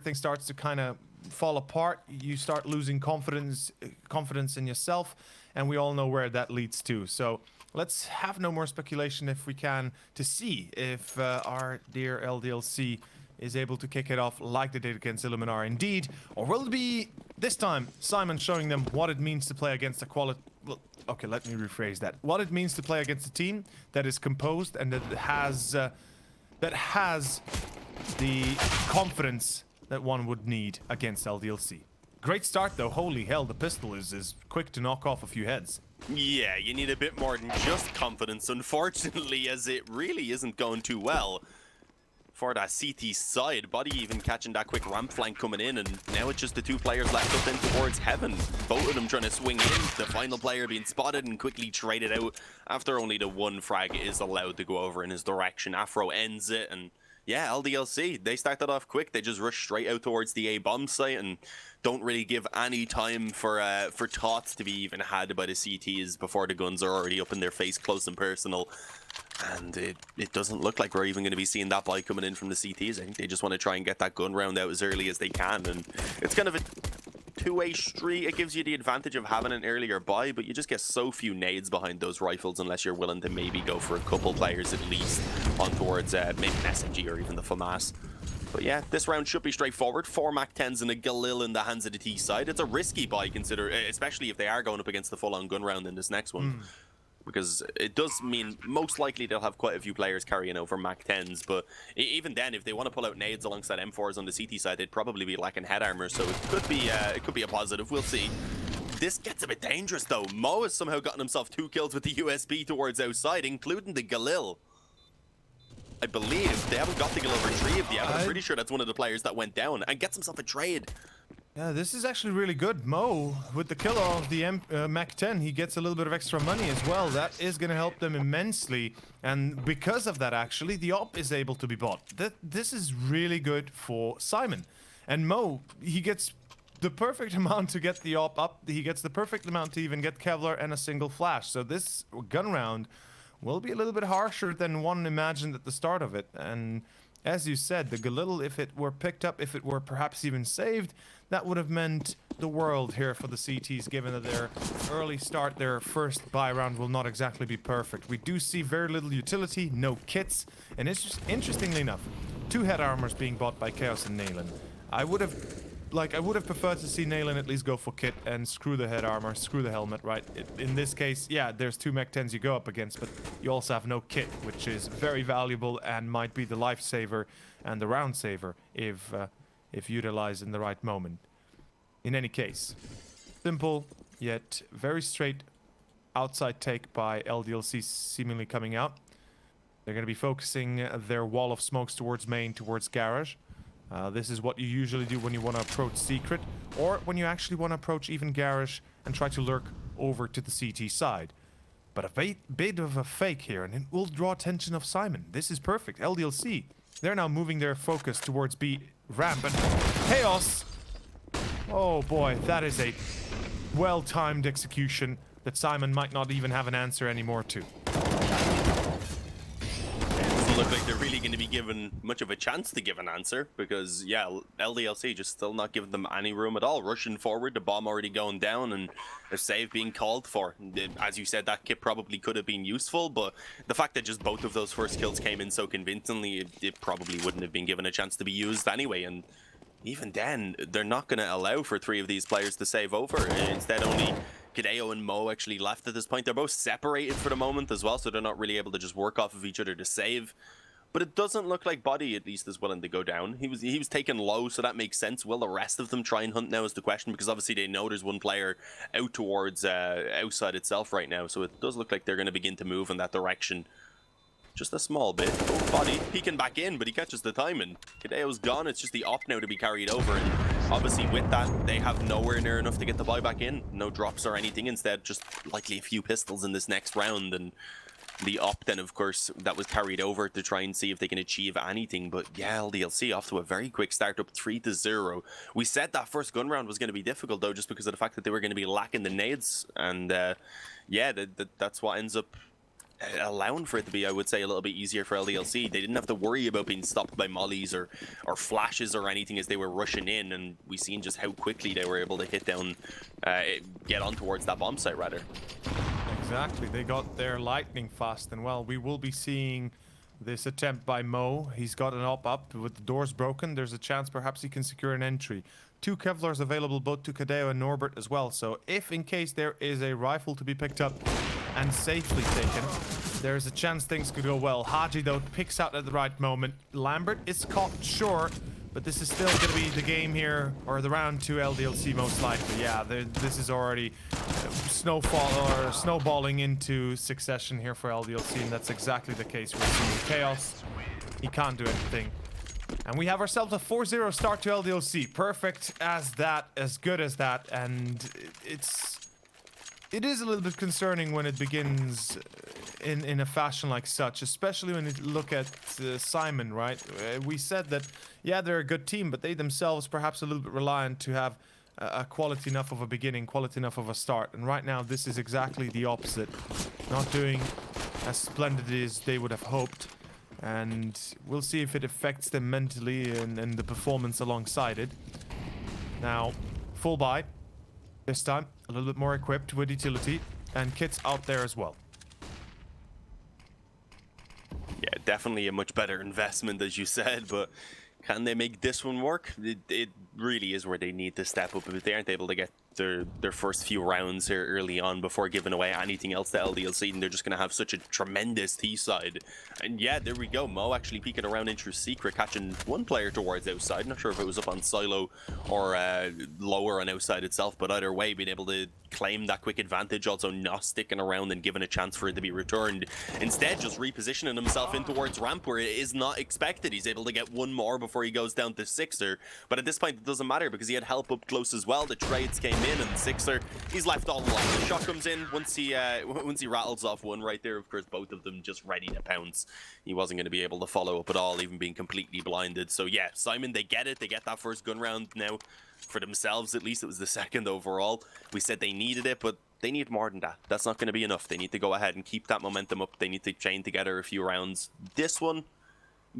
everything starts to kind of fall apart. You start losing confidence in yourself, and we all know where that leads to. So let's have no more speculation if we can, to see if our dear LDLC is able to kick it off like they did against Illuminar indeed, or will it be this time SYMAN showing them what it means to play against a quality... Well, okay, let me rephrase that. What it means to play against a team that is composed and that has the confidence that one would need against LDLC. Great start though. Holy hell, the pistol is quick to knock off a few heads. Yeah, you need a bit more than just confidence, unfortunately, as it really isn't going too well for that CT side. Body even catching that quick ramp flank coming in, and now it's just the two players left up in towards heaven. Both of them trying to swing in. The final player being spotted and quickly traded out after only the one frag is allowed to go over in his direction. Afro ends it, and yeah, LDLC, they started off quick. They just rushed straight out towards the A bomb site and don't really give any time for thoughts to be even had by the CTs before the guns are already up in their face, close and personal. And it doesn't look like we're even going to be seeing that buy coming in from the CTs. I think they just want to try and get that gun round out as early as they can. And it's kind of a two-way street. It gives you the advantage of having an earlier buy, but you just get so few nades behind those rifles unless you're willing to maybe go for a couple players at least on towards maybe an SMG or even the FAMAS. But yeah, this round should be straightforward. 4 MAC-10s and a Galil in the hands of the T side. It's a risky buy, especially if they are going up against the full-on gun round in this next one. Because it does mean most likely they'll have quite a few players carrying over MAC-10s, but even then, if they want to pull out nades alongside M4s on the CT side, they'd probably be lacking head armor, so it could be a positive. We'll see. This gets a bit dangerous though. Mo has somehow gotten himself 2 kills with the USB towards outside, including the Galil. I believe they haven't got the Galil retrieved yet, but I'm pretty sure that's one of the players that went down and gets himself a trade. Yeah, this is actually really good. Mo, with the kill of the MAC-10, he gets a little bit of extra money as well. That is going to help them immensely. And because of that, actually, the op is able to be bought. This is really good for SYMAN. And Mo, he gets the perfect amount to get the op up. He gets the perfect amount to even get Kevlar and a single flash. So this gun round will be a little bit harsher than one imagined at the start of it. And as you said, the Galil, if it were picked up, if it were perhaps even saved, that would have meant the world here for the CTs, given that their early start, their first buy round will not exactly be perfect. We do see very little utility, no kits, and it's just, interestingly enough, 2 head armors being bought by Chaos and Nalen. I would have preferred to see Nalen at least go for kit and screw the head armor, screw the helmet, right? In this case, yeah, there's 2 MAC-10s you go up against, but you also have no kit, which is very valuable and might be the lifesaver and the round saver if utilized in the right moment. In any case, simple yet very straight outside take by LDLC seemingly coming out. They're going to be focusing their wall of smokes towards main, towards garage. This is what you usually do when you want to approach secret, or when you actually want to approach even garage and try to lurk over to the CT side. But a bit of a fake here, and it will draw attention of SYMAN. This is perfect. LDLC, they're now moving their focus towards B ramp, and Chaos! Oh boy, that is a well-timed execution that SYMAN might not even have an answer anymore to. Look like they're really going to be given much of a chance to give an answer, because yeah, LDLC just still not giving them any room at all. Rushing forward, the bomb already going down, and a save being called for. As you said, that kit probably could have been useful, but the fact that just both of those first kills came in so convincingly, it probably wouldn't have been given a chance to be used anyway. And even then, they're not going to allow for 3 of these players to save over. Instead, only Kadeo and Mo actually left at this point. They're both separated for the moment as well, so they're not really able to just work off of each other to save. But it doesn't look like Body at least is willing to go down. He was taken low, so that makes sense. Will the rest of them try and hunt now is the question, because obviously they know there's one player out towards outside itself right now. So it does look like they're going to begin to move in that direction. Just a small bit. Oh, Body peeking back in, but he catches the timing. Kadeo's gone. It's just the op now to be carried over. And obviously with that, they have nowhere near enough to get the buy back in. No drops or anything. Instead, just likely a few pistols in this next round. And the op then, of course, that was carried over to try and see if they can achieve anything. But yeah, LDLC off to a very quick start, up 3-0. We said that first gun round was going to be difficult, though, just because of the fact that they were going to be lacking the nades. And yeah, that's what ends up allowing for it to be, I would say, a little bit easier for LDLC. They didn't have to worry about being stopped by mollies or flashes or anything as they were rushing in, and we seen just how quickly they were able to hit down, get on towards that bomb site, rather. Exactly, they got there lightning fast, and well, we will be seeing this attempt by Mo. He's got an up with the doors broken. There's a chance perhaps he can secure an entry. 2 Kevlars available both to Kadeo and Norbert as well, so if in case there is a rifle to be picked up and safely taken, there's a chance things could go well. Haji though picks out at the right moment. Lambert is caught short, but this is still going to be the game here, or the round to LDLC most likely. Yeah, this is already snowballing into succession here for LDLC, and that's exactly the case. We're seeing chaos. He can't do anything. And we have ourselves a 4-0 start to LDLC. Perfect as that, as good as that, and it is a little bit concerning when it begins in a fashion like such, especially when you look at SYMAN, right? We said that, yeah, they're a good team, but they themselves perhaps a little bit reliant to have a quality enough of a beginning, quality enough of a start. And right now, this is exactly the opposite. Not doing as splendid as they would have hoped. And we'll see if it affects them mentally and the performance alongside it. Now, full buy. This time, a little bit more equipped with utility and kits out there as well. Yeah, definitely a much better investment, as you said, but can they make this one work? It really is where they need to step up. If they aren't able to get their first few rounds here early on before giving away anything else to LDLC, and they're just going to have such a tremendous T side. And yeah, there we go. Mo actually peeking around into secret, catching one player towards outside. Not sure if it was up on silo or lower on outside itself, but either way, being able to claim that quick advantage, also not sticking around and giving a chance for it to be returned. Instead, just repositioning himself in towards ramp where it is not expected. He's able to get one more before he goes down to Sixer, but at this point it doesn't matter because he had help up close as well. The trades came in, and Sixer, he's left all alone. The shot comes in once he rattles off one right there. Of course, both of them just ready to pounce. He wasn't going to be able to follow up at all, even being completely blinded. So yeah, SYMAN, they get it. They get that first gun round now. For themselves, at least, it was the second overall. We said they needed it, but they need more than that. That's not going to be enough. They need to go ahead and keep that momentum up. They need to chain together a few rounds. This one,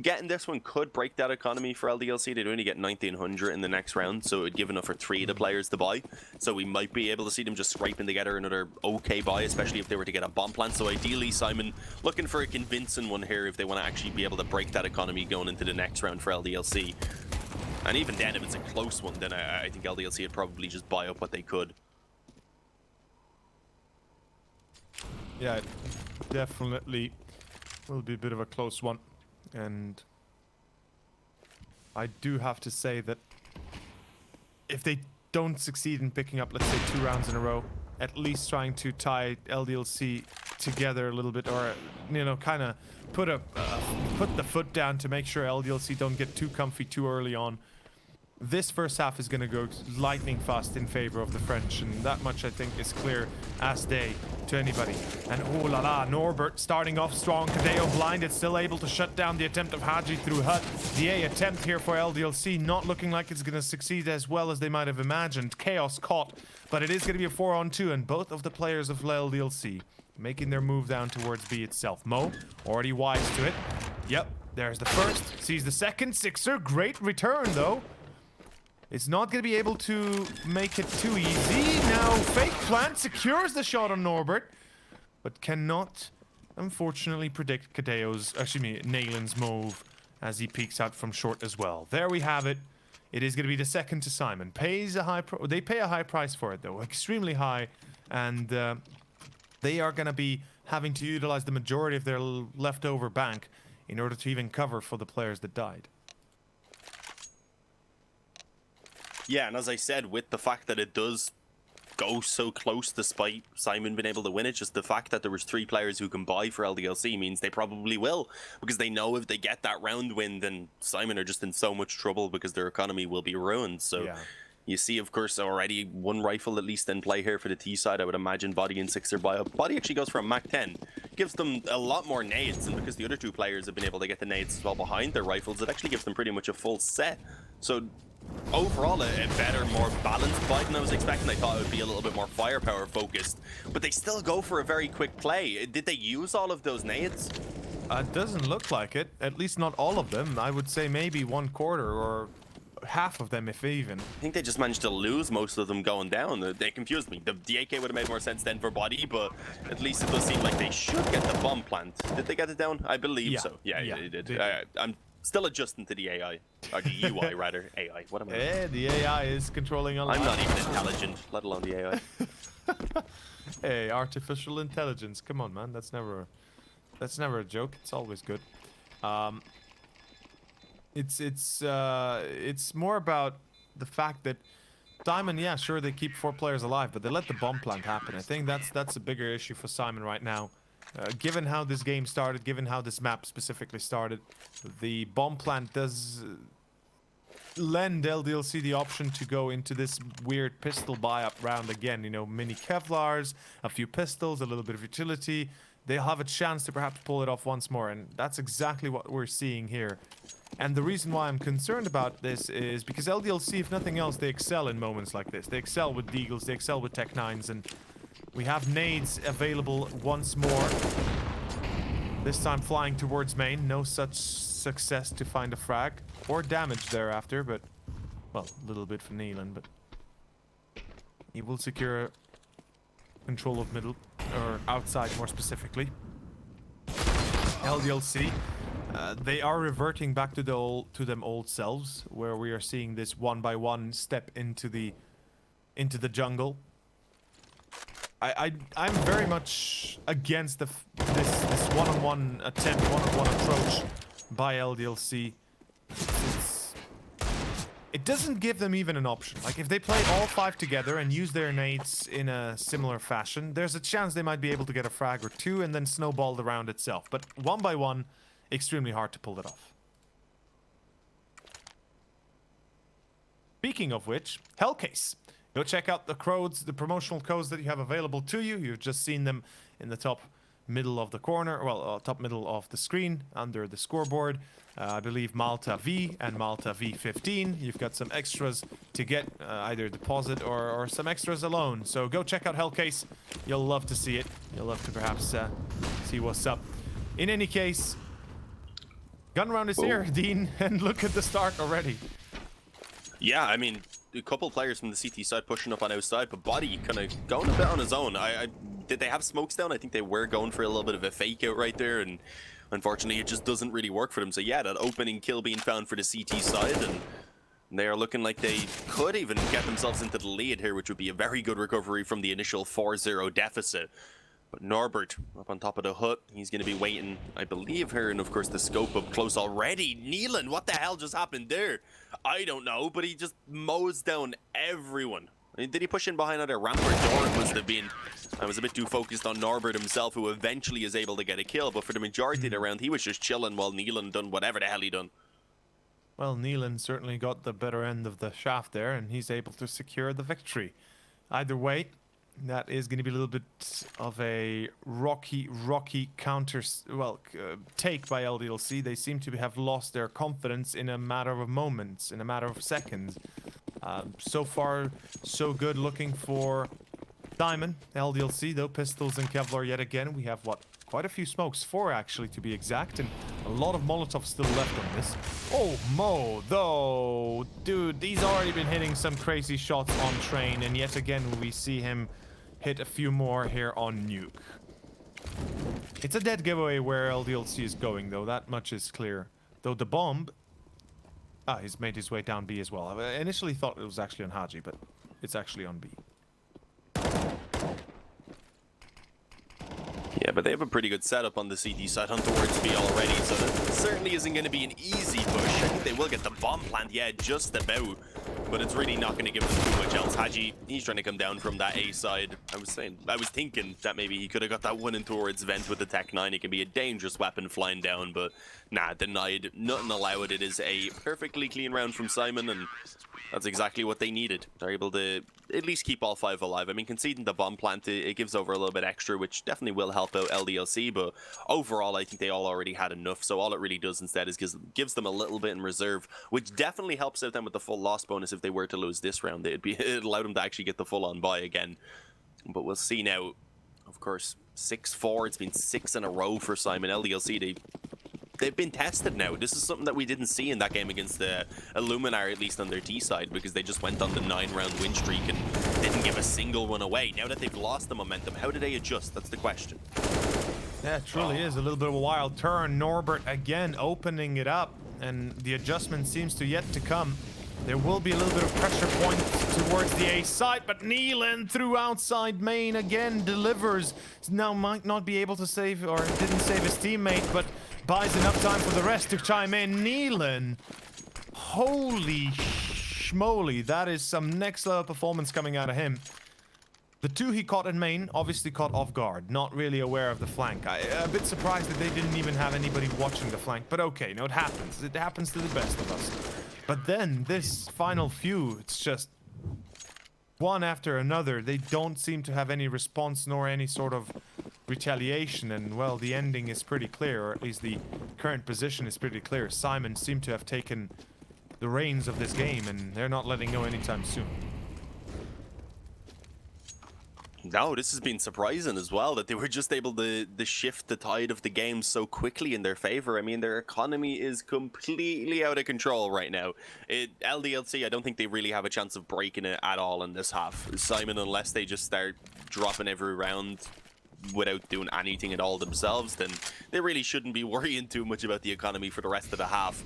getting this one could break that economy for LDLC. They'd only get 1900 in the next round, so it would give enough for 3 of the players to buy. So we might be able to see them just scraping together another okay buy, especially if they were to get a bomb plant. So ideally, SYMAN looking for a convincing one here if they want to actually be able to break that economy going into the next round for LDLC. And even then, if it's a close one, then I think LDLC would probably just buy up what they could. Yeah, it definitely will be a bit of a close one. And I do have to say that if they don't succeed in picking up, let's say, 2 rounds in a row, at least trying to tie LDLC together a little bit, or, you know, kind of put the foot down to make sure LDLC don't get too comfy too early on. This first half is going to go lightning fast in favor of the French, and that much I think is clear as day to anybody. And oh la la, Norbert starting off strong. Kadeo blinded, still able to shut down the attempt of Haji through hut. The A attempt here for LDLC not looking like it's going to succeed as well as they might have imagined. Chaos caught, but it is going to be a 4-on-2, and both of the players of LDLC making their move down towards B itself. Mo, already wise to it. Yep, there's the first, sees the second. Sixer, great return though. It's not going to be able to make it too easy. Now, fake plant secures the shot on Norbert, but cannot, unfortunately, predict Kadeo's, Naelin's move as he peeks out from short as well. There we have it. It is going to be the second to SYMAN. They pay a high price for it, though, extremely high, and they are going to be having to utilize the majority of their leftover bank in order to even cover for the players that died. Yeah, and as I said, with the fact that it does go so close despite SYMAN being able to win it, just the fact that there was 3 players who can buy for LDLC means they probably will, because they know if they get that round win, then SYMAN are just in so much trouble because their economy will be ruined. So yeah. You see, of course, already 1 rifle at least in play here for the T side. I would imagine Body and Sixer buy up. Body actually goes for a Mac 10. Gives them a lot more nades, and because the other 2 players have been able to get the nades as well behind their rifles, it actually gives them pretty much a full set. So overall a better, more balanced fight than I was expecting. I thought it would be a little bit more firepower focused, but they still go for a very quick play. Did they use all of those nades? It doesn't look like it. At least not all of them. I would say maybe 1/4 or half of them, if even. I think they just managed to lose most of them going down. They confused me. The AK would have made more sense then for body, but at least it does seem like they should get the bomb plant. Did they get it down? I believe so. Yeah, they did. I'm still adjusting to the AI. Or the UI, rather. AI. What am I? Yeah, the AI is controlling a lot. I'm not even intelligent, let alone the AI. Hey, artificial intelligence. Come on, man. That's never a joke. It's always good. It's more about the fact that SYMAN, yeah, sure, they keep 4 players alive, but they let the bomb plant happen. I think that's a bigger issue for SYMAN right now. Given how this game started, given how this map specifically started, the bomb plant does lend LDLC the option to go into this weird pistol buy-up round again. You know, mini Kevlars, a few pistols, a little bit of utility. They'll have a chance to perhaps pull it off once more, and that's exactly what we're seeing here. And the reason why I'm concerned about this is because LDLC, if nothing else, they excel in moments like this. They excel with Deagles, they excel with Tech 9s, and we have nades available once more. This time flying towards main. No such success to find a frag or damage thereafter, but, well, a little bit for Neelan, but he will secure control of middle, or outside more specifically. LDLC, they are reverting back to them old selves, where we are seeing this 1-by-1 step into the jungle. I'm very much against this one-on-one attempt, one-on-one approach by LDLC. It doesn't give them even an option. Like, if they play all 5 together and use their nades in a similar fashion, there's a chance they might be able to get a frag or 2 and then snowball the round itself. But 1-by-1, extremely hard to pull it off. Speaking of which, Hellcase. Go check out the codes, the promotional codes that you have available to you. You've just seen them in the top middle of the corner, well, top middle of the screen under the scoreboard. I believe Malta V and Malta V15. You've got some extras to get, either deposit or some extras alone. So go check out Hellcase. You'll love to see it. You'll love to perhaps see what's up. In any case, gun round is here, Dean, and look at the start already. Yeah, I mean, a couple players from the CT side pushing up on outside, but Body kind of going a bit on his own. Did they have smokes down? I think they were going for a little bit of a fake out right there, and unfortunately it just doesn't really work for them. So yeah, that opening kill being found for the CT side, and they are looking like they could even get themselves into the lead here, which would be a very good recovery from the initial 4-0 deficit. But Norbert up on top of the hut, he's going to be waiting, I believe, here, and of course the scope up close already. Neelan, what the hell just happened there? I don't know, but he just mows down everyone. I mean, did he push in behind either ramp or door? It must have been. I was a bit too focused on Norbert himself, who eventually is able to get a kill, but for the majority of the round, he was just chilling while Neelan done whatever the hell he done. Well, Neelan certainly got the better end of the shaft there, and he's able to secure the victory. Either way, that is going to be a little bit of a rocky counter, take by LDLC. They seem to have lost their confidence in a matter of moments, in a matter of seconds. So far, so good looking for SYMAN. LDLC, though, pistols and Kevlar yet again. We have, what, quite a few smokes, 4 actually to be exact, and a lot of Molotovs still left on this. Oh, Mo, though, dude, he's already been hitting some crazy shots on train, and yet again we see him hit a few more here on nuke. It's a dead giveaway where LDLC is going, though, that much is clear. Though the bomb, he's made his way down B as well. I initially thought it was actually on Haji, but it's actually on B. Yeah, but they have a pretty good setup on the CT side on towards B already, so that certainly isn't going to be an easy push. I think they will get the bomb plant, yeah, just about, but it's really not going to give them too much else. Haji, he's trying to come down from that A side. I was thinking that maybe he could have got that one in towards Vent with the Tech 9. It can be a dangerous weapon flying down, but nah, denied. Nothing allowed. It is a perfectly clean round from SYMAN, and That's exactly what they needed. They're able to at least keep all 5 alive. I mean, conceding the bomb plant, it gives over a little bit extra, which definitely will help out LDLC, but overall, I think they all already had enough, so all it really does instead is gives them a little bit in reserve, which definitely helps out them with the full loss bonus if they were to lose this round. It'd allow them to actually get the full-on buy again. But we'll see now. Of course, 6-4. It's been 6 in a row for SYMAN. LDLC, they've been tested now. This is something that we didn't see in that game against the Illuminar, at least on their T side, because they just went on the 9-round win streak and didn't give a single one away. Now that they've lost the momentum, how do they adjust? That's the question. Yeah, it truly is a little bit of a wild turn. Norbert again opening it up, and the adjustment seems to yet to come. There will be a little bit of pressure point towards the A side, but Neelan through outside main again delivers. Now might not be able to save, or didn't save his teammate, but buys enough time for the rest to chime in. Neelan, holy schmoly, that is some next level performance coming out of him. The 2 he caught in main, obviously caught off guard, not really aware of the flank. A bit surprised that they didn't even have anybody watching the flank, but okay, no, it happens. It happens to the best of us. But then this final few, it's just one after another. They don't seem to have any response nor any sort of retaliation, and well, the ending is pretty clear, or at least the current position is pretty clear. SYMAN seem to have taken the reins of this game, and they're not letting go anytime soon. No, this has been surprising as well, that they were just able to shift the tide of the game so quickly in their favor. I mean, their economy is completely out of control right now. LDLC, I don't think they really have a chance of breaking it at all in this half. SYMAN, unless they just start dropping every round without doing anything at all themselves, then they really shouldn't be worrying too much about the economy for the rest of the half.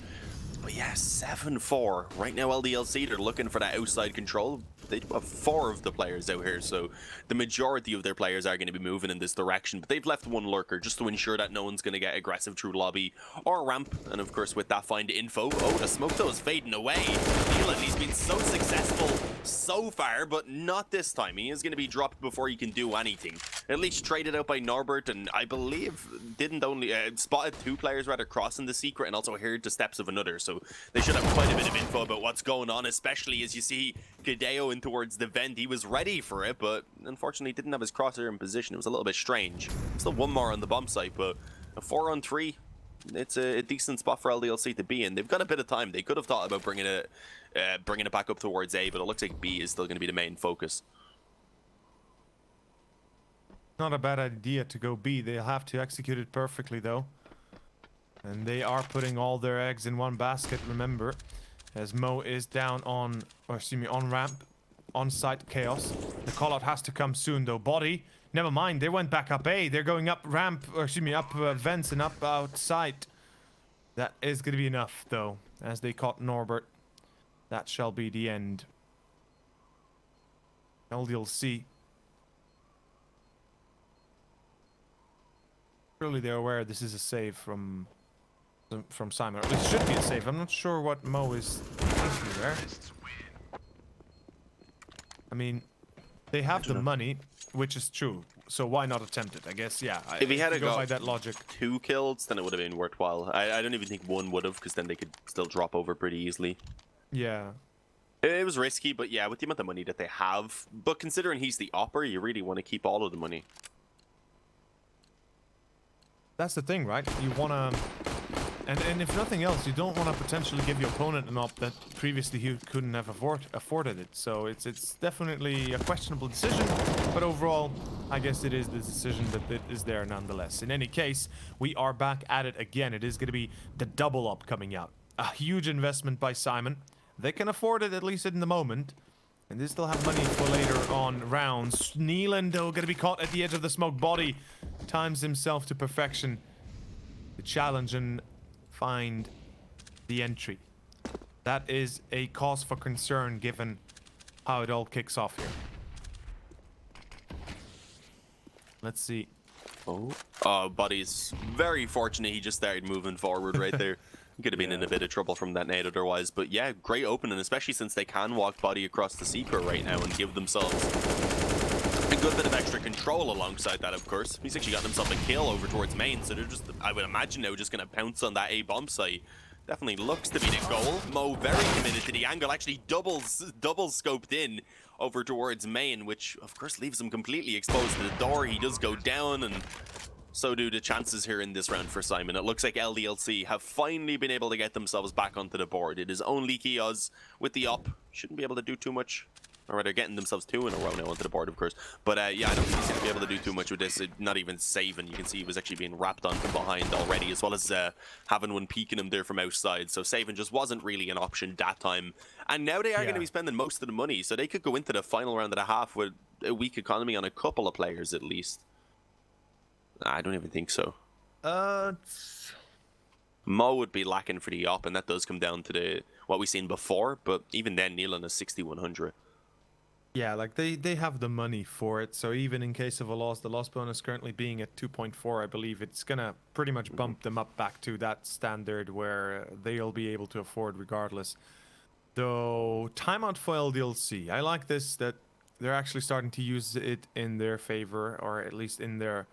But yeah, 7-4. Right now, LDLC, they're looking for that outside control. They have 4 of the players out here, so the majority of their players are going to be moving in this direction. But they've left 1 lurker just to ensure that no one's going to get aggressive through lobby or ramp. And of course, with that, find info. Oh, the smoke though is fading away. Neelan, he's been so successful so far, but not this time. He is going to be dropped before he can do anything. At least traded out by Norbert, and I believe didn't only spotted 2 players rather crossing the secret, and also heard the steps of another. So they should have quite a bit of info about what's going on, especially as you see Gadeo in towards the vent. He was ready for it, but unfortunately didn't have his crosshair in position. It was a little bit strange. Still 1 more on the bomb site, but a 4-on-3, it's a decent spot for LDLC to be in. They've got a bit of time. They could have thought about bringing it back up towards A, but it looks like B is still going to be the main focus. Not a bad idea to go B. They'll have to execute it perfectly, though. And they are putting all their eggs in one basket, remember. As Mo is down on, or excuse me, on ramp, on site chaos. The callout has to come soon, though. Body, never mind, they went back up A. They're going up ramp, or excuse me, up vents and up outside. That is going to be enough, though, as they caught Norbert. That shall be the end. LDLC. Surely they're aware this is a save from SYMAN, or at least should be a save. I'm not sure what Mo is thinking there. I mean, they have the money, which is true, so why not attempt it? I guess, yeah. If he had to go got by that logic, 2 kills, then it would have been worthwhile. I don't even think 1 would have, because then they could still drop over pretty easily. yeah. It was risky, but yeah, with the amount of money that they have. But considering he's the opper, you really want to keep all of the money. That's the thing, right? You wanna, and if nothing else, you don't want to potentially give your opponent an op that previously he couldn't have afforded it. So it's definitely a questionable decision, but overall, I guess it is the decision that it is there nonetheless. In any case, we are back at it again. It is going to be the double op coming out. A huge investment by SYMAN. They can afford it, at least in the moment. And they still have money for later on rounds. Neelan, though, going to be caught at the edge of the smoke. Body times himself to perfection to challenge and find the entry. That is a cause for concern given how it all kicks off here. Let's see. Oh, Buddy's very fortunate he just started moving forward right there. Could have been in a bit of trouble from that nade otherwise, but yeah, great opening, especially since they can walk Body across the secret right now and give themselves a good bit of extra control alongside that, of course. He's actually got himself a kill over towards main, so they're just, I would imagine now, just going to pounce on that A bomb site Definitely looks to be the goal. Mo very committed to the angle, actually double scoped in over towards main, which of course leaves him completely exposed to the door. He does go down, and so do the chances here in this round for Simon. It looks like LDLC have finally been able to get themselves back onto the board. It is only Kios with the up. Shouldn't be able to do too much. Or rather, getting themselves 2 in a row now onto the board, of course. But yeah, I don't think he's going to be able to do too much with this. Not even saving. You can see he was actually being wrapped on from behind already, as well as having one peeking him there from outside. So saving just wasn't really an option that time. And now they are going to be spending most of the money, so they could go into the final round of the half with a weak economy on a couple of players at least. I don't even think so. Mo would be lacking for the op, and that does come down to what we've seen before. But even then, Nealon is 6,100. Yeah, like they have the money for it, so even in case of a loss, the loss bonus currently being at 2.4, I believe it's gonna pretty much bump them up back to that standard where they'll be able to afford regardless. Though, timeout for LDLC. I like this, that they're actually starting to use it in their favor, or at least in their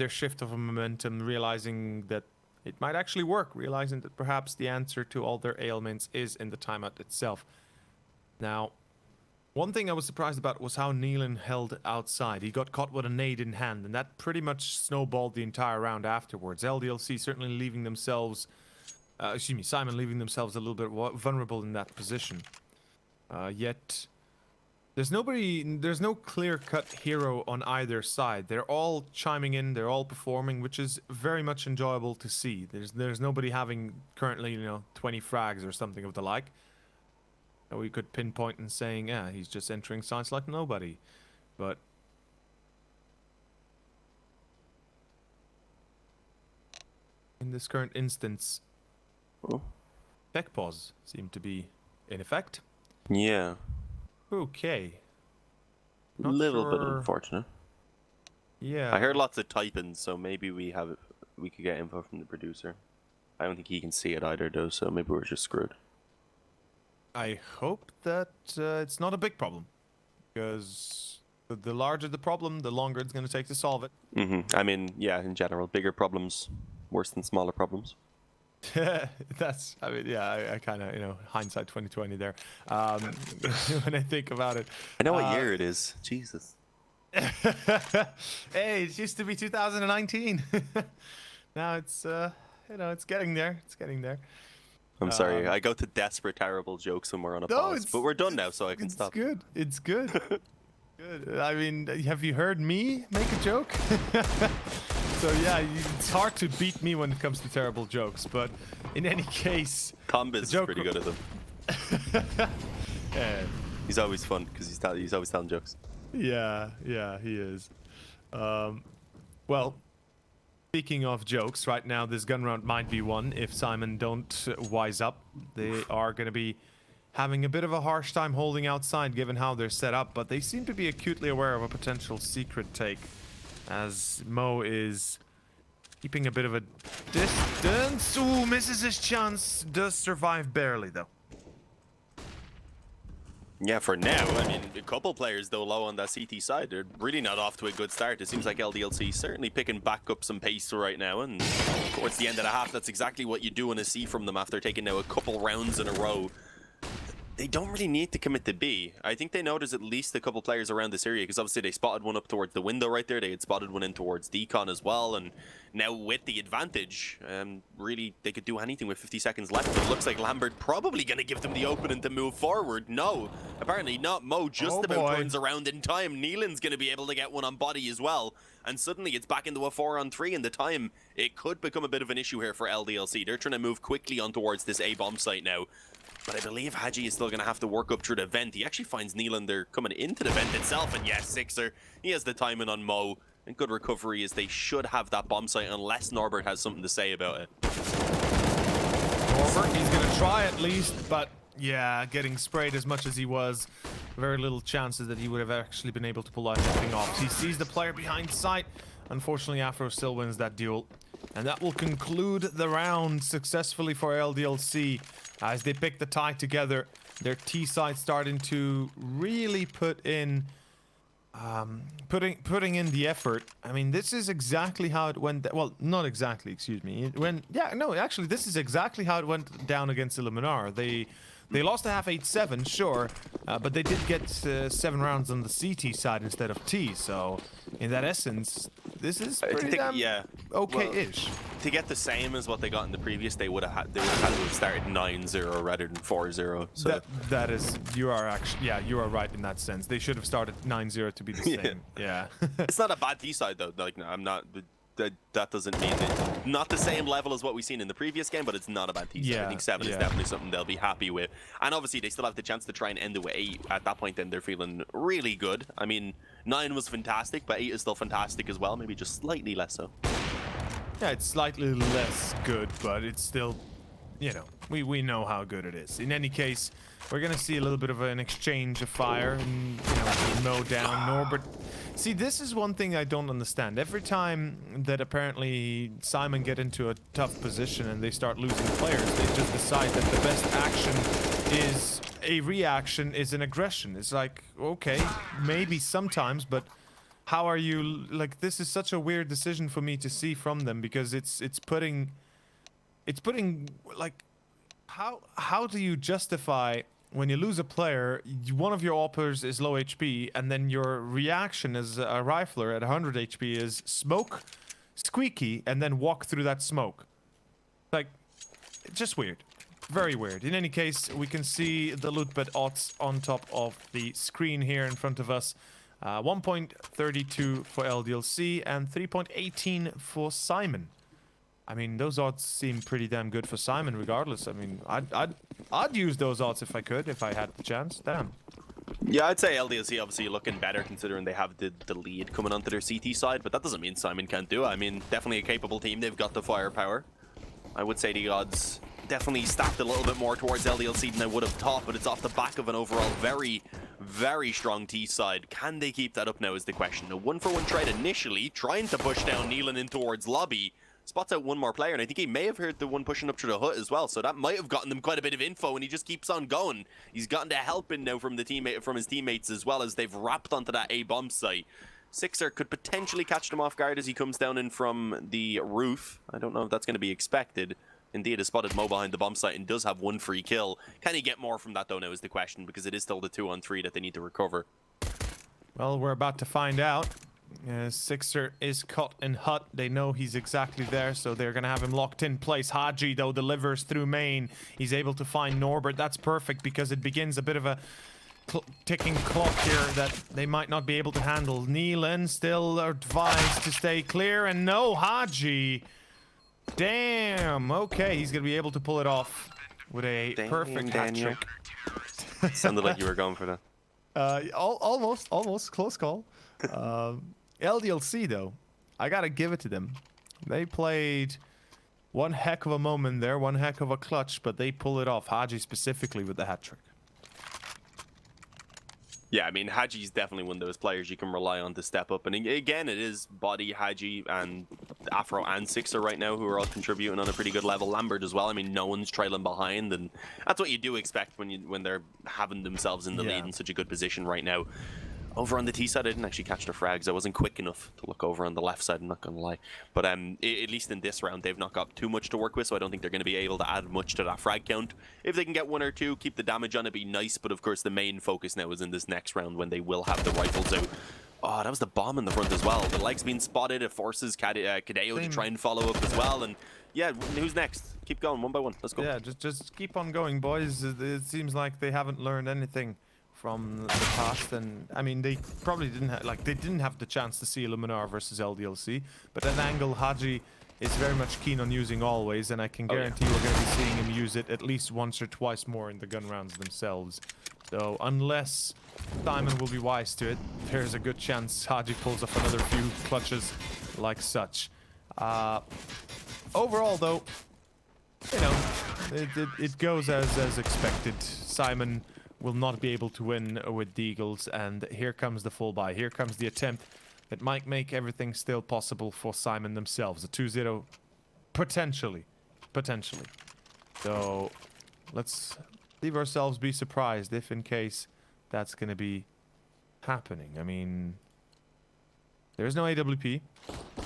shift of momentum, realizing that it might actually work, realizing that perhaps the answer to all their ailments is in the timeout itself. Now, one thing I was surprised about was how Nealon held outside. He got caught with a nade in hand, and that pretty much snowballed the entire round afterwards. LDLC certainly leaving themselves, Simon leaving themselves a little bit vulnerable in that position. Yet, there's no clear-cut hero on either side. They're all chiming in, they're all performing, which is very much enjoyable to see. There's nobody having currently, 20 frags or something of the like. We could pinpoint and saying, yeah, he's just entering sites like nobody. But in this current instance, tech pause seemed to be in effect. Yeah. Okay. A little bit unfortunate. Yeah. I heard lots of typing, so maybe we could get info from the producer. I don't think he can see it either, though, so maybe we're just screwed. I hope that it's not a big problem, because the larger the problem, the longer it's going to take to solve it. I mean, yeah, in general, bigger problems, worse than smaller problems. I kind of, hindsight 2020 there. When I think about it. I know what year it is. Jesus. Hey, it used to be 2019. Now it's, it's getting there. It's getting there. I'm sorry, I go to desperate, terrible jokes somewhere on a pause, but we're done now, so I can stop. It's good. Good. I mean, have you heard me make a joke? So yeah, it's hard to beat me when it comes to terrible jokes, but in any case... Tombiz is pretty good at them. He's always fun, because he's always telling jokes. Yeah, he is. Well... Speaking of jokes, right now this gun round might be one if Simon don't wise up. They are going to be having a bit of a harsh time holding outside given how they're set up, but they seem to be acutely aware of a potential secret take as Mo is keeping a bit of a distance. Ooh, misses his chance, does survive barely though. Yeah, for now. I mean, a couple players, though, low on that CT side. They're really not off to a good start. It seems like LDLC certainly picking back up some pace right now. And towards the end of the half, that's exactly what you do want to see from them after taking now a couple rounds in a row. They don't really need to commit to B. I think they know there's at least a couple players around this area, because obviously they spotted one up towards the window right there. They had spotted one in towards Decon as well. And now with the advantage, really, they could do anything with 50 seconds left. It looks like Lambert probably going to give them the opening to move forward. No, apparently not. Mo just about turns around in time. Nealon's going to be able to get one on body as well. And suddenly it's back into a 4-on-3 in the time. It could become a bit of an issue here for LDLC. They're trying to move quickly on towards this A-bomb site now. But I believe Haji is still going to have to work up through the vent. He actually finds Nealon there coming into the vent itself. And yes, Sixer, he has the timing on Mo. And good recovery as they should have that bomb site unless Norbert has something to say about it. Norbert, he's going to try at least, but yeah, getting sprayed as much as he was, very little chances that he would have actually been able to pull that thing off. He sees the player behind sight. Unfortunately, Afro still wins that duel. And that will conclude the round successfully for LDLC as they pick the tie together. Their T side starting to really put in putting in the effort. I mean, this is exactly how it went. Well, not exactly. Excuse me. It went. Yeah, no. Actually, this is exactly how it went down against Illuminar. They lost a half 8-7, sure, but they did get 7 rounds on the CT side instead of T. So, in that essence, this is pretty damn okay-ish. Well, to get the same as what they got in the previous, they would have had to have started 9-0 rather than 4-0. So that is, you are actually, yeah, you are right in that sense. They should have started 9-0 to be the same. Yeah. It's not a bad T side though. Like, no, I'm not. That doesn't mean that not the same level as what we've seen in the previous game, but it's not a bad T side. Yeah, I think 7 is definitely something they'll be happy with. And obviously, they still have the chance to try and end it with 8. At that point, then they're feeling really good. I mean, 9 was fantastic, but 8 is still fantastic as well. Maybe just slightly less so. Yeah, it's slightly less good, but it's still, you know, we know how good it is. In any case, we're gonna see a little bit of an exchange of fire, and you know, mow down Norbert. See, this is one thing I don't understand. Every time that apparently SYMAN get into a tough position and they start losing players, they just decide that the best action is a reaction, is an aggression. It's like, okay, maybe sometimes, but how are you, like, this is such a weird decision for me to see from them, because it's putting like, how do you justify when you lose a player, one of your oppers is low HP, and then your reaction as a rifler at 100 HP is smoke, squeaky, and then walk through that smoke? Like, just weird. Very weird. In any case, we can see the loot bet odds on top of the screen here in front of us. 1.32 for LDLC and 3.18 for SYMAN. I mean, those odds seem pretty damn good for SYMAN regardless. I mean, I'd use those odds if I could, if I had the chance. Damn. Yeah, I'd say LDLC obviously looking better considering they have the lead coming onto their CT side, but that doesn't mean SYMAN can't do it. I mean, definitely a capable team. They've got the firepower. I would say the odds definitely stacked a little bit more towards LDLC than I would have thought, but it's off the back of an overall very, very strong T side. Can they keep that up now is the question. A 1-for-1 trade initially, trying to push down Nealon in towards lobby. Spots out one more player, and I think he may have heard the one pushing up through the hut as well, so that might have gotten them quite a bit of info, and he just keeps on going. He's gotten the help in now from his teammates as well, as they've wrapped onto that A bomb site. Sixer could potentially catch them off guard as he comes down in from the roof. I don't know if that's going to be expected. Indeed, has spotted Mo behind the bomb site and does have one free kill. Can he get more from that though now is the question, because it is still the 2-on-3 that they need to recover. Well, we're about to find out. Sixer is caught in hut. They know he's exactly there, so they're gonna have him locked in place. Haji though delivers through main. He's able to find Norbert. That's perfect, because it begins a bit of a ticking clock here that they might not be able to handle. Nealon still advised to stay clear, and no, Haji. Damn. Okay, he's gonna be able to pull it off with a perfect hat trick. Sounded like you were going for that. Almost close call. LDLC though, I gotta give it to them. They played one heck of a moment there, one heck of a clutch, but they pull it off. Haji specifically with the hat trick. Yeah, I mean, Haji's definitely one of those players you can rely on to step up. And again, it is Body, Haji, and Afro and Sixer right now who are all contributing on a pretty good level. Lambert as well. I mean, no one's trailing behind, and that's what you do expect when they're having themselves in the lead in such a good position right now. Over on the T side, I didn't actually catch the frags. I wasn't quick enough to look over on the left side, I'm not going to lie. But at least in this round, they've not got too much to work with, so I don't think they're going to be able to add much to that frag count. If they can get 1 or 2, keep the damage on, it'd be nice. But of course, the main focus now is in this next round when they will have the rifles out. Oh, that was the bomb in the front as well. The leg's being spotted. It forces Kadeo to try and follow up as well. And yeah, who's next? Keep going, 1 by 1. Let's go. Yeah, just keep on going, boys. It seems like they haven't learned anything from the past, and I mean, they probably didn't have the chance to see Illuminar versus LDLC, but an angle Haji is very much keen on using always, and I can guarantee we're going to be seeing him use it at least once or twice more in the gun rounds themselves. So unless SYMAN will be wise to it, there's a good chance Haji pulls off another few clutches like such. Overall though, you know, it goes as expected. SYMAN will not be able to win with the Eagles, and here comes the full buy. Here comes the attempt that might make everything still possible for SYMAN themselves. A 2-0, potentially. So let's leave ourselves be surprised if in case that's going to be happening. I mean, There is no AWP,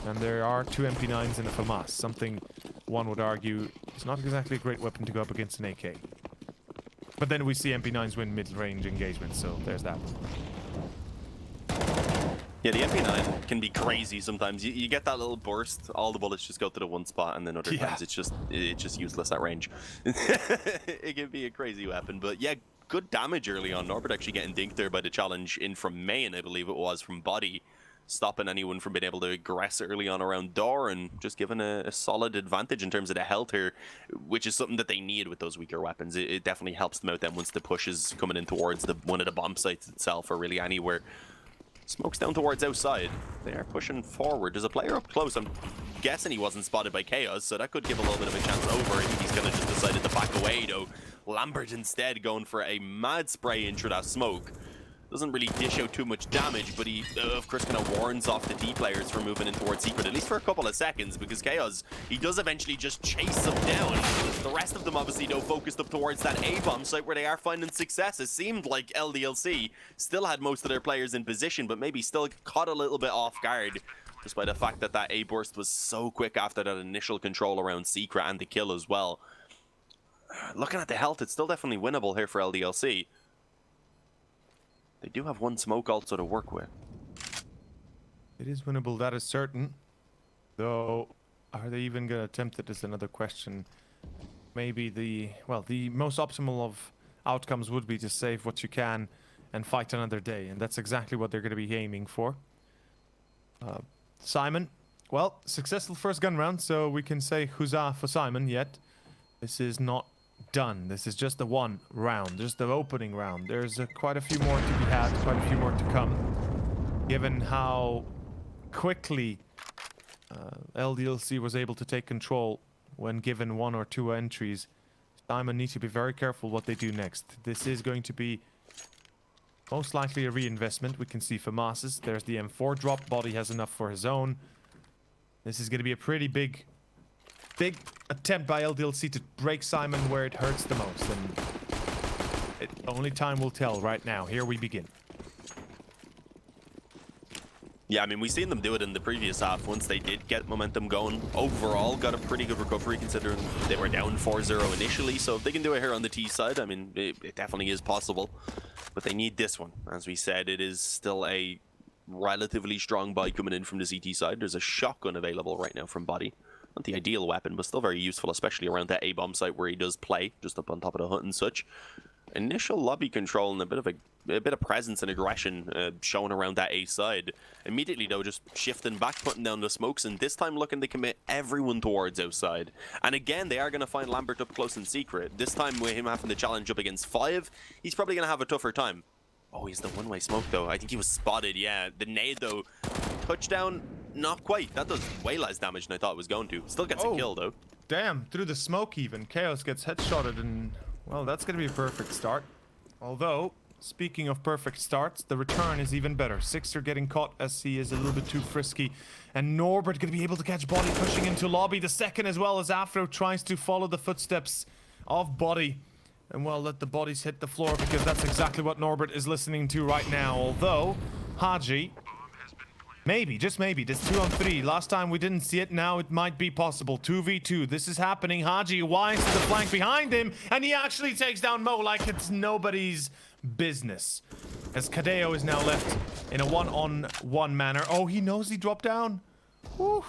and there are 2 MP9s and a FAMAS, something one would argue is not exactly a great weapon to go up against an AK. But then we see MP9s win mid-range engagements, so there's that. Yeah, the MP9 can be crazy sometimes. You get that little burst, all the bullets just go to the one spot, and then other times it's just useless at range. It can be a crazy weapon, but yeah, good damage early on. Norbert actually getting dinked there by the challenge in from main, I believe it was, from body, stopping anyone from being able to aggress early on around door, and just giving a solid advantage in terms of the health here, which is something that they need with those weaker weapons. It definitely helps them out then once the push is coming in towards one of the bomb sites itself, or really anywhere. Smoke's down towards outside. They are pushing forward. There's a player up close. I'm guessing he wasn't spotted by Chaos, so that could give a little bit of a chance over. I think he's going to just decided to back away, though. Lambert instead going for a mad spray into that smoke. Doesn't really dish out too much damage, but he, of course, kind of warns off the D players from moving in towards Secret, at least for a couple of seconds, because Chaos, he does eventually just chase them down. The rest of them, obviously, though, focused up towards that A-bomb site where they are finding success. It seemed like LDLC still had most of their players in position, but maybe still caught a little bit off guard, just by the fact that that A-burst was so quick after that initial control around Secret and the kill as well. Looking at the health, it's still definitely winnable here for LDLC. They do have one smoke also to work with. It is winnable, that is certain. Though, are they even going to attempt it is another question. Maybe the most optimal of outcomes would be to save what you can and fight another day. And that's exactly what they're going to be aiming for. SYMAN, well, successful first gun round, so we can say huzzah for SYMAN, yet this is not done. This is just the one round, just the opening round. There's quite a few more to be had, quite a few more to come, given how quickly LDLC was able to take control when given 1 or 2 entries. SYMAN needs to be very careful what they do next. This is going to be most likely a reinvestment. We can see FAMAS's. There's the M4 drop. Body has enough for his own. This is going to be a pretty big attempt by LDLC to break SYMAN where it hurts the most, and only time will tell right now. Here we begin. Yeah, I mean, we've seen them do it in the previous half. Once they did get momentum going, overall got a pretty good recovery considering they were down 4-0 initially. So if they can do it here on the T side, I mean, it definitely is possible. But they need this one. As we said, it is still a relatively strong buy coming in from the CT side. There's a shotgun available right now from Body. Not the ideal weapon, but still very useful, especially around that A-bomb site where he does play, just up on top of the hut and such. Initial lobby control and a bit of presence and aggression shown around that A side. Immediately, though, just shifting back, putting down the smokes, and this time looking to commit everyone towards outside. And again, they are going to find Lambert up close in secret. This time, with him having the challenge up against 5, he's probably going to have a tougher time. Oh, he's the one-way smoke, though. I think he was spotted, yeah. The nade, though, touchdown, not quite. That does way less damage than I thought it was going to. Still gets a kill, though. Damn, through the smoke even. Chaos gets headshotted, and, well, that's going to be a perfect start. Although, speaking of perfect starts, the return is even better. Sixer getting caught as he is a little bit too frisky. And Norbert going to be able to catch Body pushing into lobby. The second, as well as Afro, tries to follow the footsteps of Body. And, well, let the bodies hit the floor, because that's exactly what Norbert is listening to right now. Although, Haji, maybe, just maybe, this 2-on-3. Last time we didn't see it, now it might be possible. 2v2, this is happening. Haji winds to the flank behind him, and he actually takes down Mo like it's nobody's business. As Kadeo is now left in a one-on-one manner. Oh, he knows he dropped down. Woo.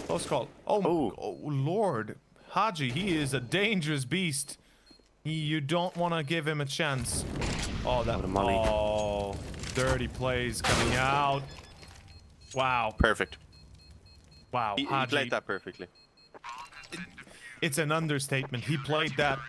Close call. Oh, Lord. Haji, he is a dangerous beast. You don't want to give him a chance. Oh, that molly. Oh, dirty plays coming out. Wow. Perfect. Wow. He played that perfectly. It's an understatement. He played that.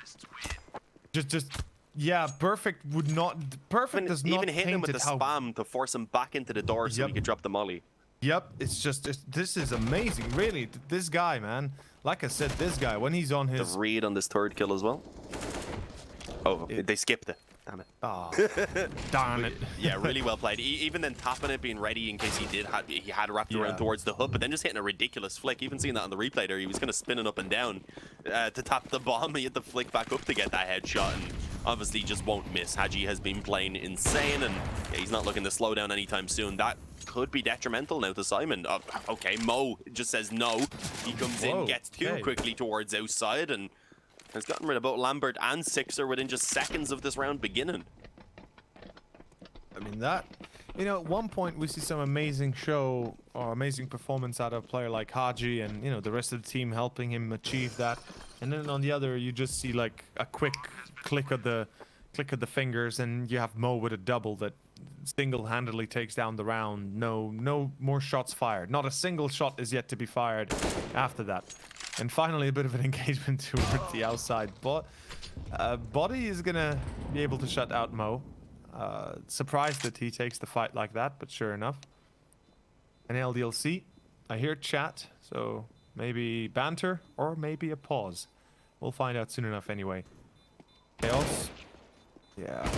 Yeah, perfect would not. Perfect does not. Even hit him with the spam to force him back into the door so he could drop the molly. Yep, this is amazing. Really, this guy, man. Like I said, this guy, when he's on his. The read on this third kill as well. Oh, they skipped it. Damn it. Oh, darn it. Yeah, really well played. Even then tapping it, being ready in case he had wrapped around towards the hook, but then just hitting a ridiculous flick. Even seeing that on the replay there, he was kind of spinning up and down to tap the bomb. He had to flick back up to get that headshot, and obviously just won't miss. Haji has been playing insane, and he's not looking to slow down anytime soon. That could be detrimental now to Simon. Okay, Mo just says no. He comes in, gets too quickly towards outside, and has gotten rid of both Lambert and Sixer within just seconds of this round beginning. I mean, that, you know, at one point we see some amazing show or amazing performance out of a player like Haji, and, you know, the rest of the team helping him achieve that. And then on the other, you just see like a quick click of the fingers, and you have Mo with a double that single-handedly takes down the round. No more shots fired. Not a single shot is yet to be fired after that. And finally, a bit of an engagement towards the outside. But Body is gonna be able to shut out Mo. Surprised that he takes the fight like that, but sure enough. An LDLC. I hear chat, so maybe banter or maybe a pause. We'll find out soon enough anyway. Chaos. Yeah.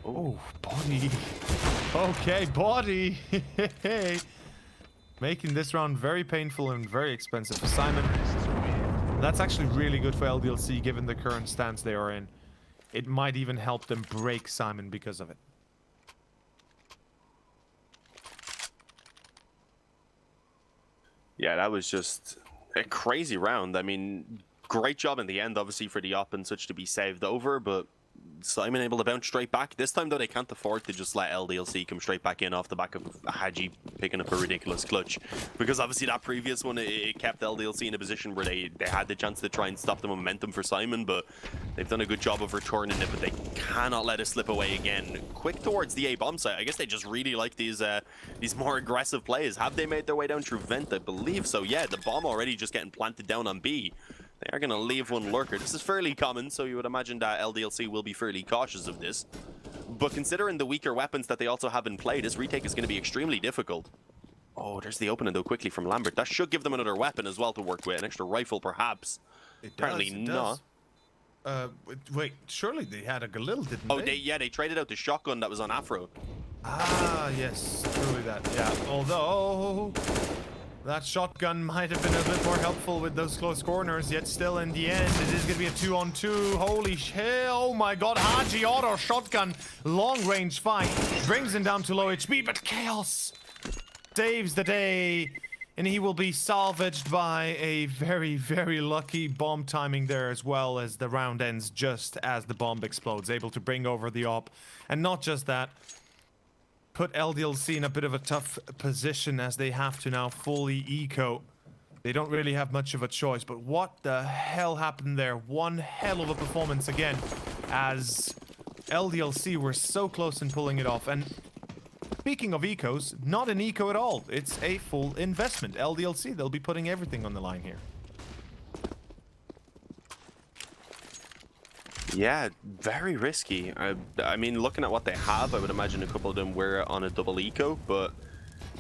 Oh, Body. Okay, Body. Making this round very painful and very expensive for Simon. That's actually really good for LDLC given the current stance they are in. It might even help them break Simon because of it. Yeah, that was just a crazy round. I mean, great job in the end, obviously, for the op and such to be saved over, but Simon able to bounce straight back. This time, though, they can't afford to just let LDLC come straight back in off the back of Haji picking up a ridiculous clutch. Because obviously that previous one, it kept LDLC in a position where they had the chance to try and stop the momentum for Simon, but they've done a good job of returning it, but they cannot let it slip away again. Quick towards the A-bomb site. I guess they just really like these more aggressive plays. Have they made their way down through Vent? I believe so. Yeah, the bomb already just getting planted down on B. They are going to leave one lurker. This is fairly common, so you would imagine that LDLC will be fairly cautious of this. But considering the weaker weapons that they also have in play, this retake is going to be extremely difficult. Oh, there's the opening, though, quickly from Lambert. That should give them another weapon as well to work with. An extra rifle, perhaps. Apparently not. Wait, surely they had a Galil, didn't they? Oh, they? they traded out the shotgun that was on Afro. Ah, yes, truly that. Yeah, although that shotgun might have been a bit more helpful with those close corners, yet still in the end, it is going to be a 2-on-2. Holy shit, oh my god, Haji auto shotgun, long range fight, brings him down to low HP, but Chaos saves the day, and he will be salvaged by a very, very lucky bomb timing there, as well as the round ends just as the bomb explodes, able to bring over the op. And not just that, put LDLC in a bit of a tough position as they have to now fully eco. They don't really have much of a choice, but what the hell happened there? One hell of a performance again, as LDLC were so close in pulling it off. And speaking of ecos, not an eco at all. It's a full investment. LDLC, they'll be putting everything on the line here. Yeah, very risky. I mean, looking at what they have, I would imagine a couple of them were on a double eco, but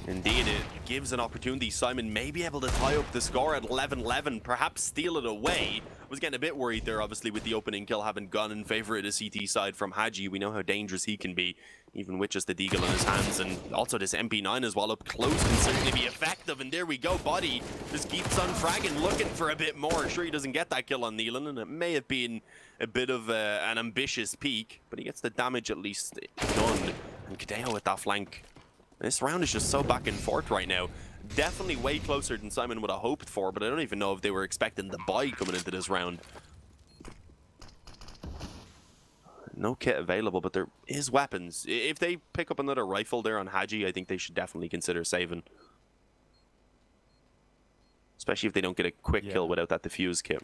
indeed it gives an opportunity. Simon may be able to tie up the score at 11-11, perhaps steal it away. I was getting a bit worried there, obviously, with the opening kill having gone in favor of the CT side from Haji. We know how dangerous he can be, even with just the deagle in his hands, and also this MP9 as well up close can certainly be effective. And there we go, Body just keeps on fragging, looking for a bit more. Sure, he doesn't get that kill on Nealon, and it may have been a bit of an ambitious peak, but he gets the damage at least done. And Kadeo with that flank. This round is just so back and forth right now. Definitely way closer than Simon would have hoped for, but I don't even know if they were expecting the buy coming into this round. No kit available, but there is weapons. If they pick up another rifle there on Haji, I think they should definitely consider saving. Especially if they don't get a quick kill without that defuse kit.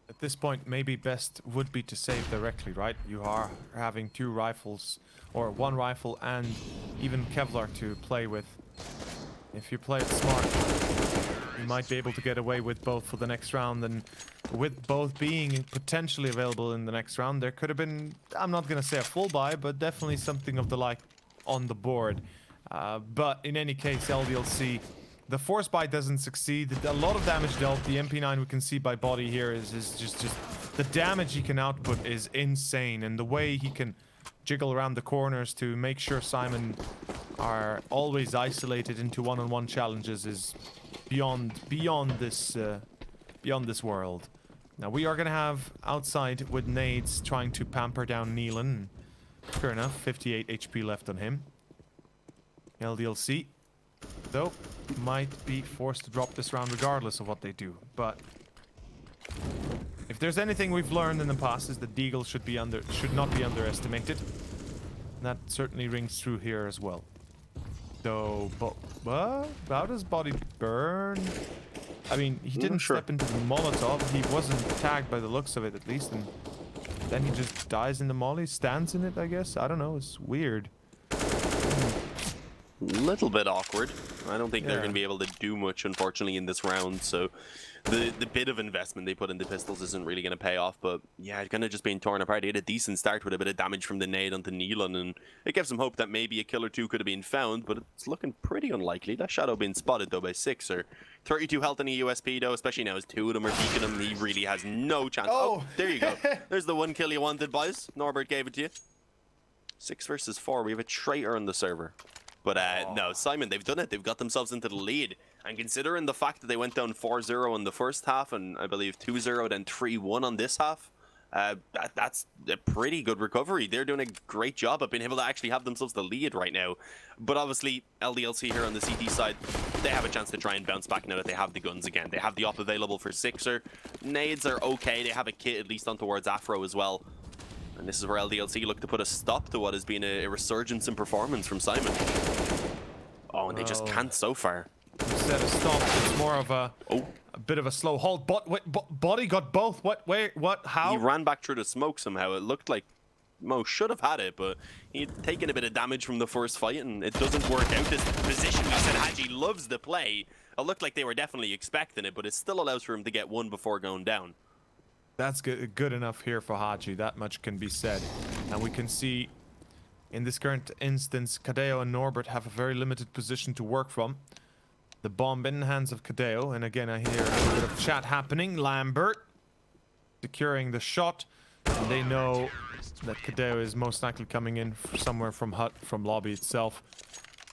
At this point, maybe best would be to save directly, right? You are having two rifles, or one rifle and even Kevlar to play with. If you play it smart, you might be able to get away with both for the next round, and with both being potentially available in the next round, there could have been, I'm not going to say a full buy, but definitely something of the like on the board. But in any case, LDLC, the force buy doesn't succeed. A lot of damage dealt. The MP9 we can see by Body here is just the damage he can output is insane, and the way he can jiggle around the corners to make sure Simon are always isolated into one-on-one challenges is beyond this world. Now we are gonna have outside with nades trying to pamper down Nealon. Fair enough, 58 HP left on him. LDLC, though, might be forced to drop this round regardless of what they do. But if there's anything we've learned in the past is that Deagle should not be underestimated. And that certainly rings true here as well. So, how does Body burn? I mean, he didn't step into the Molotov. He wasn't tagged by the looks of it, at least. And then he just dies in the molly, stands in it, I guess. I don't know. It's weird. Little bit awkward. I don't think they're going to be able to do much, unfortunately, in this round. So the bit of investment they put into pistols isn't really going to pay off. But yeah, it's kind of just being torn apart. He had a decent start with a bit of damage from the nade onto Nealon, and it gives him hope that maybe a kill or two could have been found, but it's looking pretty unlikely. That Shadow being spotted, though, by Sixer. 32 health in a USP, though, especially now as two of them are peeking him. He really has no chance. Oh, there you go. There's the one kill you wanted, boys. Norbert gave it to you. 6 versus 4. We have a traitor on the server. But no, Simon, they've done it. They've got themselves into the lead. And considering the fact that they went down 4-0 in the first half and I believe 2-0, then 3-1 on this half, that's a pretty good recovery. They're doing a great job of being able to actually have themselves the lead right now. But obviously, LDLC here on the CT side, they have a chance to try and bounce back now that they have the guns again. They have the op available for Sixer. Nades are okay. They have a kit at least on towards Afro as well. And this is where LDLC look to put a stop to what has been a resurgence in performance from Simon. Oh, and they just can't so far. Instead of stop, it's more of a bit of a slow hold. But wait, Body got both. What? Where? What? How? He ran back through the smoke somehow. It looked like Mo should have had it, but he'd taken a bit of damage from the first fight, and it doesn't work out. This position we said Haji loves the play. It looked like they were definitely expecting it, but it still allows for him to get one before going down. That's good enough here for Haji. That much can be said. And we can see in this current instance, Cadeo and Norbert have a very limited position to work from. The bomb in the hands of Cadeo. And again, I hear a little bit of chat happening. Lambert securing the shot. And they know that Cadeo is most likely coming in somewhere from hut, from lobby itself.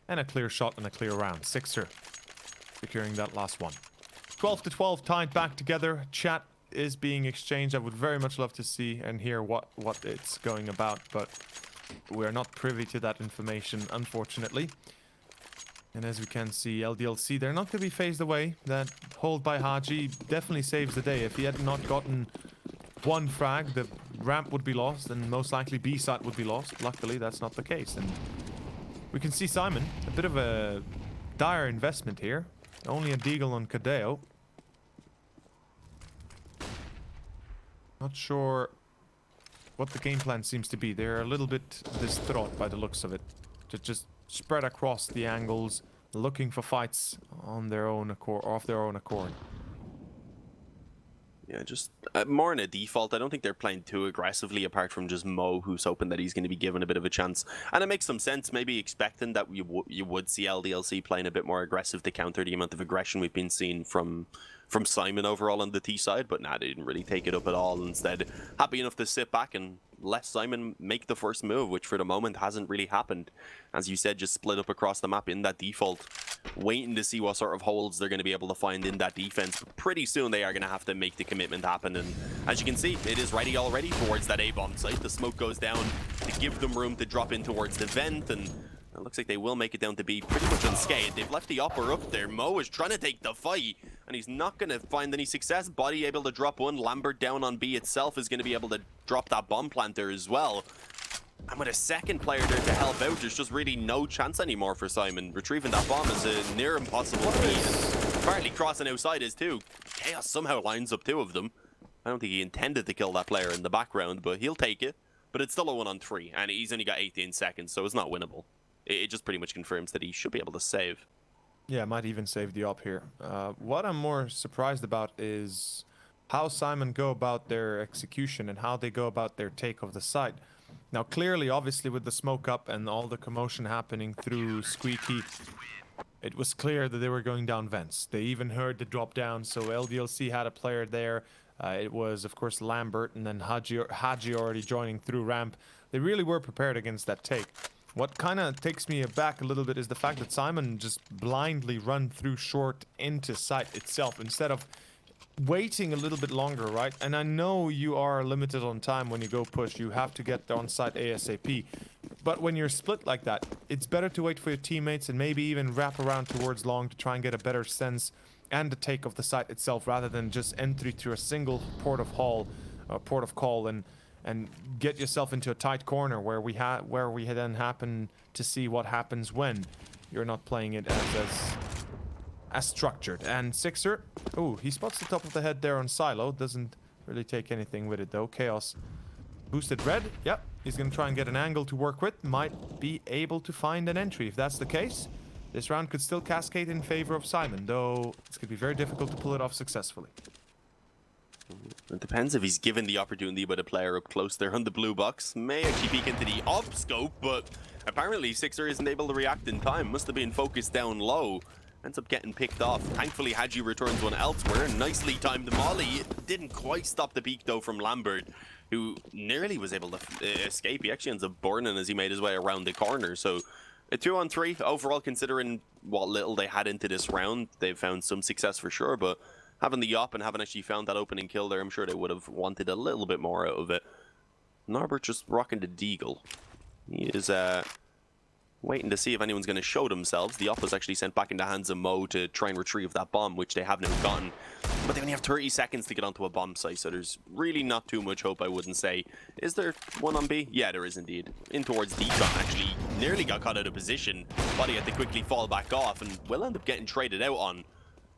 And a clear shot and a clear round. Sixer securing that last one. 12-12 tied back together. Chat is being exchanged. I would very much love to see and hear what it's going about, but we're not privy to that information, unfortunately. And as we can see, LDLC, they're not going to be phased away. That hold by Haji definitely saves the day. If he had not gotten one frag, the ramp would be lost, and most likely B site would be lost. Luckily, that's not the case. And we can see Simon, a bit of a dire investment here. Only a deagle on Cadeo. Not sure what the game plan seems to be. They're a little bit distraught by the looks of it. To just spread across the angles, looking for fights on their own accord, off their own accord. Yeah, just more in a default. I don't think they're playing too aggressively, apart from just Mo, who's hoping that he's going to be given a bit of a chance. And it makes some sense, maybe expecting that you would see LDLC playing a bit more aggressive to counter the amount of aggression we've been seeing from Simon overall on the T side, but nah, they didn't really take it up at all. Instead, happy enough to sit back and let Simon make the first move, which for the moment hasn't really happened. As you said, just split up across the map in that default, waiting to see what sort of holes they're going to be able to find in that defense. But pretty soon they are going to have to make the commitment happen, and as you can see, it is ready already towards that A-bomb site. The smoke goes down to give them room to drop in towards the vent, and it looks like they will make it down to B pretty much unscathed. They've left the upper up there. Mo is trying to take the fight, and he's not going to find any success. Body able to drop one. Lambert down on B itself is going to be able to drop that bomb planter as well. And with a second player there to help out, there's just really no chance anymore for Simon. Retrieving that bomb is a near impossible feat. Partly crossing outside is too. Chaos somehow lines up two of them. I don't think he intended to kill that player in the background, but he'll take it. But it's still a 1-on-3, and he's only got 18 seconds, so it's not winnable. It just pretty much confirms that he should be able to save. Yeah, might even save the op here. What I'm more surprised about is how Simon go about their execution and how they go about their take of the site. Now, clearly, obviously, with the smoke up and all the commotion happening through Squeaky, it was clear that they were going down vents. They even heard the drop down, so LDLC had a player there. It was, of course, Lambert and then Haji already joining through ramp. They really were prepared against that take. What kind of takes me aback a little bit is the fact that Simon just blindly run through short into site itself instead of waiting a little bit longer, right? And I know you are limited on time when you go push. You have to get on site ASAP. But when you're split like that, it's better to wait for your teammates and maybe even wrap around towards long to try and get a better sense and the take of the site itself, rather than just entry through a single port of call and get yourself into a tight corner where we then happen to see what happens when you're not playing it as structured. And Sixer, oh, he spots the top of the head there on Silo. Doesn't really take anything with it though. Chaos boosted red. Yep, he's gonna try and get an angle to work with. Might be able to find an entry. If that's the case, this round could still cascade in favor of SYMAN, though it's gonna be very difficult to pull it off successfully. It depends if he's given the opportunity by the player up close there on the blue box. May actually peek into the op scope, but apparently Sixer isn't able to react in time. Must have been focused down low. Ends up getting picked off. Thankfully, Hadji returns one elsewhere. Nicely timed molly. Didn't quite stop the peek though from Lambert, who nearly was able to escape. He actually ends up burning as he made his way around the corner. So a 2-on-3 overall, considering what little they had into this round. They've found some success for sure, but having the op and having actually found that opening kill there, I'm sure they would have wanted a little bit more out of it. Norbert just rocking the deagle. He is waiting to see if anyone's going to show themselves. The op was actually sent back in the hands of Mo to try and retrieve that bomb, which they have now gotten. But they only have 30 seconds to get onto a bomb site, so there's really not too much hope, I wouldn't say. Is there one on B? Yeah, there is indeed. In towards Decon, actually nearly got caught out of position. Body had to quickly fall back off and will end up getting traded out on.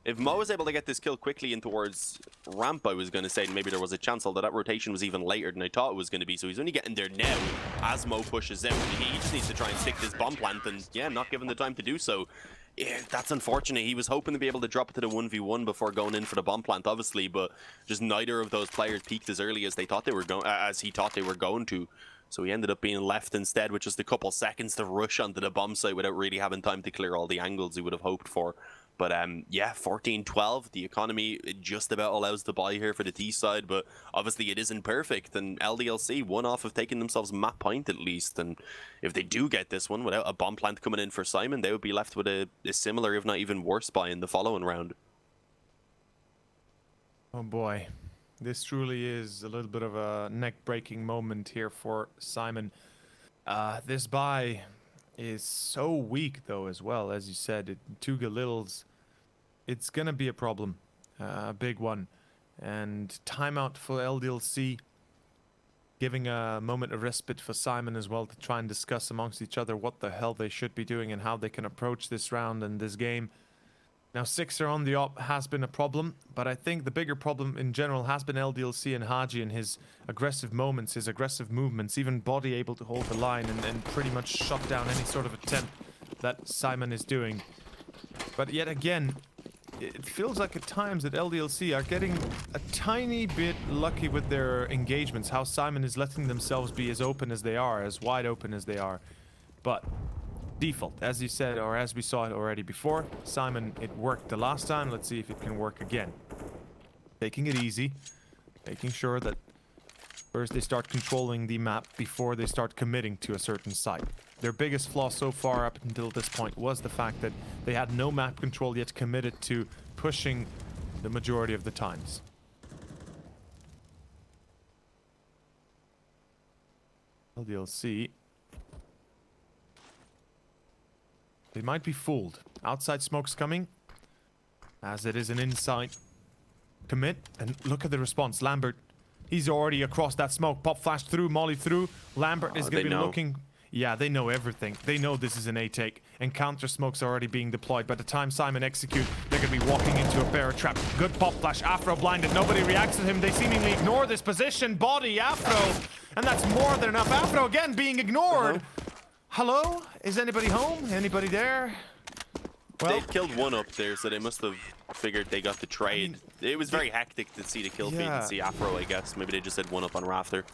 If Mo was able to get this kill quickly in towards ramp, I was going to say maybe there was a chance, although that rotation was even later than I thought it was going to be. So he's only getting there now as Mo pushes out. He just needs to try and stick this bomb plant, and yeah, not given the time to do so. Yeah, that's unfortunate. He was hoping to be able to drop it to the 1v1 before going in for the bomb plant, obviously, but just neither of those players peaked as early as they thought they were going, as he thought they were going to. So he ended up being left instead with just a couple seconds to rush onto the bomb site without really having time to clear all the angles he would have hoped for. But yeah, 14-12, the economy just about allows the buy here for the T side, but obviously it isn't perfect, and LDLC one off of taking themselves map point at least, and if they do get this one without a bomb plant coming in for SYMAN, they would be left with a similar, if not even worse, buy in the following round. Oh boy, this truly is a little bit of a neck-breaking moment here for SYMAN. This buy is so weak though as well, as you said, two Galils. It's gonna be a problem, a big one. And timeout for LDLC, giving a moment of respite for SYMAN as well to try and discuss amongst each other what the hell they should be doing and how they can approach this round and this game. Now, Sixer on the op has been a problem, but I think the bigger problem in general has been LDLC and Hadji and his aggressive moments, his aggressive movements, even Body able to hold the line and pretty much shut down any sort of attempt that SYMAN is doing. But yet again, it feels like at times that LDLC are getting a tiny bit lucky with their engagements, how SYMAN is letting themselves be as open as they are, as wide open as they are. But default, as you said, or as we saw it already before, SYMAN, it worked the last time. Let's see if it can work again. Taking it easy, making sure that first they start controlling the map before they start committing to a certain site. Their biggest flaw so far up until this point was the fact that they had no map control yet committed to pushing the majority of the times. LDLC, they might be fooled. Outside smoke's coming, as it is an inside commit. And look at the response. Lambert, he's already across that smoke. Pop flash through, molly through. Lambert is going to be looking. Yeah, they know everything. They know this is an A-take. And counter smoke's already being deployed. By the time SYMAN execute, they're going to be walking into a bear trap. Good pop flash. Afro blinded. Nobody reacts to him. They seemingly ignore this position. Body, Afro. And that's more than enough. Afro again being ignored. Hello? Is anybody home? Anybody there? Well, they killed one up there, so they must have figured they got the trade. I mean, it was very hectic to see the kill feed and see Afro, I guess. Maybe they just had one up on Rafter.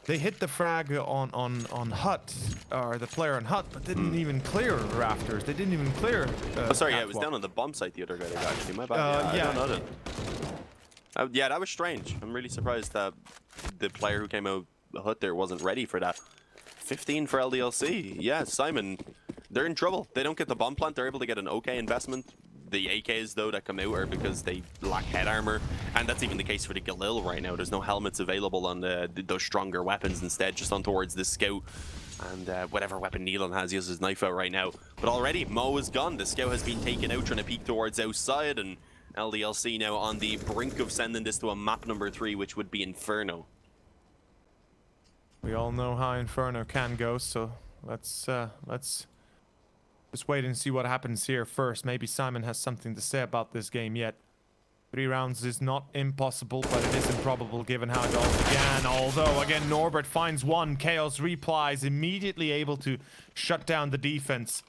They hit the frag on Hut, or the player on Hut, but didn't even clear Rafters. They didn't even clear. Oh, sorry, yeah, it was down on the bomb site. The other guy they got actually. My bad. Yeah, I don't know that. Yeah, that was strange. I'm really surprised that the player who came out Hut there wasn't ready for that. 15 for LDLC. Yeah, SYMAN, they're in trouble. They don't get the bomb plant. They're able to get an okay investment. The AKs, though, that come out are because they lack head armor And that's even the case for the Galil right now. There's no helmets available on those stronger weapons, instead just on towards the Scout. And whatever weapon Nealon has, he has his knife out right now. But already, Mo is gone. The Scout has been taken out, trying to peek towards outside. And LDLC now on the brink of sending this to a map number 3, which would be Inferno. We all know how Inferno can go, so let's just wait and see what happens here first. Maybe Simon has something to say about this game yet. 3 rounds is not impossible, but it is improbable given how it all began. Although, again, Norbert finds one. Chaos replies, immediately able to shut down the defense.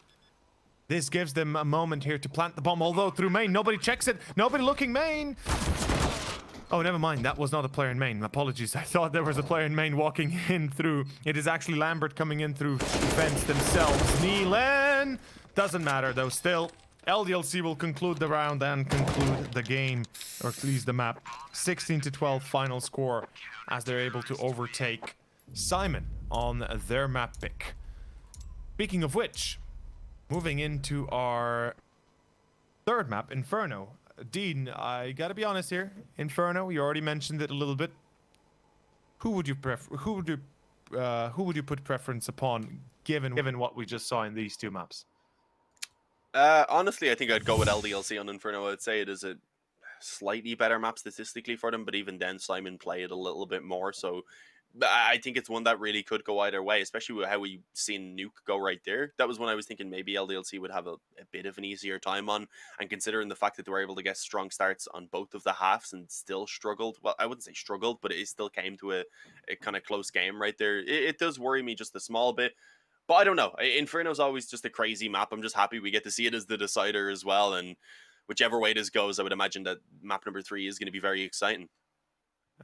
This gives them a moment here to plant the bomb, although through main, nobody checks it. Nobody looking main. Oh, never mind. That was not a player in main. Apologies. I thought there was a player in main walking in through. It is actually Lambert coming in through defense themselves. Nealon! Doesn't matter, though. Still, LDLC will conclude the round and conclude the game, or at least the map. 16-12 final score as they're able to overtake Simon on their map pick. Speaking of which, moving into our third map, Inferno. Dean, I gotta be honest here. Inferno, you already mentioned it a little bit. Who would you put preference upon, given what we just saw in these 2 maps? Honestly, I think I'd go with LDLC on Inferno. I'd say it is a slightly better map statistically for them, but even then, Simon played a little bit more. So I think it's one that really could go either way, especially with how we seen Nuke go right there. That was when I was thinking maybe LDLC would have a bit of an easier time on, and considering the fact that they were able to get strong starts on both of the halves and still struggled. Well, I wouldn't say struggled, but it still came to a kind of close game right there. It does worry me just a small bit. But I don't know. Inferno's always just a crazy map. I'm just happy we get to see it as the decider as well. And whichever way this goes, I would imagine that map number 3 is going to be very exciting.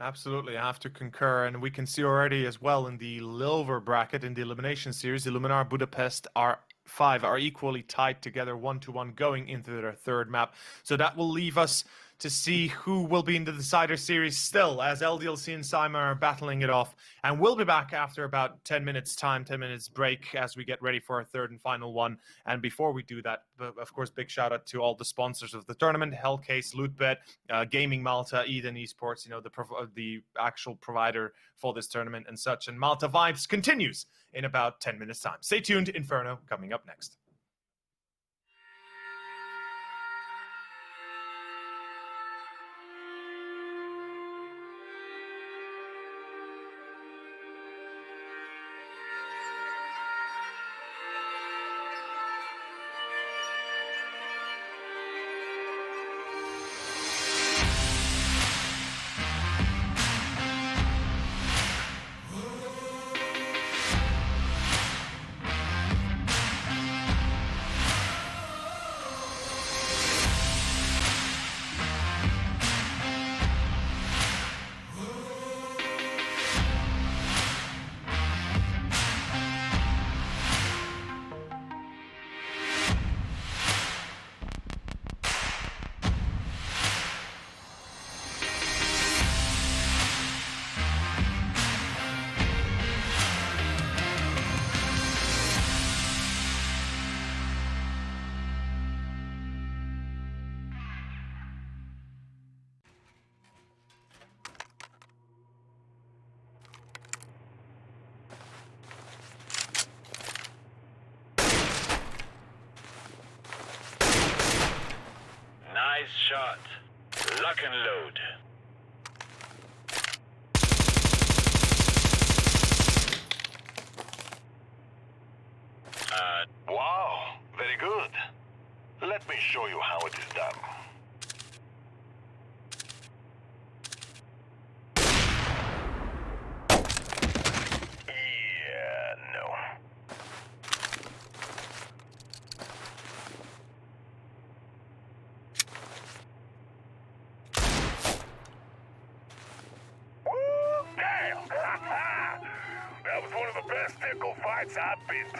Absolutely, I have to concur. And we can see already as well in the Silver bracket in the elimination series, Illuminar, Budapest, R5 are equally tied together 1-1 going into their third map. So that will leave us to see who will be in the decider series still, as LDLC and SYMAN are battling it off. And we'll be back after about 10 minutes time, 10 minutes break as we get ready for our third and final one. And before we do that, of course, big shout out to all the sponsors of the tournament: Hellcase, Lootbet, Gaming Malta, Eden Esports, you know, the actual provider for this tournament and such. And Malta Vibes continues in about 10 minutes time. Stay tuned, Inferno coming up next. Nice shot. Lock and load. Wow, very good. Let me show you how it is done. Yeah, no. Woo, damn! That was one of the best tickle fights I've been to.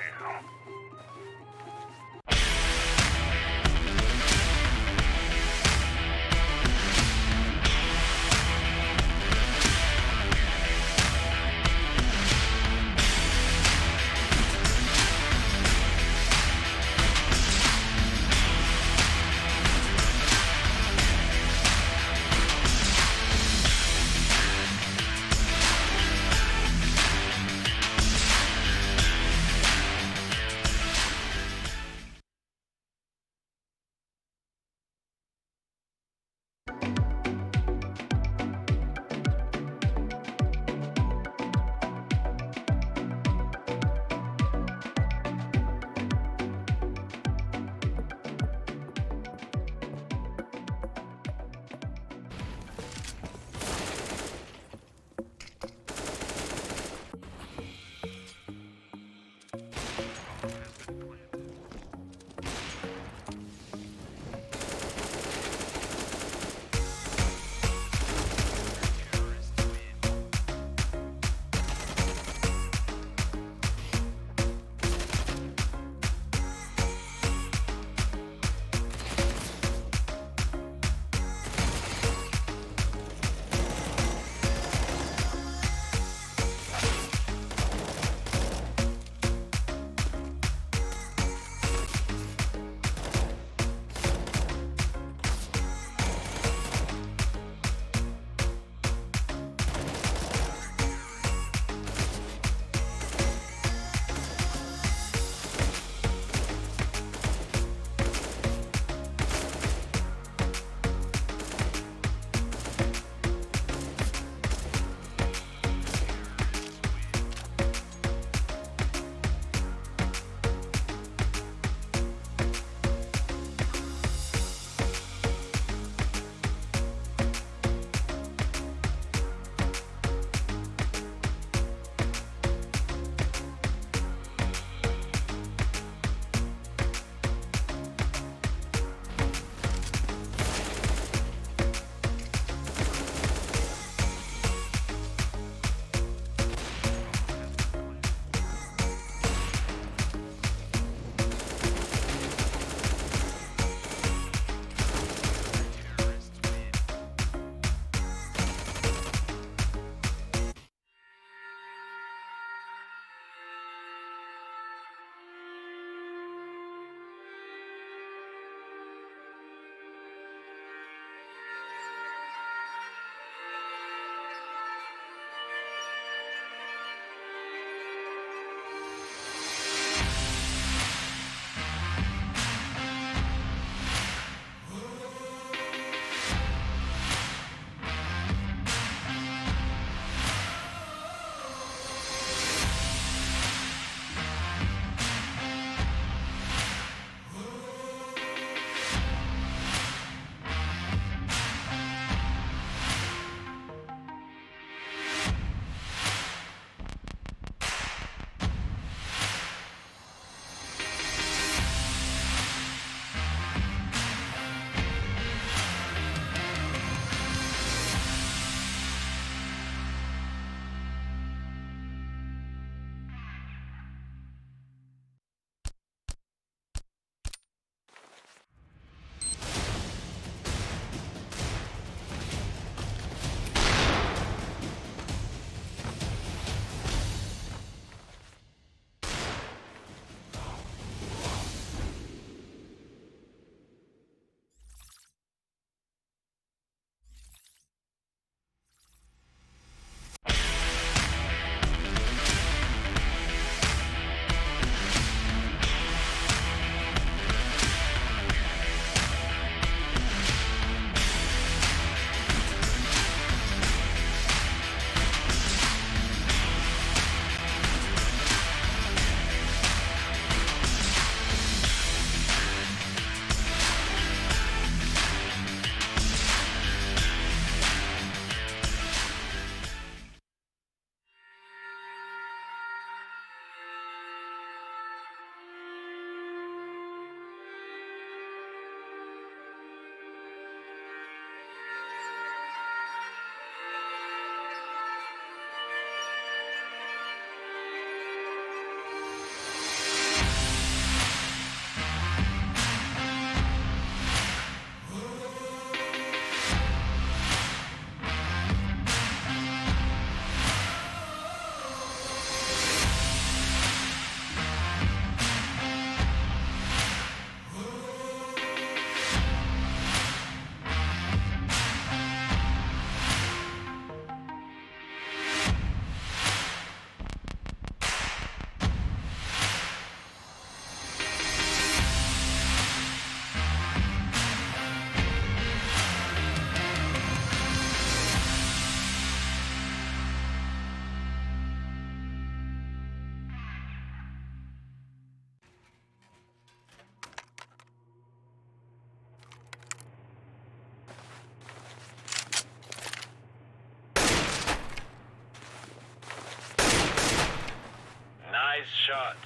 shot.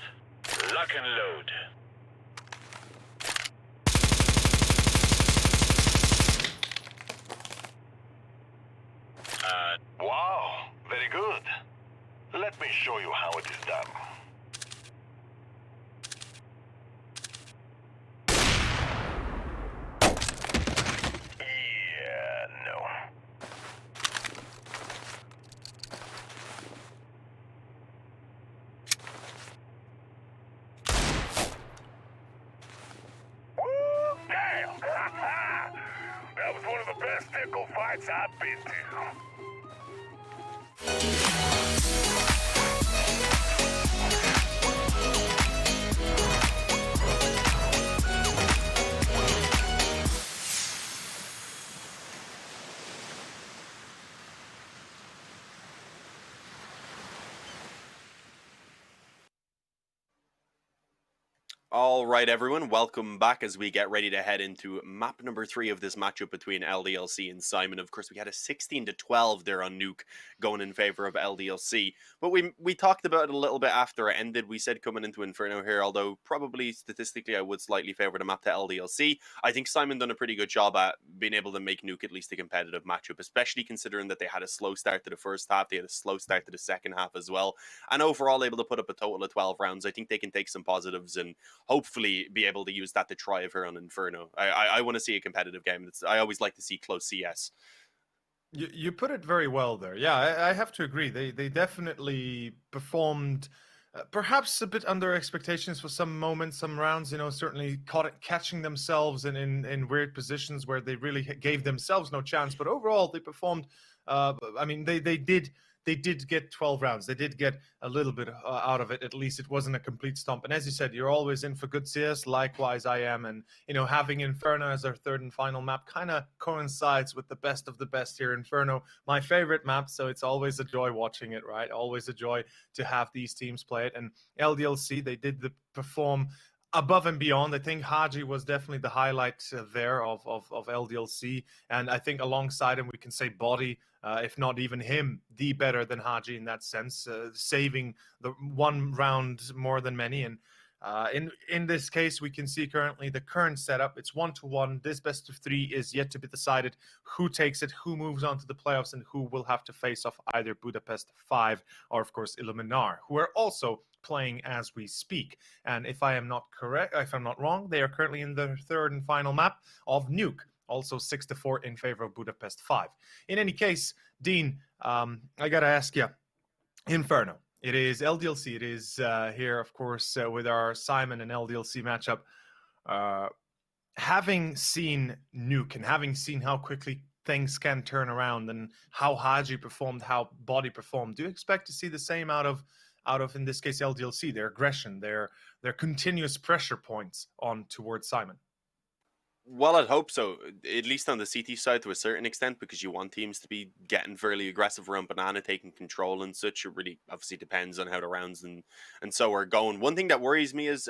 Lock and load. Wow, very good. Let me show you how it is done. Yeah, no. Woo, damn! That was one of the best pickle fights I've been to. All right, everyone, welcome back as we get ready to head into map number 3 of this matchup between LDLC and SYMAN. Of course, we had a 16-12 there on Nuke going in favor of LDLC, but we talked about it a little bit after it ended. We said coming into Inferno here, although probably statistically I would slightly favor the map to LDLC. I think SYMAN done a pretty good job at being able to make Nuke at least a competitive matchup, especially considering that they had a slow start to the first half, they had a slow start to the second half as well, and overall able to put up a total of 12 rounds. I think they can take some positives and hopefully be able to use that to thrive here on Inferno. I want to see a competitive game. I always like to see close CS. You put it very well there. Yeah, I have to agree. They definitely performed perhaps a bit under expectations for some moments, some rounds. You know, certainly catching themselves in weird positions where they really gave themselves no chance. But overall, they performed. I mean, they did get 12 rounds. They did get a little bit out of it. At least it wasn't a complete stomp. And as you said, you're always in for good CS. Likewise, I am. And, you know, having Inferno as our third and final map kind of coincides with the best of the best here. Inferno, my favorite map. So it's always a joy watching it, right? Always a joy to have these teams play it. And LDLC, they did perform above and beyond. I think Haji was definitely the highlight there of LDLC. And I think alongside him, we can say Body, if not even him, the better than Haji in that sense, saving the one round more than many. And in this case, we can see currently the current setup. It's 1-1. This best of 3 is yet to be decided. Who takes it, who moves on to the playoffs, and who will have to face off either Budapest 5 or, of course, Illuminar, who are also playing as we speak. And if I'm not wrong, they are currently in the third and final map of Nuke, also 6-4 in favor of Budapest 5. In any case, Dean, I gotta ask you, Inferno. It is LDLC. It is here, of course, with our SYMAN and LDLC matchup. Having seen Nuke and having seen how quickly things can turn around and how Haji performed, how Body performed, do you expect to see the same out of in this case LDLC, their aggression, their continuous pressure points on towards SYMAN? Well, I'd hope so, at least on the CT side to a certain extent, because you want teams to be getting fairly aggressive around Banana, taking control and such. It really obviously depends on how the rounds and so are going. One thing that worries me is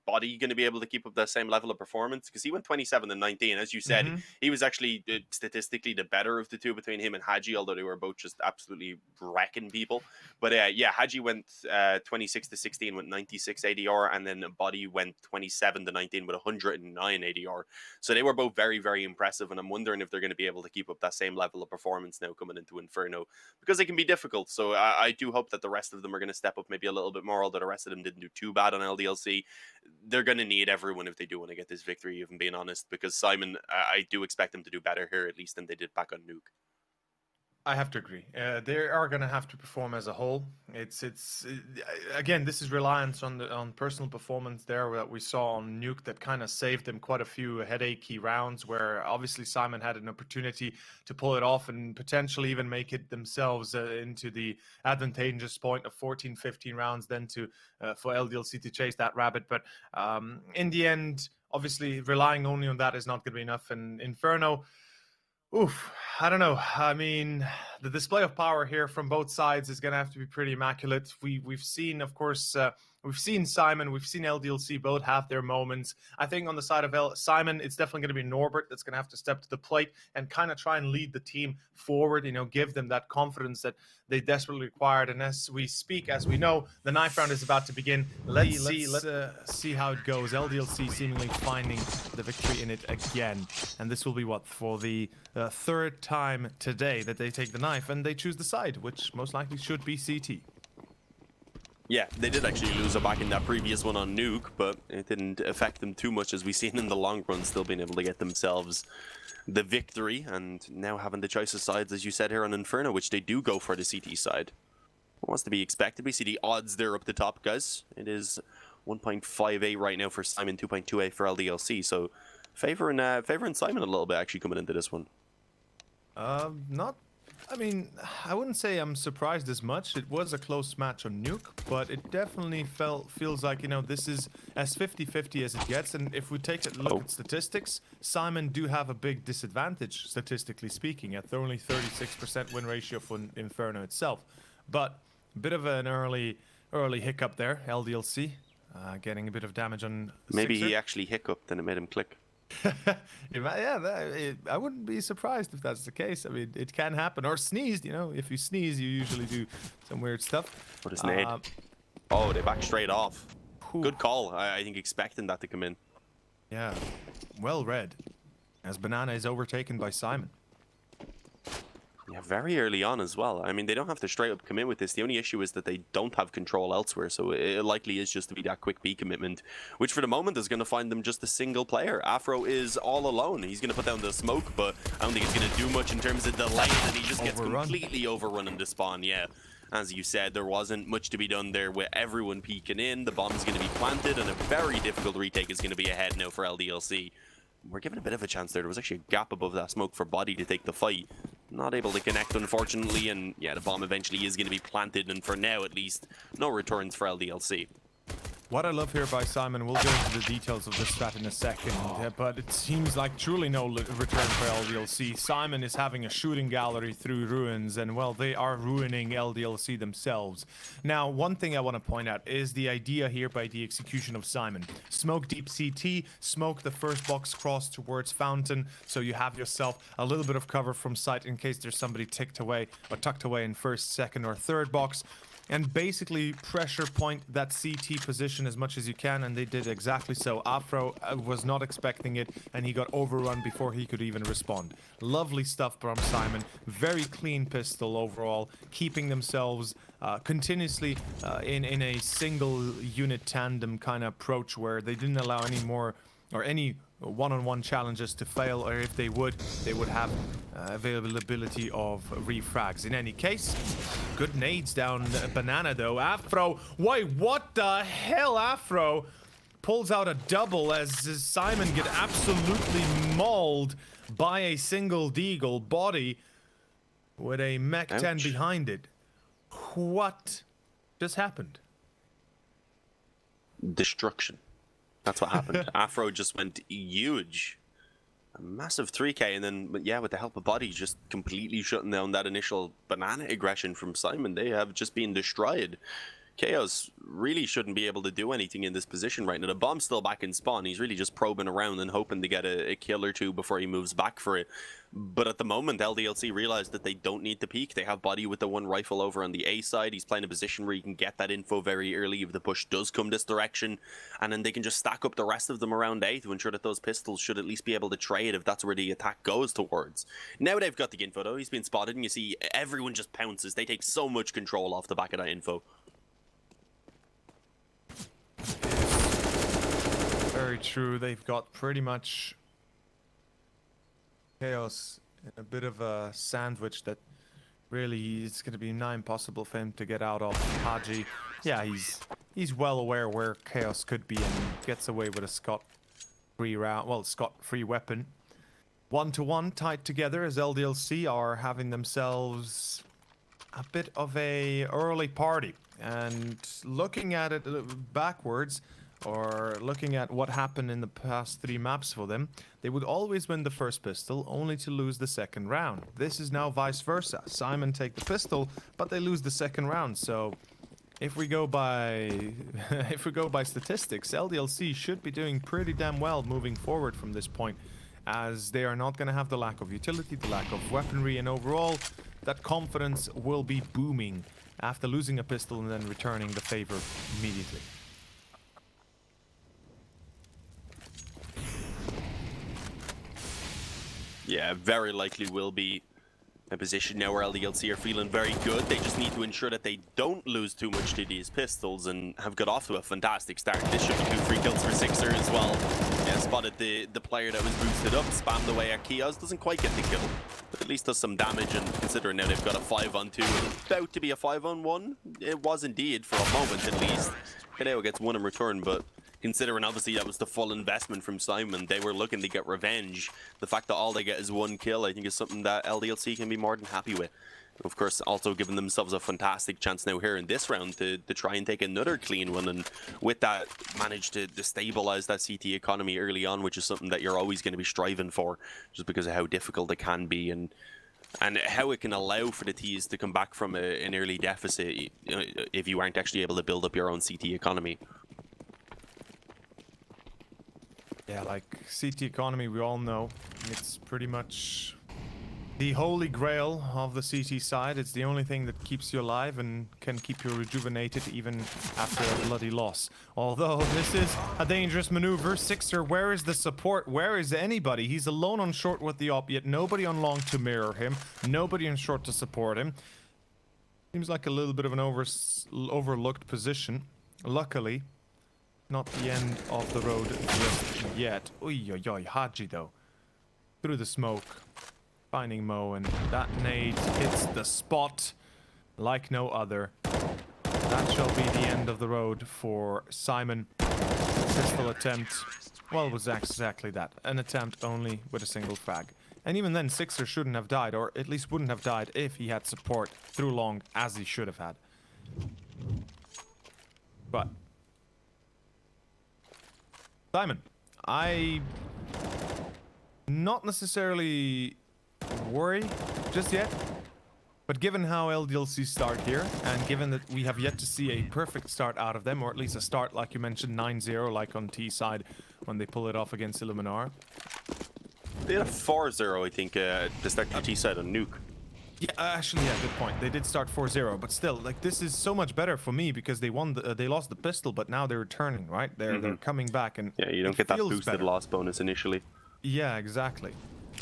Body going to be able to keep up that same level of performance? Because he went 27-19. As you said, he was actually statistically the better of the two between him and Haji, although they were both just absolutely wrecking people. But yeah, Haji went 26-16 with 96 ADR, and then Body went 27-19 with 109 ADR. So they were both very, very impressive, and I'm wondering if they're going to be able to keep up that same level of performance now coming into Inferno, because it can be difficult. So I do hope that the rest of them are going to step up maybe a little bit more, although the rest of them didn't do too bad on LDLC. They're going to need everyone if they do want to get this victory, if I'm being honest, because SYMAN, I do expect them to do better here, at least than they did back on Nuke. I have to agree. They are going to have to perform as a whole. It's again, this is reliance on personal performance there that we saw on Nuke that kind of saved them quite a few headachy rounds, where obviously SYMAN had an opportunity to pull it off and potentially even make it themselves into the advantageous point of 14-15 rounds, then to for LDLC to chase that rabbit. But in the end, obviously relying only on that is not going to be enough. And Inferno, oof, I don't know. I mean, the display of power here from both sides is going to have to be pretty immaculate. We've seen, of course, We've seen Simon, we've seen LDLC both have their moments. I think on the side of Simon, it's definitely going to be Norbert that's going to have to step to the plate and kind of try and lead the team forward, give them that confidence that they desperately required. And as we speak, as we know, the 9th round is about to begin. Let's see how it goes. LDLC seemingly finding the victory in it again. And this will be what, for the 3rd time today that they take the knife and they choose the side, which most likely should be CT. Yeah, they did actually lose it back in that previous one on Nuke, but it didn't affect them too much, as we've seen in the long run, still being able to get themselves the victory, and now having the choice of sides, as you said here on Inferno, which they do go for the CT side. What was to be expected? We see the odds there up the top, guys. It is 1.58 right now for Simon, 2.28 for LDLC, so favoring Simon a little bit actually coming into this one. I wouldn't say I'm surprised as much. It was a close match on Nuke, but it definitely feels like, this is as 50-50 as it gets. And if we take a look at statistics, Simon do have a big disadvantage, statistically speaking, at only 36% win ratio for Inferno itself. But a bit of an early hiccup there, LDLC, getting a bit of damage on Maybe Sixer. he actually hiccuped and it made him click. I wouldn't be surprised if that's the case. I mean, it can happen. Or sneezed, if you sneeze, you usually do some weird stuff. What is nade? Oh, they back straight off. Whew. Good call. I think expecting that to come in. Yeah, well read. As Banana is overtaken by Simon. Yeah, very early on as well. I mean, they don't have to straight up commit with this. The only issue is that they don't have control elsewhere, so it likely is just to be that quick B commitment, which for the moment is going to find them just a single player. Afro is all alone. He's going to put down the smoke, but I don't think it's going to do much in terms of delay, and he just gets completely overrun in the spawn, yeah. As you said, there wasn't much to be done there with everyone peeking in. The bomb's going to be planted, and a very difficult retake is going to be ahead now for LDLC. We're given a bit of a chance there. There was actually a gap above that smoke for Body to take the fight. Not able to connect, unfortunately, and yeah, the bomb eventually is going to be planted, and for now, at least, no returns for LDLC. What I love here by Simon, we'll go into the details of this stat in a second, but it seems like truly no return for LDLC. Simon is having a shooting gallery through ruins, and well, they are ruining LDLC themselves. Now, one thing I want to point out is the idea here by the execution of Simon. Smoke deep CT, smoke the first box cross towards Fountain, so you have yourself a little bit of cover from sight in case there's somebody tucked away in first, second, or third box. And basically pressure point that CT position as much as you can, and they did exactly so. Afro was not expecting it, and he got overrun before he could even respond. Lovely stuff from Simon. Very clean pistol overall, keeping themselves continuously in a single unit tandem kind of approach where they didn't allow any more or any one-on-one challenges to fail, or if they would have availability of refrags. In any case, good nades down Banana though. Afro, wait, what the hell? Afro pulls out a double as Simon get absolutely mauled by a single deagle Body with a Mech 10 behind it. What just happened? Destruction. That's what happened. Afro just went huge. A massive 3k, and then, yeah, with the help of Body, just completely shutting down that initial Banana aggression from Simon. They have just been destroyed. Chaos really shouldn't be able to do anything in this position right now. The bomb's still back in spawn. He's really just probing around and hoping to get a kill or two before he moves back for it. But at the moment, LDLC realized that they don't need to peek. They have Body with the one rifle over on the A side. He's playing a position where you can get that info very early if the push does come this direction. And then they can just stack up the rest of them around A to ensure that those pistols should at least be able to trade if that's where the attack goes towards. Now they've got the info though. He's been spotted, and you see everyone just pounces. They take so much control off the back of that info. Very true. They've got pretty much Chaos in a bit of a sandwich that really it's going to be nigh impossible for him to get out of. Haji, yeah, he's well aware where Chaos could be and gets away with a scot-free round. Well, scot-free weapon. 1-to-1 tied together as LDLC are having themselves a bit of a early party. And looking at it backwards, or looking at what happened in the past 3 maps for them, they would always win the first pistol, only to lose the second round. This is now vice versa. Simon take the pistol, but they lose the second round. So if we go by if we go by statistics, LDLC should be doing pretty damn well moving forward from this point, as they are not going to have the lack of utility, the lack of weaponry, and overall that confidence will be booming after losing a pistol and then returning the favor immediately. Yeah, very likely will be a position now where LDLC are feeling very good. They just need to ensure that they don't lose too much to these pistols and have got off to a fantastic start. This should be 2 free kills for Sixer as well. Yeah, spotted the player that was boosted up, spammed away at Kios, doesn't quite get the kill, but at least does some damage, and considering now they've got a 5-on-2 and about to be a 5-on-1, it was indeed for a moment at least. Hideo gets 1 in return, but considering obviously that was the full investment from SYMAN, they were looking to get revenge. The fact that all they get is 1 kill, I think, is something that LDLC can be more than happy with. Of course, also giving themselves a fantastic chance now here in this round to try and take another clean one, and with that, manage to stabilize that CT economy early on, which is something that you're always going to be striving for, just because of how difficult it can be and how it can allow for the T's to come back from an early deficit if you aren't actually able to build up your own CT economy. Yeah, like CT economy, we all know it's pretty much the holy grail of the CT side. It's the only thing that keeps you alive and can keep you rejuvenated even after a bloody loss. Although this is a dangerous maneuver. Sixer, where is the support? Where is anybody? He's alone on short with the op, yet nobody on long to mirror him. Nobody on short to support him. Seems like a little bit of an overlooked position. Luckily, not the end of the road just yet. Oy, oy, oy, Haji though. Through the smoke. Finding Mo, and that nade hits the spot like no other. That shall be the end of the road for SYMAN. Pistol attempt. Well, it was exactly that. An attempt only with a single frag. And even then, Sixer shouldn't have died, or at least wouldn't have died if he had support through long, as he should have had. But SYMAN, I not necessarily worry just yet, but given how LDLC start here, and given that we have yet to see a perfect start out of them, or at least a start like you mentioned, 9-0, like on T side when they pull it off against Illuminar. They had a 4-0, I think, to start the T side on Nuke. Yeah, actually, yeah, good point. They did start 4-0, but still, like, this is so much better for me because they won, they lost the pistol, but now they're returning, right? They're coming back, and yeah, you don't get that boosted loss bonus initially. Yeah, exactly.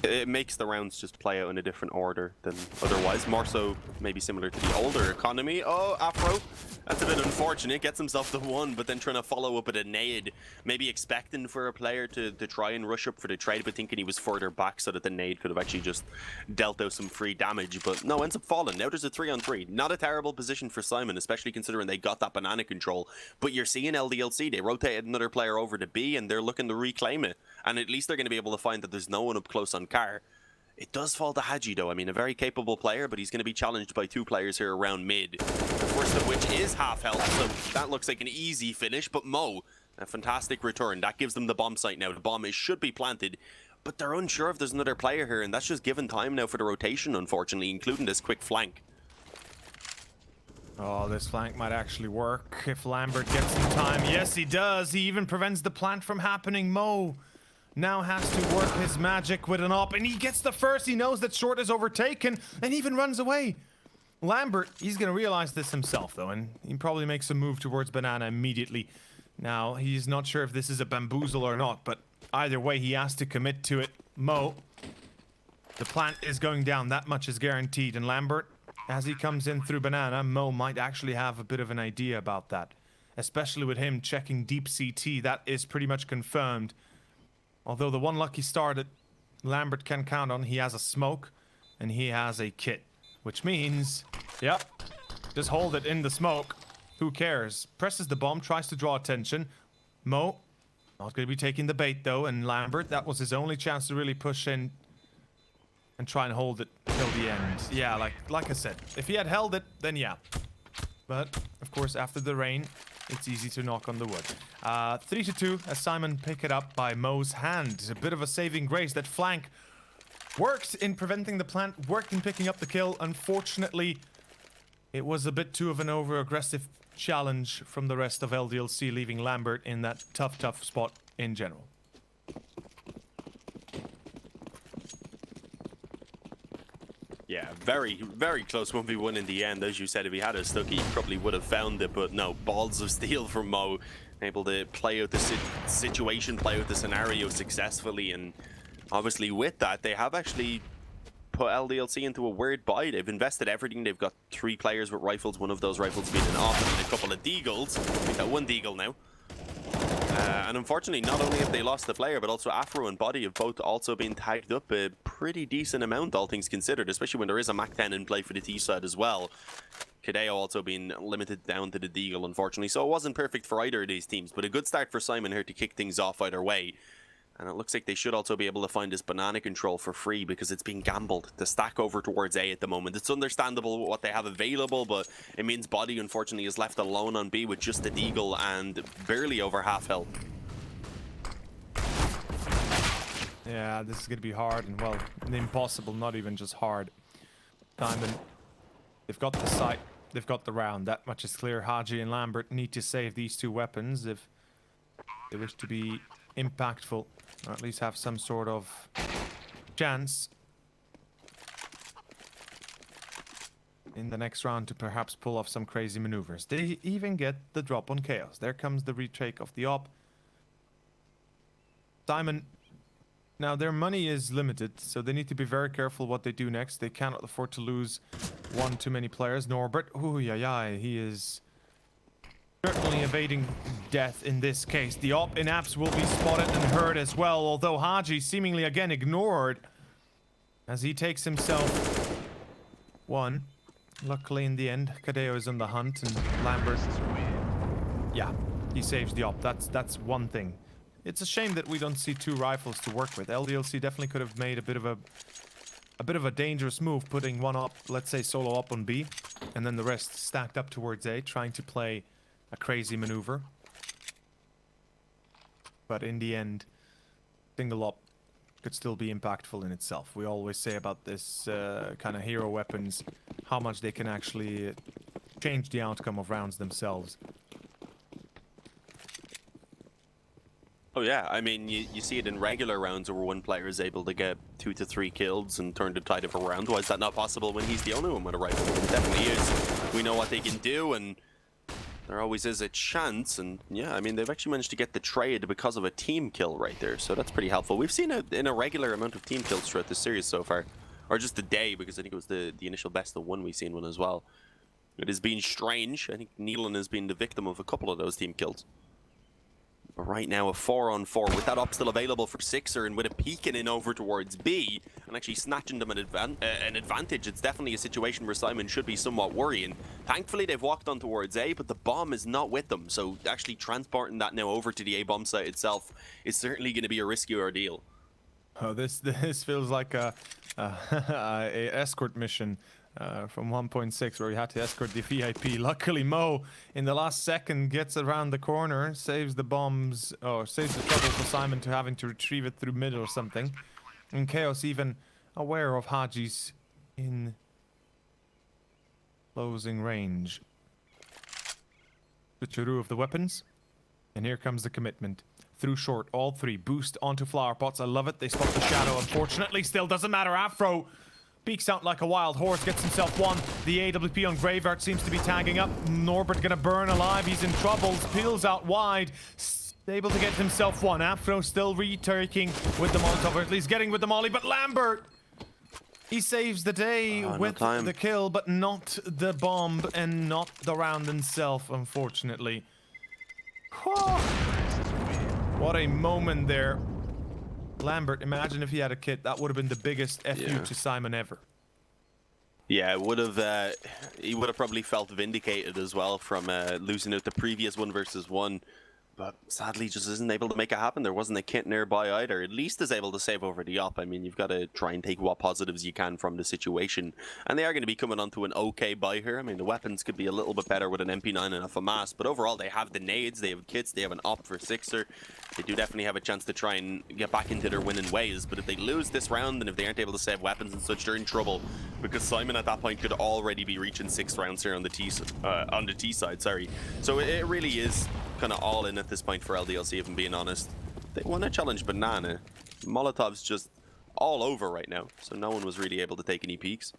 It makes the rounds just play out in a different order than otherwise. More so, maybe similar to the older economy. Oh, Afro. That's a bit unfortunate. Gets himself the 1, but then trying to follow up with a nade. Maybe expecting for a player to try and rush up for the trade, but thinking he was further back so that the nade could have actually just dealt out some free damage. But no, ends up falling. Now there's a 3-on-3. Not a terrible position for SYMAN, especially considering they got that banana control. But you're seeing LDLC. They rotated another player over to B, and they're looking to reclaim it. And at least they're going to be able to find that there's no one up close on Car. It does fall to Haji though. I mean, a very capable player, but he's going to be challenged by 2 players here around mid. The first of which is half health, so that looks like an easy finish. But Mo, a fantastic return. That gives them the bomb site now. The bomb should be planted, but they're unsure if there's another player here, and that's just given time now for the rotation, unfortunately, including this quick flank. Oh, this flank might actually work if Lambert gets some time. Yes, he does. He even prevents the plant from happening. Mo now has to work his magic with an op, and he gets the first. He knows that short is overtaken, and even runs away. Lambert, he's going to realize this himself, though, and he probably makes a move towards banana immediately. Now, he's not sure if this is a bamboozle or not, but either way, he has to commit to it. Mo, the plant is going down. That much is guaranteed, and Lambert, as he comes in through banana, Mo might actually have a bit of an idea about that, especially with him checking deep CT. That is pretty much confirmed. Although the one lucky star that Lambert can count on, he has a smoke and he has a kit, which means, yep, just hold it in the smoke. Who cares? Presses the bomb, tries to draw attention. Mo, not going to be taking the bait though, and Lambert, that was his only chance to really push in and try and hold it till the end. Yeah, like I said, if he had held it, then yeah. But, of course, after the rain, it's easy to knock on the wood. 3-2 as SYMAN pick it up by Mo's hand. A bit of a saving grace. That flank worked in preventing the plant, worked in picking up the kill. Unfortunately, it was a bit too of an over-aggressive challenge from the rest of LDLC, leaving Lambert in that tough spot in general. Yeah, very, very close 1v1 in the end. As you said, if he had a stuck, he probably would have found it, but no, balls of steel from Mo. Able to play out the situation, play out the scenario successfully, and obviously with that, they have actually put LDLC into a weird buy. They've invested everything. They've got 3 players with rifles, one of those rifles being an AWP, and a couple of deagles. They've got 1 deagle now. And unfortunately, not only have they lost the player, but also Afro and Body have both also been tagged up a pretty decent amount, all things considered, especially when there is a MAC-10 in play for the T side as well. Kadeo also being limited down to the deagle, unfortunately, so it wasn't perfect for either of these teams, but a good start for SYMAN here to kick things off either way. And it looks like they should also be able to find this banana control for free because it's being gambled to stack over towards A at the moment. It's understandable what they have available, but it means Body, unfortunately, is left alone on B with just the deagle and barely over half health. Yeah, this is going to be hard and, well, impossible, not even just hard. Diamond, they've got the sight, they've got the round. That much is clear. Haji and Lambert need to save these 2 weapons if they wish to be impactful, or at least have some sort of chance in the next round to perhaps pull off some crazy maneuvers. They even get the drop on Chaos. There comes the retake of the op. SYMAN, now their money is limited, so they need to be very careful what they do next. They cannot afford to lose one too many players. Norbert, ooh, yeah, he is certainly evading death in this case. The op in apps will be spotted and heard as well, although Haji seemingly again ignored as he takes himself 1. Luckily in the end, Kadeo is on the hunt and Lambert, yeah, he saves the op. That's one thing. It's a shame that we don't see 2 rifles to work with. LDLC definitely could have made a bit of a dangerous move, putting 1 op, let's say solo op on B, and then the rest stacked up towards A, trying to play a crazy maneuver. But in the end, single op could still be impactful in itself. We always say about this kind of hero weapons, how much they can actually change the outcome of rounds themselves. Oh yeah, I mean, you see it in regular rounds where one player is able to get 2 to 3 kills and turn the tide of a round. Why is that not possible when he's the only one with a rifle? It definitely is. We know what they can do, and there always is a chance. And yeah, I mean, they've actually managed to get the trade because of a team kill right there, so that's pretty helpful. We've seen it in a regular amount of team kills throughout the series so far, or just the day, because I think it was the initial best of 1 we've seen one as well. It has been strange. I think Nealon has been the victim of a couple of those team kills. But right now, a 4-on-4 with that op still available for Sixer, and with a peeking in over towards B and actually snatching them an advantage, it's definitely a situation where SYMAN should be somewhat worrying. Thankfully, they've walked on towards A, but the bomb is not with them, so actually transporting that now over to the A bomb site itself is certainly going to be a risky ordeal. Oh, this feels like a escort mission from 1.6 where we had to escort the VIP. Luckily, Mo in the last second gets around the corner, saves the bombs, or saves the trouble for SYMAN to having to retrieve it through mid or something. And Chaos even aware of Haji's in closing range. Switcheroo of the weapons, and here comes the commitment. Through short, all 3 boost onto flower pots. I love it. They spot the shadow. Unfortunately, still doesn't matter. Afro peeks out like a wild horse, gets himself 1. The AWP on Graveyard seems to be tagging up. Norbert gonna burn alive. He's in trouble. Peels out wide. Able to get himself 1. Afro still retaking with the Molotov, or at least getting with the Molly. But Lambert, he saves the day with the kill, but not the bomb and not the round itself, unfortunately. What a moment there. Lambert, imagine if he had a kit. That would have been the biggest FU to SYMAN ever. Yeah, it would have. He would have probably felt vindicated as well from losing out the previous 1 versus 1. but sadly just isn't able to make it happen. There wasn't a kit nearby either. At least is able to save over the op. I mean, you've got to try and take what positives you can from the situation. And they are going to be coming onto an okay buy here. I mean, the weapons could be a little bit better with an MP9 and a FAMAS, but overall they have the nades, they have kits, they have an op for Sixer. They do definitely have a chance to try and get back into their winning ways, but if they lose this round and if they aren't able to save weapons and such, they're in trouble, because Simon at that point could already be reaching 6 rounds here on the T side, sorry. So it really is kind of all in at this point for LDLC, if I'm being honest. They won a challenge banana. Molotov's just all over right now, so no one was really able to take any peeks.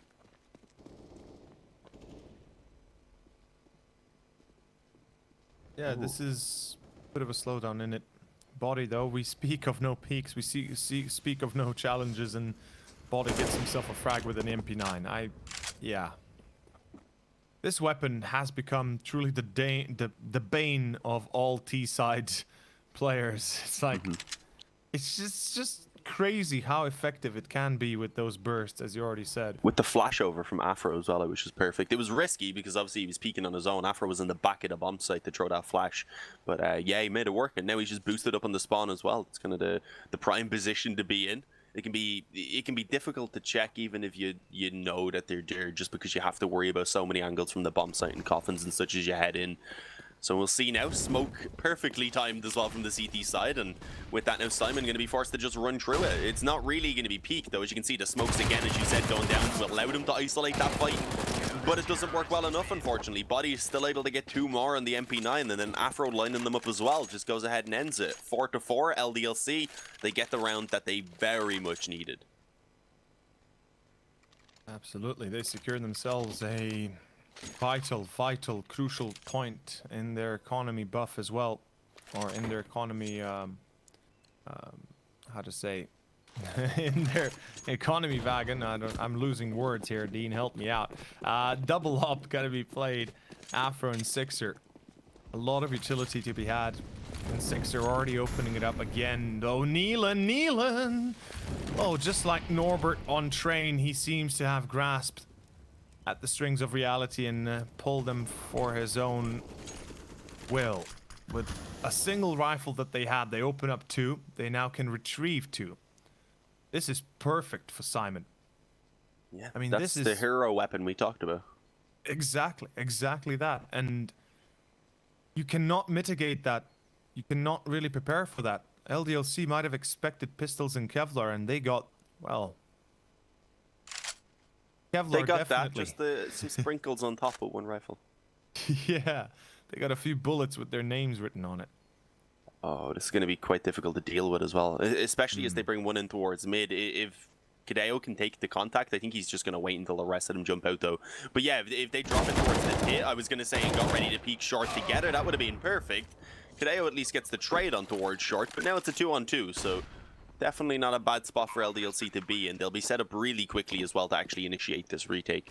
Yeah, this is a bit of a slowdown in it. Body, though, we speak of no peaks, we speak of no challenges, and Body gets himself a frag with an MP9. Yeah. This weapon has become truly the bane of all T-side players. It's like, it's just crazy how effective it can be with those bursts, as you already said. With the flashover from Afro as well, which was perfect. It was risky because obviously he was peeking on his own. Afro was in the back of the bomb site to throw that flash. But yeah, he made it work, and now he's just boosted up on the spawn as well. It's kind of the prime position to be in. It can be difficult to check even if you know that they're there, just because you have to worry about so many angles from the bomb site and coffins and such as you head in. So we'll see now. Smoke perfectly timed as well from the CT side, and with that now Simon going to be forced to just run through it. It's not really going to be peak though, as you can see the smokes again, as you said, going down to allow them to isolate that fight. But it doesn't work well enough, unfortunately. Body is still able to get 2 more on the MP9, and then Afro lining them up as well. Just goes ahead and ends it. 4-4, LDLC. They get the round that they very much needed. Absolutely. They secured themselves a vital, crucial point in their economy buff as well. Or in their economy, how to say... in their economy wagon. I'm losing words here. Dean, help me out. Double up gotta be played. Afro and Sixer. A lot of utility to be had. And Sixer already opening it up again. Oh, Neelan. Oh, just like Norbert on train, he seems to have grasped at the strings of reality and pulled them for his own will. With a single rifle that they had, they open up 2. They now can retrieve 2. This is perfect for Simon. Yeah, I mean, that's this is the hero weapon we talked about. Exactly that. And you cannot mitigate that. You cannot really prepare for that. LDLC might have expected pistols and Kevlar, and they got, well, Kevlar They got definitely. that, just some sprinkles on top of one rifle. Yeah, they got a few bullets with their names written on it. Oh, this is going to be quite difficult to deal with as well, especially as they bring one in towards mid. If Kadeo can take the contact, I think he's just going to wait until the rest of them jump out, though. But yeah, if they drop it towards the pit, I was going to say and got ready to peek short together, that would have been perfect. Kadeo at least gets the trade on towards short, but now it's a 2-on-2, so definitely not a bad spot for LDLC to be in. They'll be set up really quickly as well to actually initiate this retake.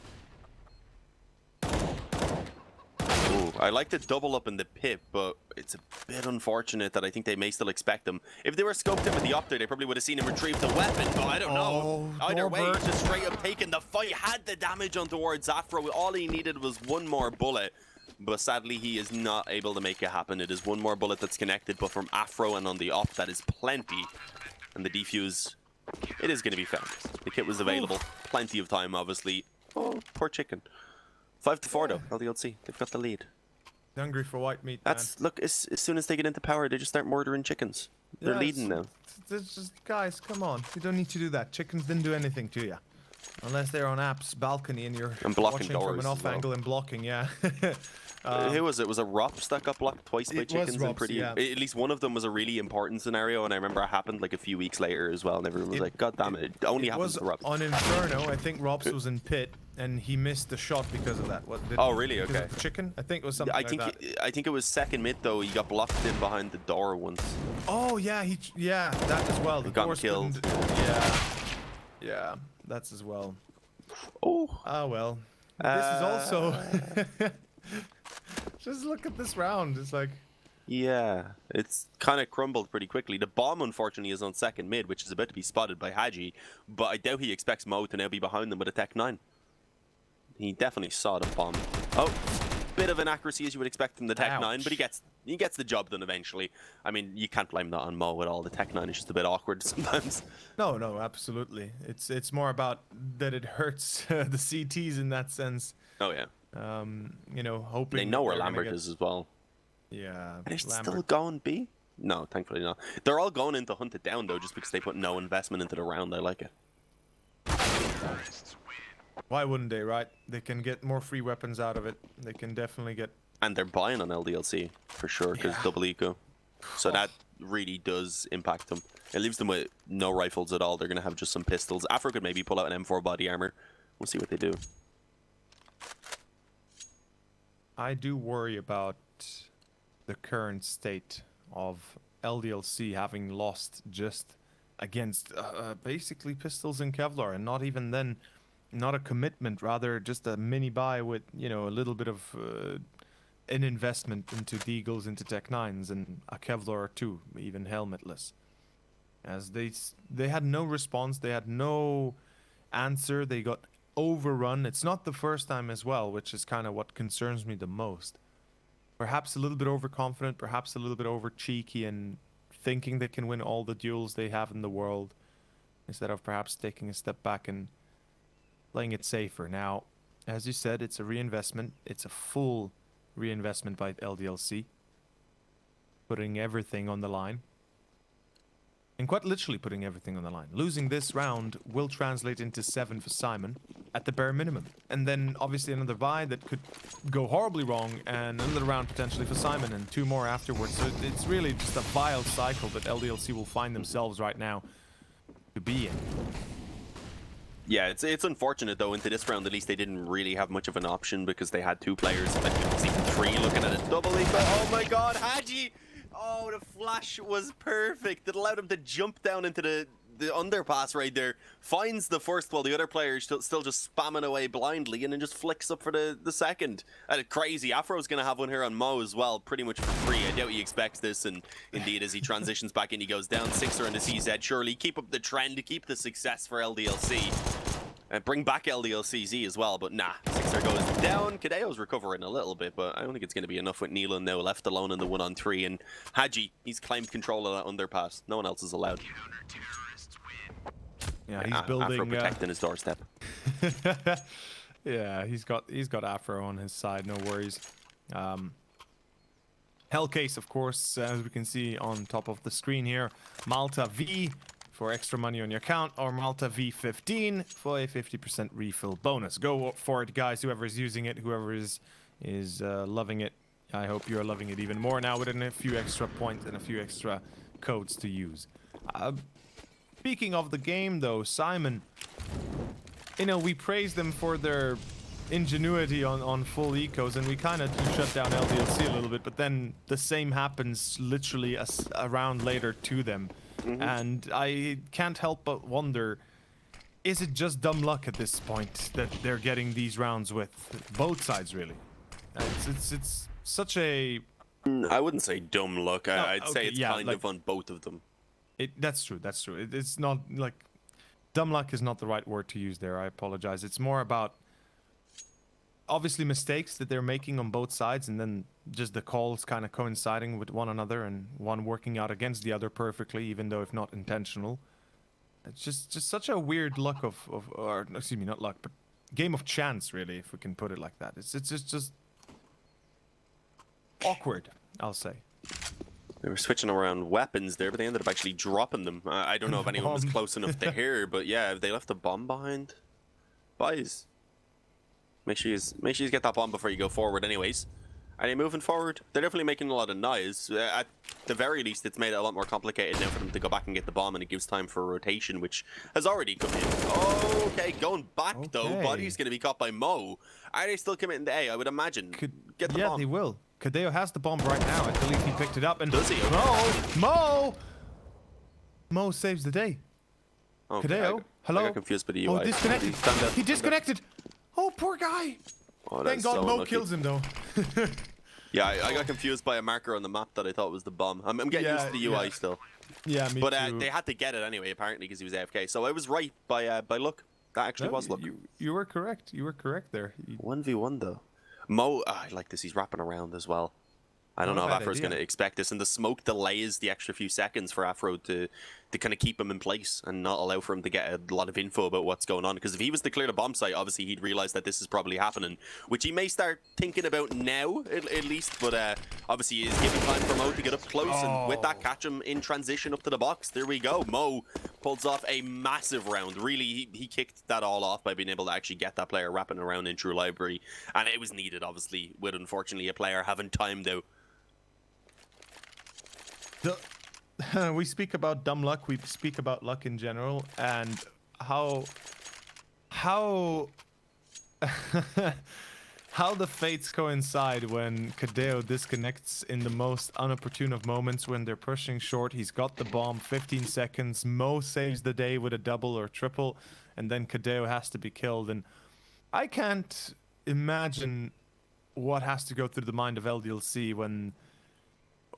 I like to double up in the pit, but it's a bit unfortunate that I think they may still expect him. If they were scoped him with the opter, they probably would have seen him retrieve the weapon, but I don't know. Either way, he's just straight up taking the fight. Had the damage on towards Afro. All he needed was one more bullet, but sadly he is not able to make it happen. It is one more bullet that's connected, but from Afro and on the op, that is plenty. And the defuse, it is going to be found. The kit was available. Plenty of time, obviously. Oh, poor chicken. 5-4 though, LDLC. They've got the lead. Hungry for white meat, That's man. look. As soon as they get into power, they just start murdering chickens. They're leading now. It's just, guys, come on. You don't need to do that. Chickens didn't do anything to you. Unless they're on App's balcony and you're And blocking watching from doors an off as well. angle and blocking, yeah. Who was it? Was it Rops that got blocked twice by It was chickens? Rops, yeah. At least one of them was a really important scenario, and I remember it happened like a few weeks later as well. And everyone was like, "God damn it! It only happens was to Rops." on Inferno. I think Robs was in pit and he missed the shot because of that. What? Oh, really? Because Okay. of the chicken? I think it was something I think like that. I think it was second mid though. He got blocked in behind the door once. Oh yeah, yeah, that as well. The got doors killed. Yeah, that's as well. Oh. Ah well. This is also. Just look at this round. It's like. Yeah, it's kind of crumbled pretty quickly. The bomb, unfortunately, is on second mid, which is about to be spotted by Haji, but I doubt he expects Mo to now be behind them with a Tech 9. He definitely saw the bomb. Oh, bit of inaccuracy as you would expect from the Tech 9, but he gets he gets the job done eventually. I mean, you can't blame that on Mo at all. The Tech 9 is just a bit awkward sometimes. No, no, absolutely. It's more about that it hurts the CTs in that sense. Oh yeah. You know, hoping They know where they're gonna Lambert get- is as well. Yeah, Are they still Lambert. going B? No, thankfully not. They're all going in to hunt it down though, just because they put no investment into the round. I like it. Why wouldn't they, right? They can get more free weapons out of it. They can definitely get... And they're buying on LDLC for sure, because Yeah. double eco. So that really does impact them. It leaves them with no rifles at all. They're going to have just some pistols. Afro could maybe pull out an M4 body armor. We'll see what they do. I do worry about the current state of LDLC having lost just against basically pistols and Kevlar, and not even then, not a commitment, rather just a mini buy with, you know, a little bit of an investment into Deagles, into Tech 9s, and a Kevlar or two, even helmetless. As they had no response, they had no answer, they got overrun. It's not the first time as well, which is kind of what concerns me the most. Perhaps a little bit overconfident, perhaps a little bit over cheeky, and thinking they can win all the duels they have in the world, instead of perhaps taking a step back and playing it safer. Now, as you said, it's a reinvestment. It's a full reinvestment by LDLC, putting everything on the line. And quite literally putting everything on the line. Losing this round will translate into 7 for SYMAN at the bare minimum. And then obviously another bye that could go horribly wrong, and another round potentially for SYMAN, and 2 more afterwards. So it's really just a vile cycle that LDLC will find themselves right now to be in. Yeah, it's unfortunate though. Into this round, at least they didn't really have much of an option because they had 2 players. But it's even 3 looking at a double eco. Oh my God, Haji! Oh, the flash was perfect. It allowed him to jump down into the underpass right there. Finds the first while the other player is still just spamming away blindly, and then just flicks up for the second. Crazy. Afro's going to have one here on Mo as well, pretty much for free. I doubt he expects this, and indeed as he transitions back in, he goes down. 6er on the CZ. Surely keep up the trend, keep the success for LDLC. Bring back LDLCZ as well, but nah. 6er goes down. Kadeo's recovering a little bit, but I don't think it's going to be enough with Neelan now left alone in the 1-on-3. And Haji, he's claimed control of that underpass. No one else is allowed. Yeah, he's building... Afro protecting his doorstep. Yeah, he's got Afro on his side, no worries. Hellcase, of course, as we can see on top of the screen here. Malta V for extra money on your account, or Malta V15 for a 50% refill bonus. Go for it, guys. Whoever is using it, whoever is loving it, I hope you're loving it even more now with a few extra points and a few extra codes to use. Speaking of the game, though, SYMAN, you know, we praise them for their ingenuity on full ecos, and we kind of do shut down LDLC a little bit, but then the same happens literally a round later to them. And I can't help but wonder, is it just dumb luck at this point that they're getting these rounds with? Both sides, really. It's such a... I wouldn't say dumb luck. I'd say it's kind like, of on both of them. That's true, that's true. It's not like... Dumb luck is not the right word to use there, I apologize. It's more about obviously mistakes that they're making on both sides, and then just the calls kind of coinciding with one another, and one working out against the other perfectly, even though if not intentional. It's just such a weird luck or excuse me, not luck, but game of chance, really, if we can put it like that. It's just awkward, I'll say. They were switching around weapons there, but they ended up actually dropping them. I don't know if anyone was close enough to hear, but yeah, they left a bomb behind. Boys, make sure you get that bomb before you go forward anyways. Are they moving forward? They're definitely making a lot of noise. At the very least, it's made it a lot more complicated now for them to go back and get the bomb, and it gives time for rotation, which has already come in. Okay, going back though. Body's going to be caught by Mo. Are they still committing to A? I would imagine. Get the bomb. Yeah, they will. Kadeo has the bomb right now. I believe he picked it up. And does he? Mo saves the day. Okay, Kadeo, hello? I got confused by the UI. Oh, disconnected. He disconnected. Oh, poor guy. Oh, thank God so Mo unlucky. kills him, though. Yeah, I got confused by a marker on the map that I thought was the bomb. I'm getting used to the UI still. Yeah, me but too. They had to get it anyway, apparently, because he was AFK. So I was right by luck. That actually was luck. You were correct. You were correct there. 1v1 though. Mo, I like this. He's wrapping around as well. I don't Not know a if bad Afro's going to idea. expect this, and the smoke delays the extra few seconds for Afro to kind of keep him in place and not allow for him to get a lot of info about what's going on. Because if he was to clear the bomb site, obviously he'd realize that this is probably happening, which he may start thinking about now, at least. But obviously he is giving time for Mo to get up close, and with that, catch him in transition up to the box. There we go. Mo pulls off a massive round. Really, he kicked that all off by being able to actually get that player wrapping around in True Library, and it was needed, obviously, with unfortunately a player having timed out. We speak about dumb luck. We speak about luck in general, and how how the fates coincide when Kadeo disconnects in the most unopportune of moments when they're pushing short. He's got the bomb, 15 seconds. Mo saves the day with a double or triple, and then Kadeo has to be killed. And I can't imagine what has to go through the mind of LDLC when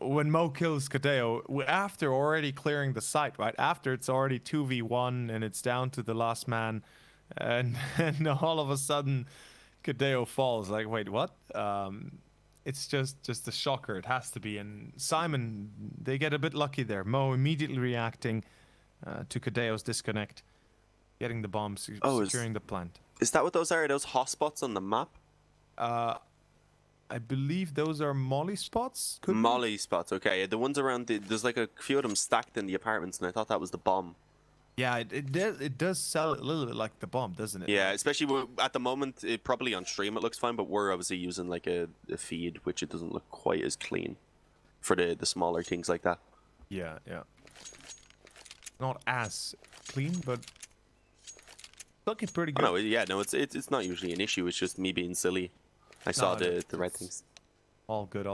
Mo kills Kadeo after already clearing the site, right? After it's already 2v1 and it's down to the last man, and all of a sudden Kadeo falls. Like, wait, what? It's just a shocker. It has to be. And SYMAN, they get a bit lucky there. Mo immediately reacting to Kadeo's disconnect, getting the bomb, securing the plant. Is that what those are? Are those hotspots on the map? I believe those are Molly spots. Could be? Molly spots, okay. The ones around there's like a few of them stacked in the apartments, and I thought that was the bomb. Yeah, it does sell a little bit like the bomb, doesn't it? Yeah, especially at the moment, probably on stream it looks fine, but we're obviously using like a feed, which it doesn't look quite as clean for the smaller things like that. Yeah. Not as clean, but looking pretty good. Oh, no, yeah, no, it's not usually an issue. It's just me being silly. I saw the right things. All good.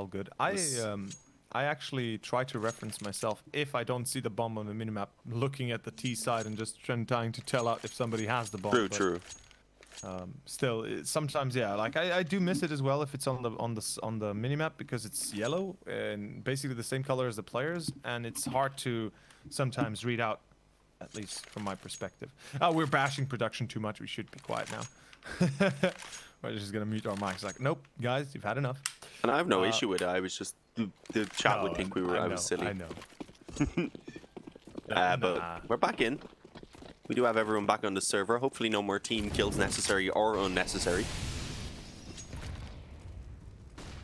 I actually try to reference myself if I don't see the bomb on the minimap, looking at the T side and just trying to tell out if somebody has the bomb. True. Still, sometimes, yeah, like I do miss it as well if it's on the minimap, because it's yellow and basically the same color as the players, and it's hard to sometimes read out, at least from my perspective. We're bashing production too much. We should be quiet now. We're just gonna mute our mics. Like, nope, guys, you've had enough. And I have no issue with it. I was just the chat would think I was silly. I know. But we're back in. We do have everyone back on the server. Hopefully no more team kills necessary or unnecessary.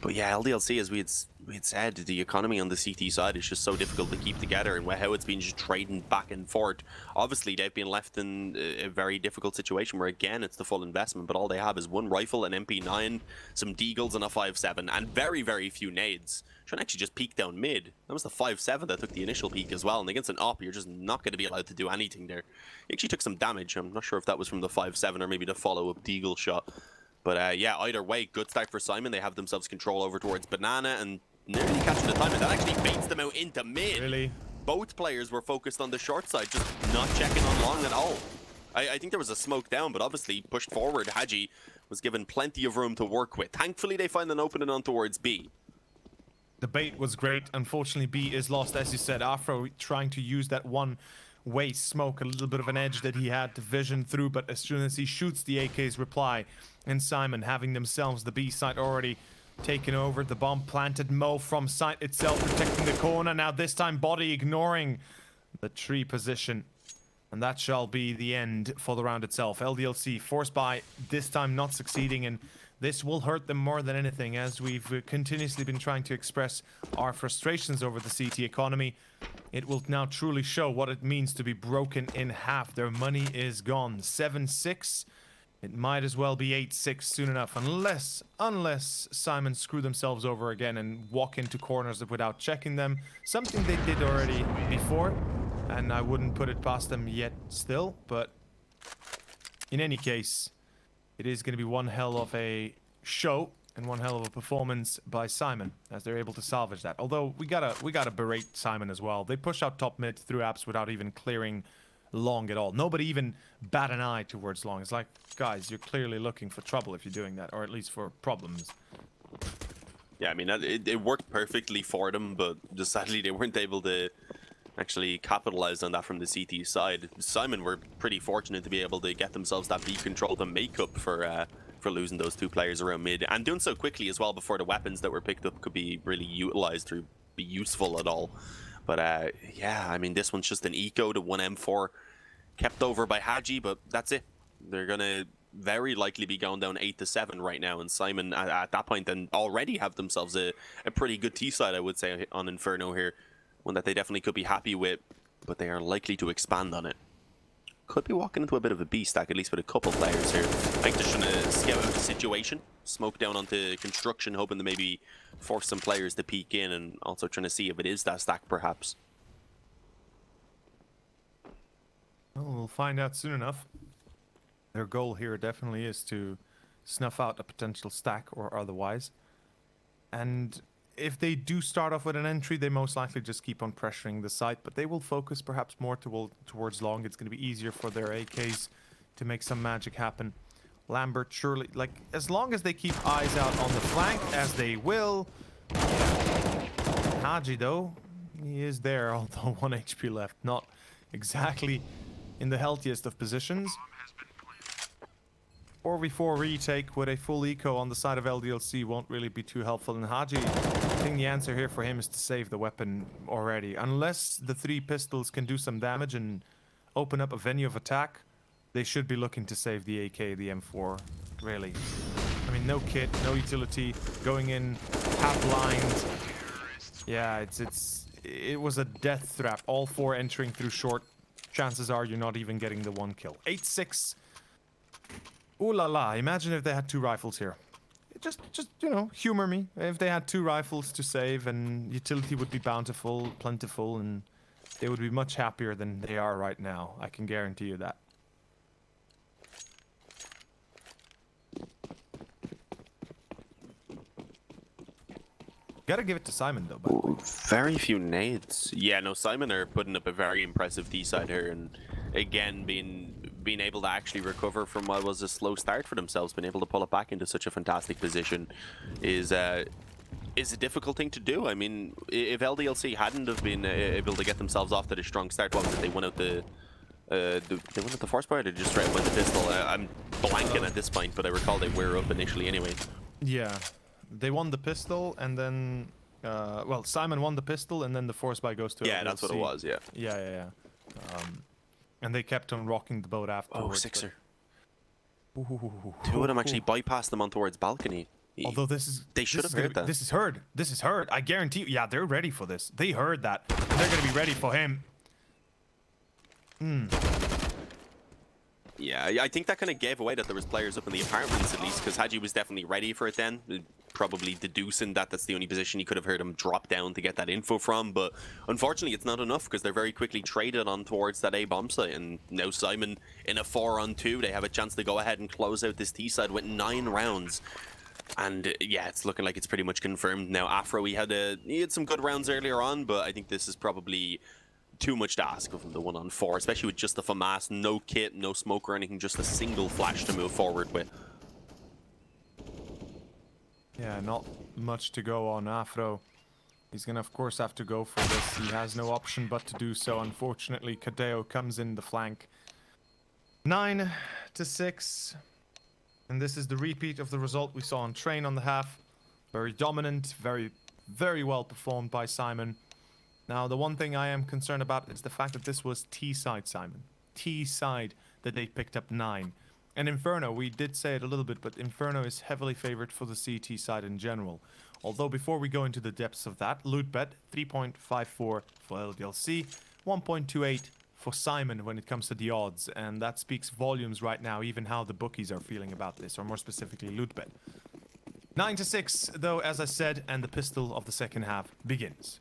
But yeah, LDLC, as we had said, the economy on the CT side is just so difficult to keep together, and how it's been just trading back and forth. Obviously, they've been left in a very difficult situation where, again, it's the full investment, but all they have is one rifle, an MP9, some deagles, and a 5.7, and very, very few nades. Trying to actually just peek down mid. That was the 5.7 that took the initial peek as well, and against an op, you're just not going to be allowed to do anything there. He actually took some damage. I'm not sure if that was from the 5.7 or maybe the follow-up deagle shot. But yeah, either way, good start for SYMAN. They have themselves control over towards Banana and nearly catching the time, and that actually baits them out into mid. Really? Both players were focused on the short side, just not checking on long at all. I think there was a smoke down, but obviously pushed forward. Haji was given plenty of room to work with. Thankfully, they find an opening on towards B. The bait was great. Unfortunately, B is lost, as you said. Afro trying to use that one-way smoke, a little bit of an edge that he had to vision through, but as soon as he shoots the AK's reply, and SYMAN having themselves the B site already taken over, the bomb planted. Mo from site itself protecting the corner. Now this time Body ignoring the tree position, and that shall be the end for the round itself. LDLC forced by, this time not succeeding, and this will hurt them more than anything, as we've continuously been trying to express our frustrations over the CT economy. It will now truly show what it means to be broken in half. Their money is gone. 7-6. It might as well be 8-6 soon enough, unless SYMAN screw themselves over again and walk into corners without checking them. Something they did already before, and I wouldn't put it past them yet still, but in any case, it is going to be one hell of a show and one hell of a performance by SYMAN, as they're able to salvage that. Although we gotta berate SYMAN as well. They push out top mid through apps without even clearing long at all. Nobody even bat an eye towards long. It's like, guys, you're clearly looking for trouble if you're doing that, or at least for problems. Yeah, I mean, it worked perfectly for them, but just sadly they weren't able to actually capitalize on that from the CT side. SYMAN were pretty fortunate to be able to get themselves that B control to make up for for losing those 2 players around mid, and doing so quickly as well before the weapons that were picked up could be really utilized or be useful at all. But yeah, I mean, this one's just an eco to 1M4, kept over by Hadji, but that's it. They're gonna very likely be going down 8-7 right now, and Simon at that point then already have themselves a pretty good T side, I would say, on Inferno here, one that they definitely could be happy with, but they are likely to expand on it. Could be walking into a bit of a B stack, at least with a couple players here. I think they're trying to scout out the situation, smoke down onto construction, hoping to maybe force some players to peek in, and also trying to see if it is that stack, perhaps. Well, we'll find out soon enough. Their goal here definitely is to snuff out a potential stack or otherwise. And if they do start off with an entry, they most likely just keep on pressuring the site, but they will focus perhaps more towards long. It's going to be easier for their AKs to make some magic happen. Lambert, surely, like, as long as they keep eyes out on the flank, as they will. Haji, though, he is there, although 1 HP left. Not exactly in the healthiest of positions. 4v4 retake with a full eco on the side of LDLC won't really be too helpful. And Haji, I think the answer here for him is to save the weapon already. Unless the 3 pistols can do some damage and open up a venue of attack, they should be looking to save the AK, the M4, really. I mean, no kit, no utility, going in half blind. Yeah, it was a death trap. All 4 entering through short. Chances are you're not even getting the 1 kill. 8-6. Ooh la la, imagine if they had 2 rifles here. Just, you know, humor me. If they had 2 rifles to save, and utility would be bountiful, plentiful, and they would be much happier than they are right now. I can guarantee you that. Gotta give it to Simon, though, by the way. Very few nades. Yeah, no, Simon are putting up a very impressive D side here, and again, being able to actually recover from what was a slow start for themselves, being able to pull it back into such a fantastic position is a difficult thing to do. I mean, if LDLC hadn't have been able to get themselves off to the strong start, what was it? They went out they went out the force bar, or they just straight up went the pistol. I'm blanking at this point, but I recall they were up initially anyway. Yeah, they won the pistol, and then well, Simon won the pistol, and then the force buy goes to Yeah, LDLC. that's what it was. Yeah. Yeah. And they kept on rocking the boat afterwards. Oh, Sixer. But... 2 of them actually bypassed them on towards balcony. Although they should have heard that. This is heard. This is heard. I guarantee you. Yeah, they're ready for this. They heard that. And they're going to be ready for him. Yeah, I think that kind of gave away that there was players up in the apartments at least, because Haji was definitely ready for it then, probably deducing that that's the only position he could have heard him drop down to get that info from, but unfortunately it's not enough because they're very quickly traded on towards that A bomb site, and now Simon in a 4-on-2, they have a chance to go ahead and close out this T side with 9 rounds. And yeah, it's looking like it's pretty much confirmed now. Afro, he had some good rounds earlier on, but I think this is probably too much to ask of him, the 1-on-4, especially with just the FAMAS, no kit, no smoke or anything, just a single flash to move forward with. Yeah, not much to go on Afro. He's gonna, of course, have to go for this. He has no option but to do so. Unfortunately, Kadeo comes in the flank. 9-6. And this is the repeat of the result we saw on Train on the half. Very dominant, very, very well performed by Simon. Now, the one thing I am concerned about is the fact that this was T-side, Simon. T-side that they picked up 9. And Inferno, we did say it a little bit, but Inferno is heavily favored for the CT side in general. Although before we go into the depths of that, loot bet 3.54 for LDLC, 1.28 for Simon when it comes to the odds. And that speaks volumes right now, even how the bookies are feeling about this, or more specifically loot bet. 9-6 though, as I said, and the pistol of the second half begins.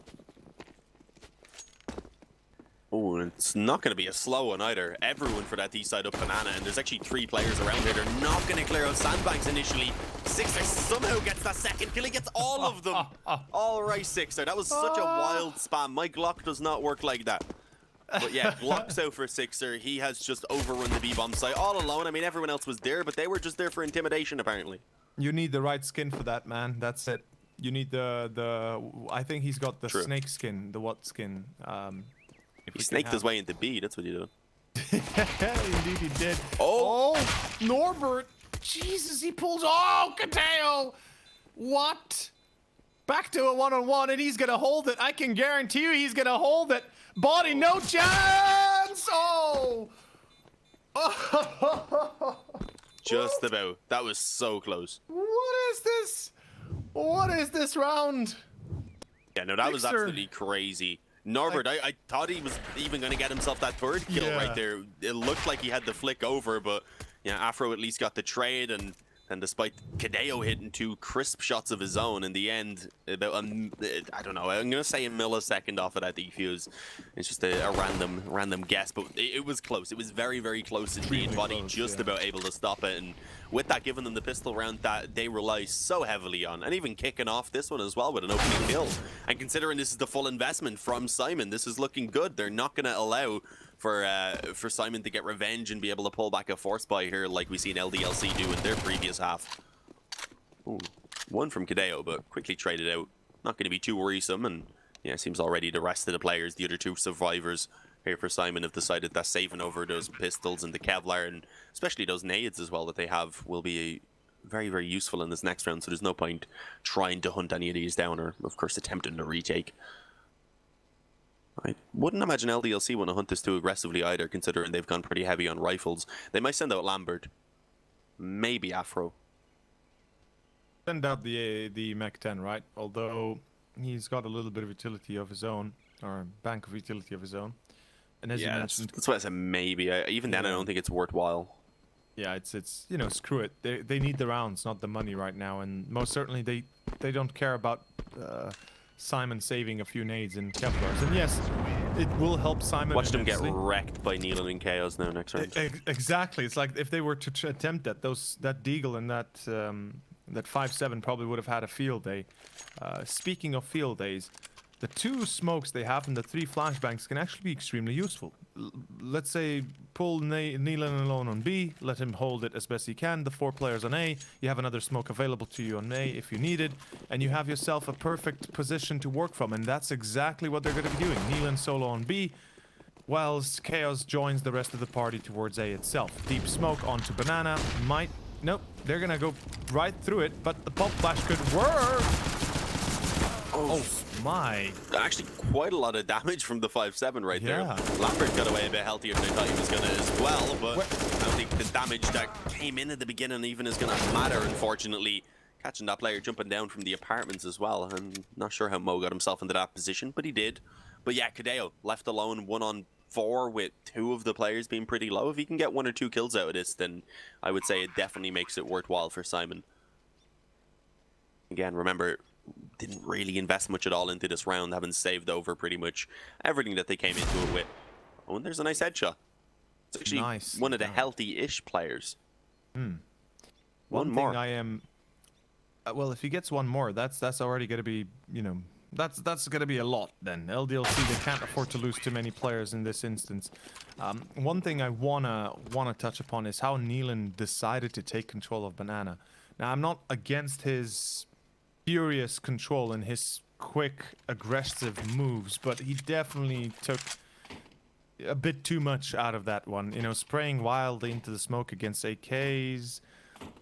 Oh, it's not going to be a slow one either. Everyone for that D-side up banana, and there's actually 3 players around here. They're not going to clear out sandbags initially. Sixer somehow gets that second kill. He gets all of them. All right, Sixer. That was such a wild spam. My Glock does not work like that. But yeah, Glock's out for Sixer. He has just overrun the B-bomb site all alone. I mean, everyone else was there, but they were just there for intimidation, apparently. You need the right skin for that, man. That's it. You need the I think he's got the snake skin, the what skin. He snaked his way into B, that's what he did. Indeed he did. Oh! Norbert! Jesus, he pulls. Oh, Kateo! What? Back to a one-on-one, and he's gonna hold it. I can guarantee you he's gonna hold it. Body, no chance! Oh! Just about. That was so close. What is this? What is this round? Yeah, no, that was Mixer. absolutely crazy. Norbert, I thought he was even going to get himself that third kill right there. It looked like he had the flick over, but yeah, Afro at least got the trade, and despite Kadeo hitting 2 crisp shots of his own, in the end, about I don't know, I'm going to say a millisecond off of that defuse. It's just a random guess, but it was close. It was very, very close indeed. Body close, just about able to stop it, and with that giving them the pistol round that they rely so heavily on, and even kicking off this one as well with an opening kill. And considering this is the full investment from SYMAN, this is looking good. They're not going to allow for SYMAN to get revenge and be able to pull back a force buy here like we seen LDLC do in their previous half. Ooh, one from Kadeo, but quickly traded out. Not going to be too worrisome, and yeah, seems already the rest of the players, the other 2 survivors here for SYMAN, have decided that saving over those pistols and the Kevlar, and especially those nades as well that they have, will be very, very useful in this next round, so there's no point trying to hunt any of these down, or of course attempting to retake. I wouldn't imagine LDLC want to hunt this too aggressively either, considering they've gone pretty heavy on rifles. They might send out Lambert. Maybe Afro. Send out the Mach 10, right? Although he's got a little bit of utility of his own, or a bank of utility of his own. And as you mentioned, that's why I said maybe. Even then, I don't think it's worthwhile. Yeah, it's you know, screw it. They need the rounds, not the money right now, and most certainly they don't care about SYMAN saving a few nades and Kevlars. And yes, it will help SYMAN. Watch them get wrecked by Nealon and Chaos now next round. Exactly. It's like if they were to attempt that, that Deagle and that 5-7 probably would have had a field day. Speaking of field days, the 2 smokes they have and the 3 flashbangs can actually be extremely useful. Let's say pull Nealon alone on B, let him hold it as best he can, the 4 players on A, you have another smoke available to you on A if you need it, and you have yourself a perfect position to work from, and that's exactly what they're going to be doing. Nealon solo on B, whilst Chaos joins the rest of the party towards A itself. Deep smoke onto Banana, nope, they're going to go right through it, but the pump flash could work! Oh my. Actually, quite a lot of damage from the 5-7 right there. Lambert got away a bit healthier than I thought he was going to as well, but I don't think the damage that came in at the beginning even is going to matter, unfortunately. Catching that player jumping down from the apartments as well. I'm not sure how Mo got himself into that position, but he did. But yeah, Kadeo left alone 1-on-4 with 2 of the players being pretty low. If he can get 1 or 2 kills out of this, then I would say it definitely makes it worthwhile for SYMAN. Again, remember, didn't really invest much at all into this round, having saved over pretty much everything that they came into it with. Oh, and there's a nice headshot. It's actually one of the healthy-ish players. One more. Thing I am... well, if he gets 1 more, that's already going to be, you know... That's going to be a lot, then. LDLC, they can't afford to lose too many players in this instance. One thing I wanna touch upon is how Nealon decided to take control of Banana. Now, I'm not against his furious control and his quick, aggressive moves, but he definitely took a bit too much out of that one. You know, spraying wildly into the smoke against AKs,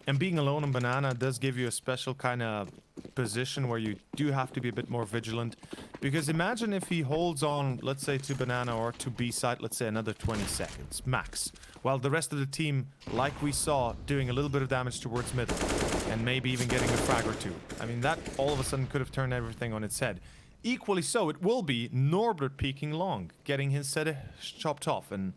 and being alone on Banana does give you a special kind of position where you do have to be a bit more vigilant. Because imagine if he holds on, let's say, to Banana or to B site, let's say another 20 seconds, max. While the rest of the team, like we saw, doing a little bit of damage towards middle. And maybe even getting a frag or 2. I mean, that all of a sudden could have turned everything on its head. Equally so, it will be Norbert peeking long, getting his head chopped off, and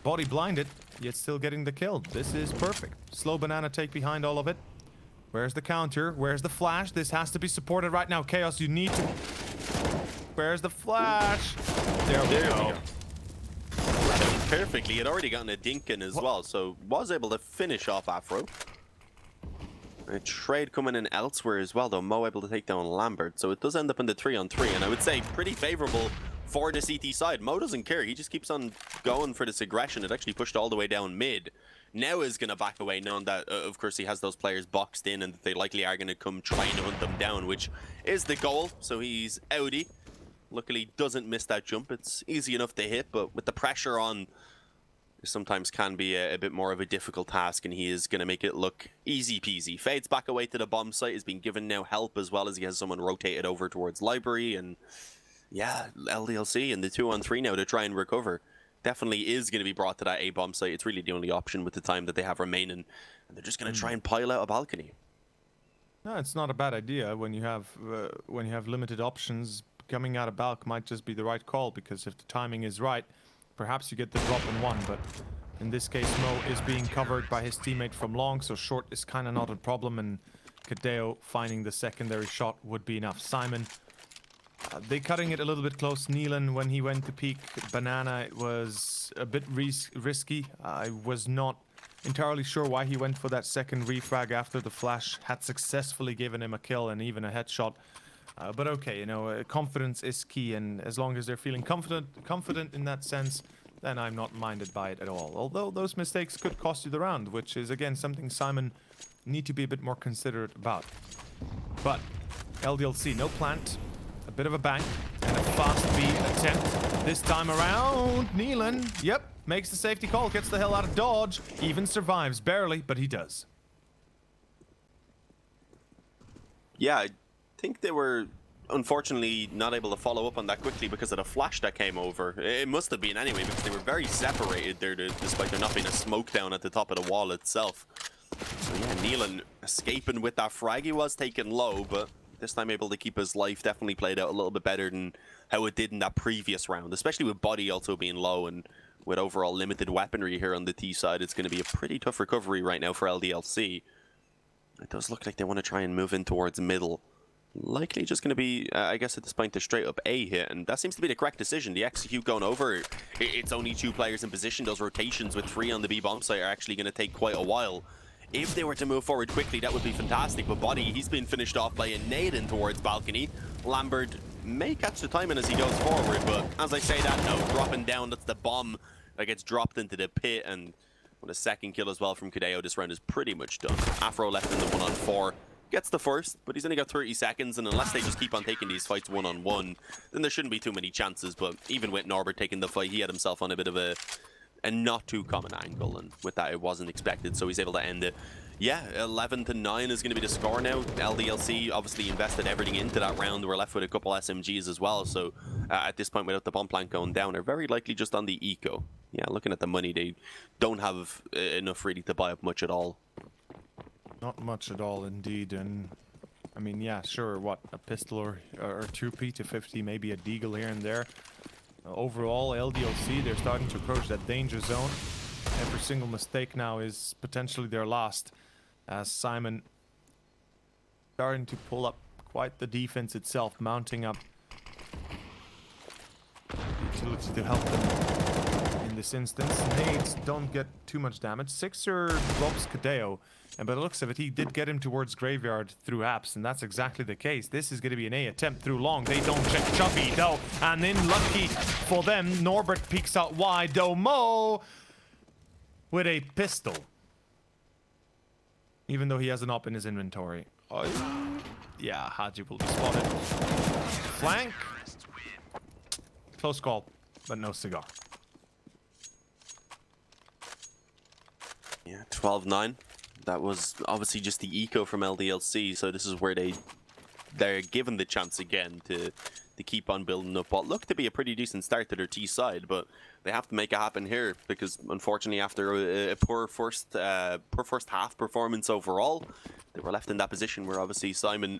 body blinded, yet still getting the kill. This is perfect. Slow Banana take behind all of it. Where's the counter? Where's the flash? This has to be supported right now. Chaos, you need to... Where's the flash? There we go. Perfectly. He had already gotten a dink in as well, so was able to finish off Afro. A trade coming in elsewhere as well, though. Mo able to take down Lambert, so it does end up in the 3-on-3, and I would say pretty favorable for the CT side. Mo doesn't care. He just keeps on going for this aggression. It actually pushed all the way down mid. Now is going to back away, knowing that, of course, he has those players boxed in and that they likely are going to come trying to hunt them down, which is the goal. So he's outie. Luckily, doesn't miss that jump. It's easy enough to hit, but with the pressure on sometimes can be a bit more of a difficult task, and he is going to make it look easy peasy. Fades back away to the bomb site, is being given now help as well as he has someone rotated over towards library, and yeah, LDLC and the 2-on-3 now to try and recover. Definitely is going to be brought to that A bomb site. It's really the only option with the time that they have remaining, and they're just going to try and pile out a balcony. No, it's not a bad idea when you have limited options. Coming out of Balk might just be the right call, because if the timing is right, perhaps you get the drop in one. But in this case, Mo is being covered by his teammate from long, so short is kind of not a problem, and Kadeo finding the secondary shot would be enough. SYMAN, they cutting it a little bit close. Neelan, when he went to peek banana, it was a bit risky. I was not entirely sure why he went for that second refrag after the flash had successfully given him a kill and even a headshot. But okay, you know, confidence is key, and as long as they're feeling confident in that sense, then I'm not minded by it at all. Although those mistakes could cost you the round, which is again something SYMAN need to be a bit more considerate about. But LDLC, no plant, a bit of a bank, and a fast B attempt this time around. Neelan, yep, makes the safety call, gets the hell out of dodge, even survives barely, but he does. Yeah, I think they were unfortunately not able to follow up on that quickly because of the flash that came over. It must have been anyway, because they were very separated there, despite there not being a smoke down at the top of the wall itself. So yeah, Neelan escaping with that frag. He was taken low, but this time able to keep his life. Definitely played out a little bit better than how it did in that previous round, especially with body also being low and with overall limited weaponry here on the T side. It's going to be a pretty tough recovery right now for LDLC. It does look like they want to try and move in towards middle. Likely just going to be, I guess at this point, a straight up A hit, and that seems to be the correct decision. The execute going over, it's only 2 players in position. Those rotations with 3 on the B bomb site are actually going to take quite a while. If they were to move forward quickly, that would be fantastic. But Body, he's been finished off by a nade in towards balcony. Lambert may catch the timing as he goes forward, but as I say that, no, dropping down, that's the bomb that gets dropped into the pit, and with a second kill as well from Kadeo, this round is pretty much done. Afro left in the 1-on-4. Gets the first, but he's only got 30 seconds, and unless they just keep on taking these fights 1-on-1, then there shouldn't be too many chances. But even with Norbert taking the fight, he had himself on a bit of a not too common angle, and with that it wasn't expected, so he's able to end it. Yeah, 11-9 is going to be the score now. LDLC obviously invested everything into that round. We're left with a couple SMGs as well, so at this point, without the bomb plant going down, they're very likely just on the eco. Yeah, looking at the money, they don't have enough really to buy up much at all. Not much at all, indeed. And I mean, yeah, sure, what, a pistol or 2 P250, maybe a deagle here and there. Overall, LDLC, they're starting to approach that danger zone. Every single mistake now is potentially their last, as SYMAN starting to pull up quite the defense itself, mounting up utility to help them in this instance. Nades don't get too much damage. Sixer drops Kadeo, and by the looks of it, he did get him towards Graveyard through apps, and that's exactly the case. This is going to be an A attempt through long. They don't check Chubby, though. And then, lucky for them, Norbert peeks out wide, though. Mo with a pistol. Even though he has an op in his inventory. Oh, yeah, Haji will be spotted. Flank. Close call, but no cigar. Yeah, 12-9. That was obviously just the eco from LDLC, so this is where they're given the chance again to keep on building up what looked to be a pretty decent start to their T side, but they have to make it happen here because unfortunately after a poor first half performance overall, they were left in that position where obviously SYMAN,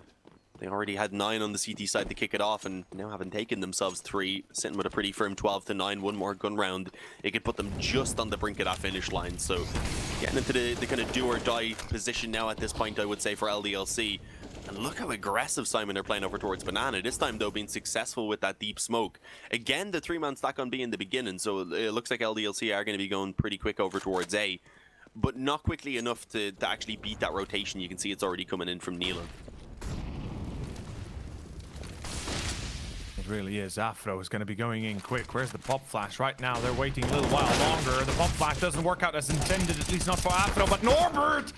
they already had 9 on the CT side to kick it off, and now having taken themselves 3, sitting with a pretty firm 12-9, one more gun round, it could put them just on the brink of that finish line. So getting into the kind of do or die position now at this point, I would say, for LDLC. And look how aggressive SYMAN are playing over towards Banana. This time, though, being successful with that deep smoke. Again, the 3-man stack on B in the beginning, so it looks like LDLC are going to be going pretty quick over towards A. But not quickly enough to actually beat that rotation. You can see it's already coming in from Neelan. It really is. Afro is going to be going in quick. Where's the pop flash? Right now, they're waiting a little while longer. The pop flash doesn't work out as intended, at least not for Afro, but Norbert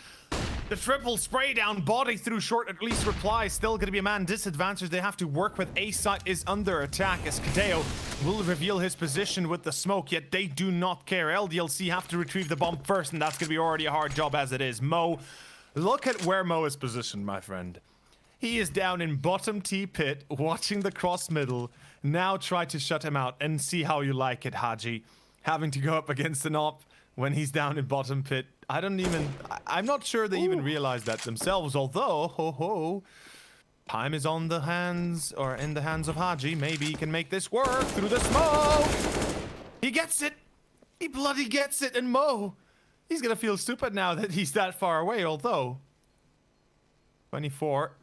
The triple spray down, body through short at least reply. Still going to be a man disadvantage they have to work with. A site is under attack as Kadeo will reveal his position with the smoke, yet they do not care. LDLC have to retrieve the bomb first, and that's going to be already a hard job as it is. Mo, look at where Mo is positioned, my friend. He is down in bottom T pit, watching the cross middle. Now try to shut him out and see how you like it, Haji. Having to go up against an op when he's down in bottom pit. I'm not sure they even realize that themselves, although, time is on the hands, or in the hands of Haji. Maybe he can make this work through the smoke. He gets it. He bloody gets it. And Mo, he's gonna feel stupid now that he's that far away, although. 24.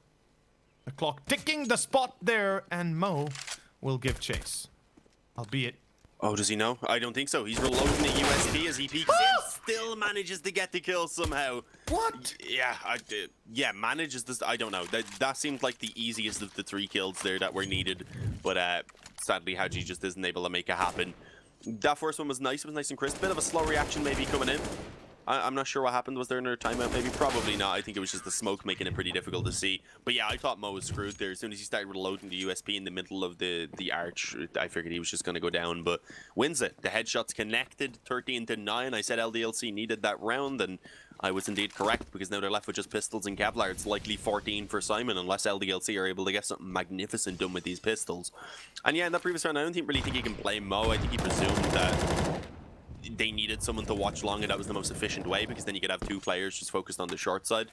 The clock ticking, the spot there, and Mo will give chase. Albeit. Oh, does he know? I don't think so. He's reloading the USP as he peeks in, still manages to get the kill somehow. What? Yeah, manages this. I don't know. That seemed like the easiest of the 3 kills there that were needed, but sadly Haji just isn't able to make it happen. That first one was nice. It was nice and crisp. Bit of a slow reaction maybe coming in. I'm not sure what happened. Was there another timeout? Maybe. Probably not. I think it was just the smoke making it pretty difficult to see. But yeah, I thought Mo was screwed there. As soon as he started reloading the USP in the middle of the arch, I figured he was just going to go down. But wins it. The headshots connected, 13-9. I said LDLC needed that round, and I was indeed correct, because now they're left with just pistols and Kevlar. It's likely 14 for Simon, unless LDLC are able to get something magnificent done with these pistols. And yeah, in that previous round, I don't really think he can blame Mo. I think he presumed that they needed someone to watch long, and that was the most efficient way, because then you could have 2 players just focused on the short side,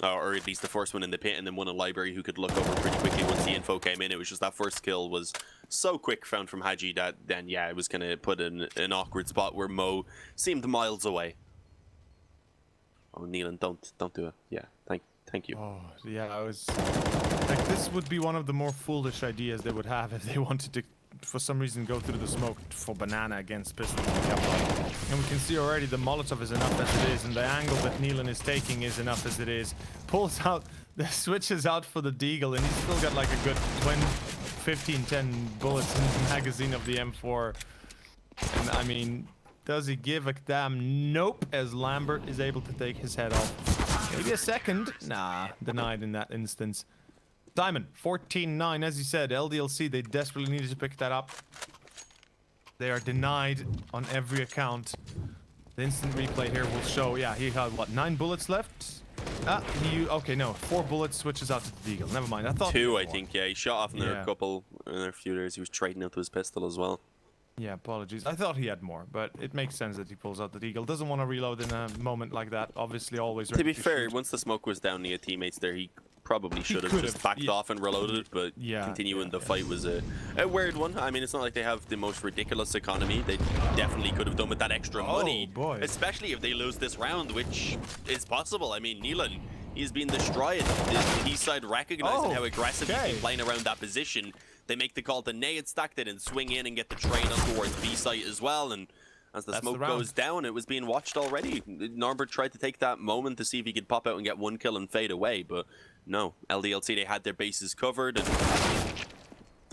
or at least the first one in the pit, and then one in library who could look over pretty quickly once the info came in. It was just that first kill was so quick found from Haji that then yeah, it was going to put in an awkward spot where Mo seemed miles away. Oh, Neelan, don't do it. Yeah, thank you. Oh, yeah, I was like, this would be one of the more foolish ideas they would have if they wanted to, for some reason, go through the smoke for banana against pistol. And we can see already the Molotov is enough as it is, and the angle that Neelan is taking is enough as it is. Pulls out, the switches out for the deagle, and he's still got like a good 10 bullets in the magazine of the M4. And I mean, does he give a damn? Nope, as Lambert is able to take his head off. Maybe a second. Nah, denied in that instance. Simon, 14-9, as you said, LDLC, they desperately needed to pick that up. They are denied on every account. The instant replay here will show, yeah, he had, what, 9 bullets left? Okay, no, 4 bullets, switches out to the deagle. Never mind, I thought... 2, I think, yeah, he shot off in there a couple, in a few years. He was trading out to his pistol as well. Yeah, apologies. I thought he had more, but it makes sense that he pulls out the deagle. Doesn't want to reload in a moment like that. Obviously, always... To be fair, once the smoke was down, he had teammates there. He probably should have just backed off and reloaded, but continuing the fight was a weird one. I mean, it's not like they have the most ridiculous economy. They definitely could have done with that extra money, boy. Especially if they lose this round, which is possible. I mean, Neelan, he's been destroyed. The east side recognizing how aggressive he's been playing around that position. They make the call to nade stack it and swing in and get the train on towards B site as well, and as the smoke goes down, it was being watched already. Norbert tried to take that moment to see if he could pop out and get 1 kill and fade away, but no. LDLC, they had their bases covered, and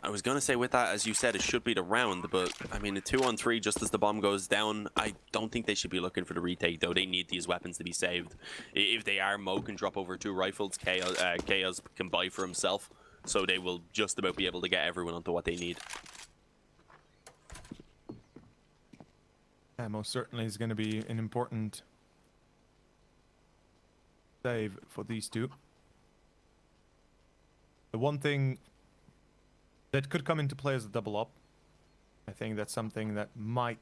I was going to say with that, as you said, it should be the round, but I mean, a 2-on-3 just as the bomb goes down, I don't think they should be looking for the retake, though. They need these weapons to be saved. If they are, Mo can drop over 2 rifles, Chaos can buy for himself, so they will just about be able to get everyone onto what they need. Yeah, most certainly is going to be an important save for these two. The one thing that could come into play is a double up. I think that's something that might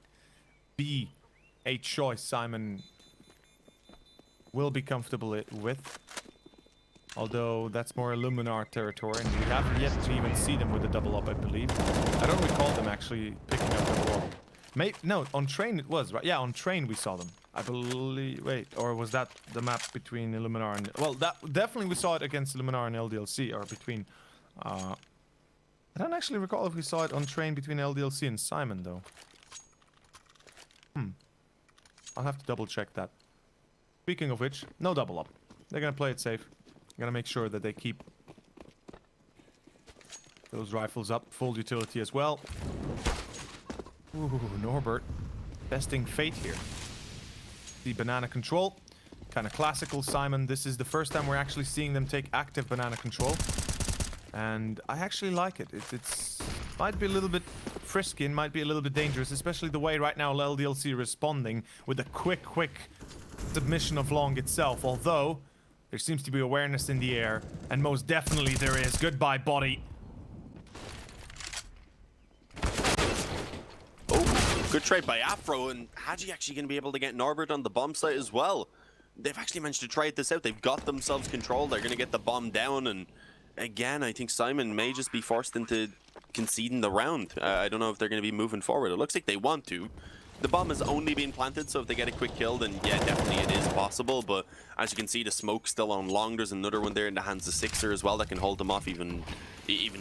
be a choice Simon will be comfortable with. Although that's more Illuminar territory, and we haven't yet to even see them with a double up, I believe. I don't recall them actually picking up double up. No, on train it was, right? Yeah, on train we saw them. I believe... Wait, or was that the map between Illuminar and... Well, that definitely we saw it against Illuminar and LDLC, or between... I don't actually recall if we saw it on train between LDLC and Simon, though. I'll have to double check that. Speaking of which, no double up. They're gonna play it safe. Gonna make sure that they keep those rifles up. Full utility as well. Ooh, Norbert. Testing fate here. The banana control. kind of classical Simon. This is the first time we're actually seeing them take active banana control. And I actually like it. It's might be a little bit frisky and might be a little bit dangerous, especially the way right now LDLC responding with a quick submission of Long itself. Although there seems to be awareness in the air, and most definitely there is. Goodbye, body. Oh, good trade by Afro, and Haji actually going to be able to get Norbert on the bomb site as well. They've actually managed to try this out. They've got themselves control. They're going to get the bomb down, and again, I think Simon may just be forced into conceding the round. I don't know if they're going to be moving forward. It looks like they want to. The bomb has only been planted, so if they get a quick kill, then yeah, definitely it is possible. But as you can see, the smoke's still on Long. There's another one there in the hands of Sixer as well that can hold them off even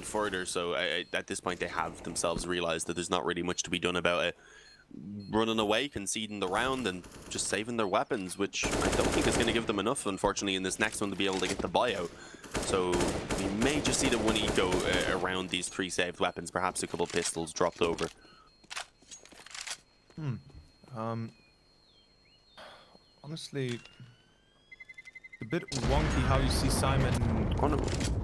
further. So at this point, they have themselves realized that there's not really much to be done about it. Running away, conceding the round, and just saving their weapons, which I don't think is going to give them enough, unfortunately, in this next one to be able to get the buyout. So we may just see the one eco around these 3 saved weapons, perhaps a couple pistols dropped over. Honestly, a bit wonky how you see Simon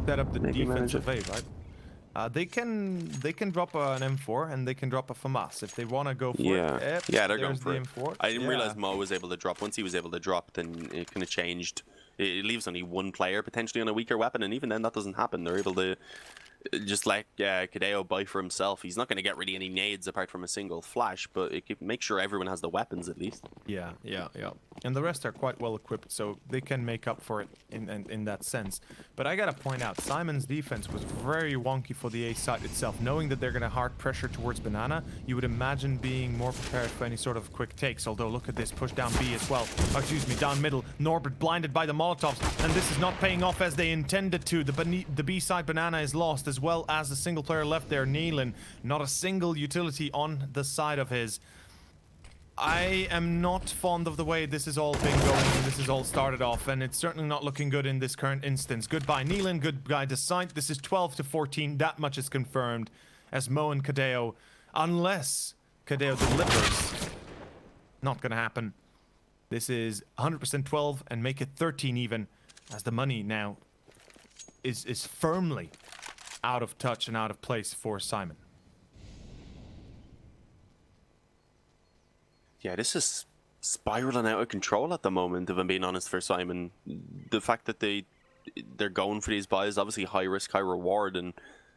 set up the defensive A, right? They can drop an M4 and they can drop a FAMAS if they want to go for it. Yeah, they're going for the it. M4. I didn't realize Mo was able to drop. Once he was able to drop, then it kind of changed. It leaves only one player potentially on a weaker weapon, and even then that doesn't happen. They're able to just let Kadeo buy for himself. He's not going to get really any nades apart from a single flash, but it can make sure everyone has the weapons at least. Yeah. And the rest are quite well equipped, so they can make up for it in that sense. But I gotta point out, Simon's defense was very wonky for the A side itself. Knowing that they're gonna hard pressure towards Banana, you would imagine being more prepared for any sort of quick takes. Although look at this, push down B as well. Oh, excuse me, down middle. Norbert blinded by the Molotovs, and this is not paying off as they intended to. The B side Banana is lost, as well as a single player left there, Nealon. Not a single utility on the side of his. I am not fond of the way this has all been going and this has all started off, and it's certainly not looking good in this current instance. Goodbye Nealon, goodbye to Sight. This is 12-14, that much is confirmed, as Mo and Kadeo, unless Kadeo delivers, not gonna happen. This is 100% 12 and make it 13 even, as the money now is firmly out of touch and out of place for Simon. Yeah, this is spiraling out of control at the moment, if I'm being honest, for Simon. The fact that they're going for these buys, obviously high risk, high reward, and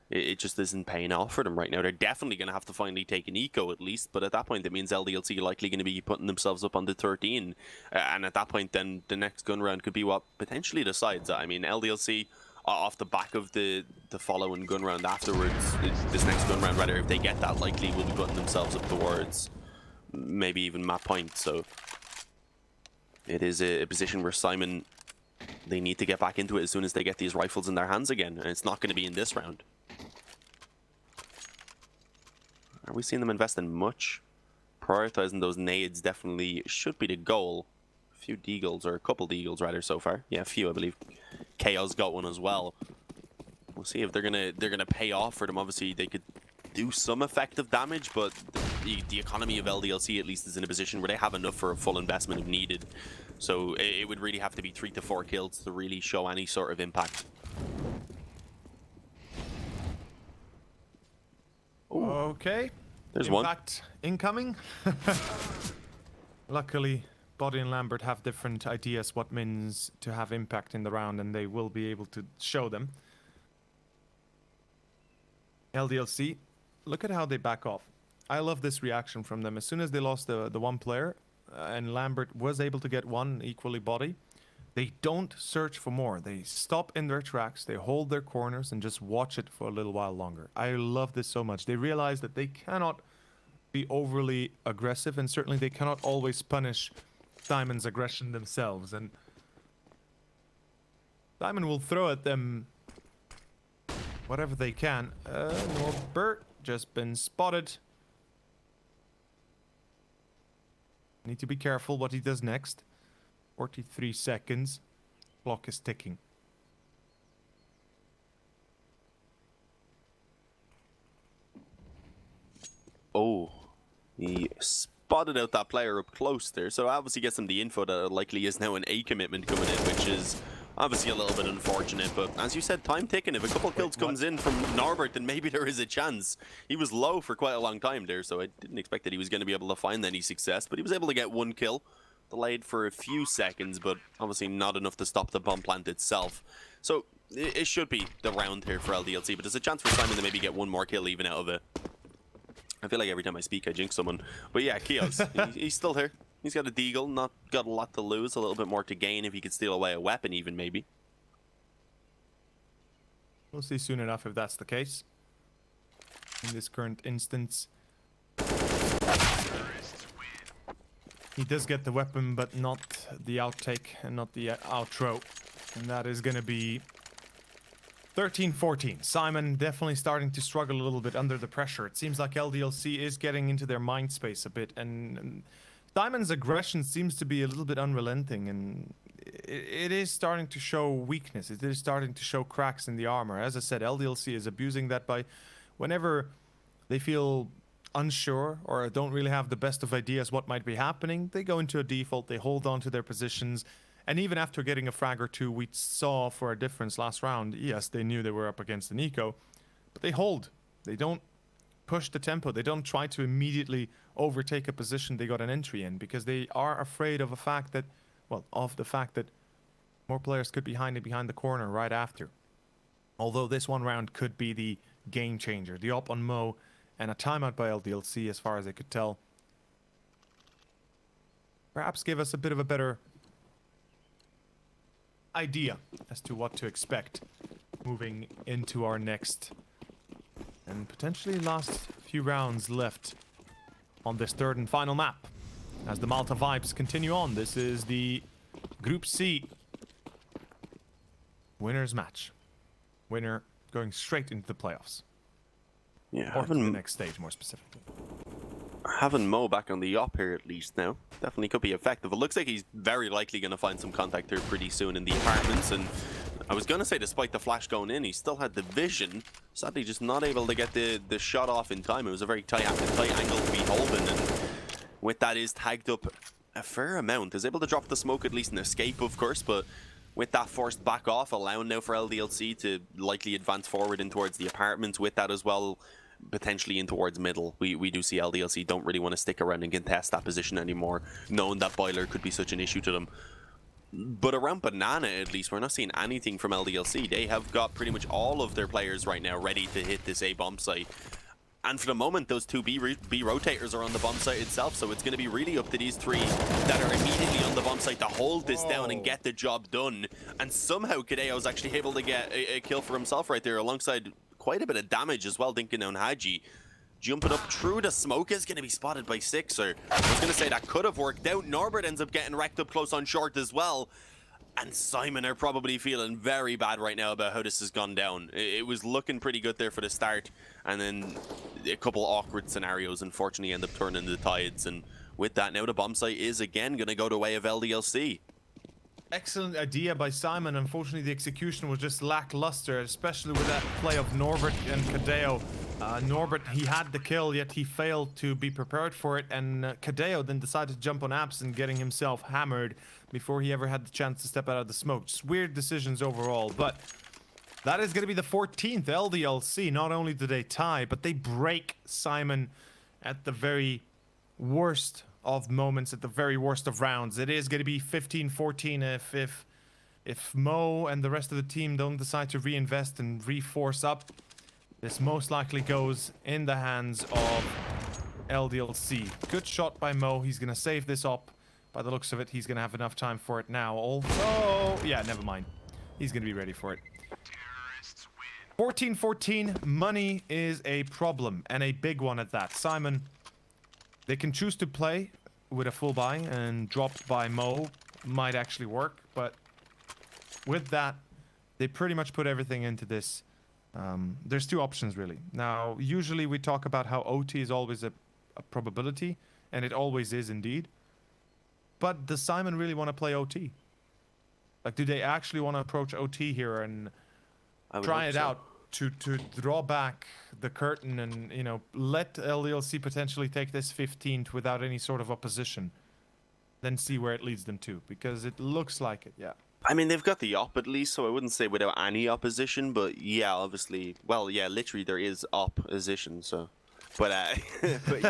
it just isn't paying off for them right now. They're definitely going to have to finally take an eco at least, but at that point it means LDLC likely going to be putting themselves up on the 13. And at that point then the next gun round could be what potentially decides that. I mean, LDLC, off the back of the following gun round afterwards, this next gun round rather, if they get that, likely will be putting themselves up towards maybe even map point. So it is a position where Simon, they need to get back into it as soon as they get these rifles in their hands again, and it's not going to be in this round. Are we seeing them invest in much? Prioritizing those nades definitely should be the goal. A few deagles, or a couple deagles rather, so far. Yeah, a few, I believe. KO's got one as well. We'll see if they're gonna pay off for them. Obviously they could do some effective damage, but the economy of LDLC at least is in a position where they have enough for a full investment if needed. So it would really have to be 3 to 4 kills to really show any sort of impact. Ooh. Okay. There's impact one. Incoming. Luckily, Body and Lambert have different ideas what means to have impact in the round, and they will be able to show them. LDLC, look at how they back off. I love this reaction from them. As soon as they lost the one player, and Lambert was able to get one equally Body, they don't search for more. They stop in their tracks, they hold their corners, and just watch it for a little while longer. I love this so much. They realize that they cannot be overly aggressive, and certainly they cannot always punish Simon's aggression themselves. And Simon will throw at them whatever they can. Norbert just been spotted. Need to be careful what he does next. 43 seconds. Clock is ticking. Oh, he spotted out that player up close there, so obviously gets him the info that it likely is now an A commitment coming in, which is obviously a little bit unfortunate, but as you said, time ticking. If a couple kills comes in from Norbert, then maybe there is a chance. He was low for quite a long time there, so I didn't expect that he was going to be able to find any success, but he was able to get one kill. Delayed for a few seconds, but obviously not enough to stop the bomb plant itself. So it should be the round here for LDLC, but there's a chance for Simon to maybe get one more kill even out of it. I feel like every time I speak, I jinx someone. But yeah, Kios, he's still here. He's got a deagle, not got a lot to lose, a little bit more to gain if he could steal away a weapon even, maybe. We'll see soon enough if that's the case. In this current instance. He does get the weapon, but not the outtake and not the outro. And that is going to be 13-14. SYMAN definitely starting to struggle a little bit under the pressure. It seems like LDLC is getting into their mind space a bit, and SYMAN's aggression seems to be a little bit unrelenting, and it is starting to show weakness. It is starting to show cracks in the armor. As I said, LDLC is abusing that by whenever they feel unsure or don't really have the best of ideas what might be happening, they go into a default, they hold on to their positions. And even after getting a frag or two, we saw for a difference last round, yes, they knew they were up against an eco, but they hold. They don't push the tempo. They don't try to immediately overtake a position they got an entry in, because they are afraid of the fact that more players could be behind the corner right after. Although this one round could be the game changer. The op on Mo and a timeout by LDLC, as far as I could tell. Perhaps give us a bit of a better idea as to what to expect moving into our next and potentially last few rounds left on this third and final map. As the Malta vibes continue on, this is the Group C winners match. Winner going straight into the playoffs. Yeah, or to the next stage, more specifically. Having Mo back on the op here at least now definitely could be effective. It looks like he's very likely going to find some contact here pretty soon in the apartments, and I was going to say despite the flash going in, he still had the vision. Sadly just not able to get the shot off in time. It was a very tight angle to be holding, and with that is tagged up a fair amount. Is able to drop the smoke, at least an escape of course, but with that forced back off, allowing now for LDLC to likely advance forward in towards the apartments. With that as well, potentially in towards middle. We do see LDLC don't really want to stick around and contest that position anymore, knowing that boiler could be such an issue to them. But around Banana, at least, we're not seeing anything from LDLC. They have got pretty much all of their players right now ready to hit this A bomb site. And for the moment, those two B rotators are on the bomb site itself, so it's going to be really up to these three that are immediately on the bomb site to hold this down and get the job done. And somehow Kadeo was actually able to get a kill for himself right there, alongside quite a bit of damage as well, thinking on Haji. Jumping up through the smoke is going to be spotted by Sixer. I was going to say that could have worked out. Norbert ends up getting wrecked up close on short as well. And SYMAN are probably feeling very bad right now about how this has gone down. It was looking pretty good there for the start, and then a couple awkward scenarios unfortunately end up turning the tides. And with that, now the bomb site is again going to go the way of LDLC. Excellent idea by SYMAN. Unfortunately, the execution was just lackluster, especially with that play of Norbert and Kadeo. Norbert, he had the kill, yet he failed to be prepared for it, and Kadeo then decided to jump on apps and getting himself hammered before he ever had the chance to step out of the smoke. Just weird decisions overall, but that is going to be the 14th LDLC. Not only do they tie, but they break SYMAN at the very worst of moments, at the very worst of rounds. It is going to be 15-14 if Mo and the rest of the team don't decide to reinvest and reforce up. This most likely goes in the hands of LDLC. Good shot by Mo. He's going to save this op. By the looks of it, he's going to have enough time for it now. Although, yeah, never mind. He's going to be ready for it. 14-14. Money is a problem, and a big one at that. SYMAN, they can choose to play with a full buy, and dropped by Mo might actually work. But with that, they pretty much put everything into this. There's two options really. Now, usually we talk about how OT is always a probability, and it always is indeed. But does SYMAN really want to play OT? Like, do they actually want to approach OT here and try it out to draw back the curtain and, you know, let LDLC potentially take this 15th without any sort of opposition. Then see where it leads them to, because it looks like it, yeah. I mean, they've got the op at least, so I wouldn't say without any opposition, but yeah, obviously, well, yeah, literally there is opposition, so. But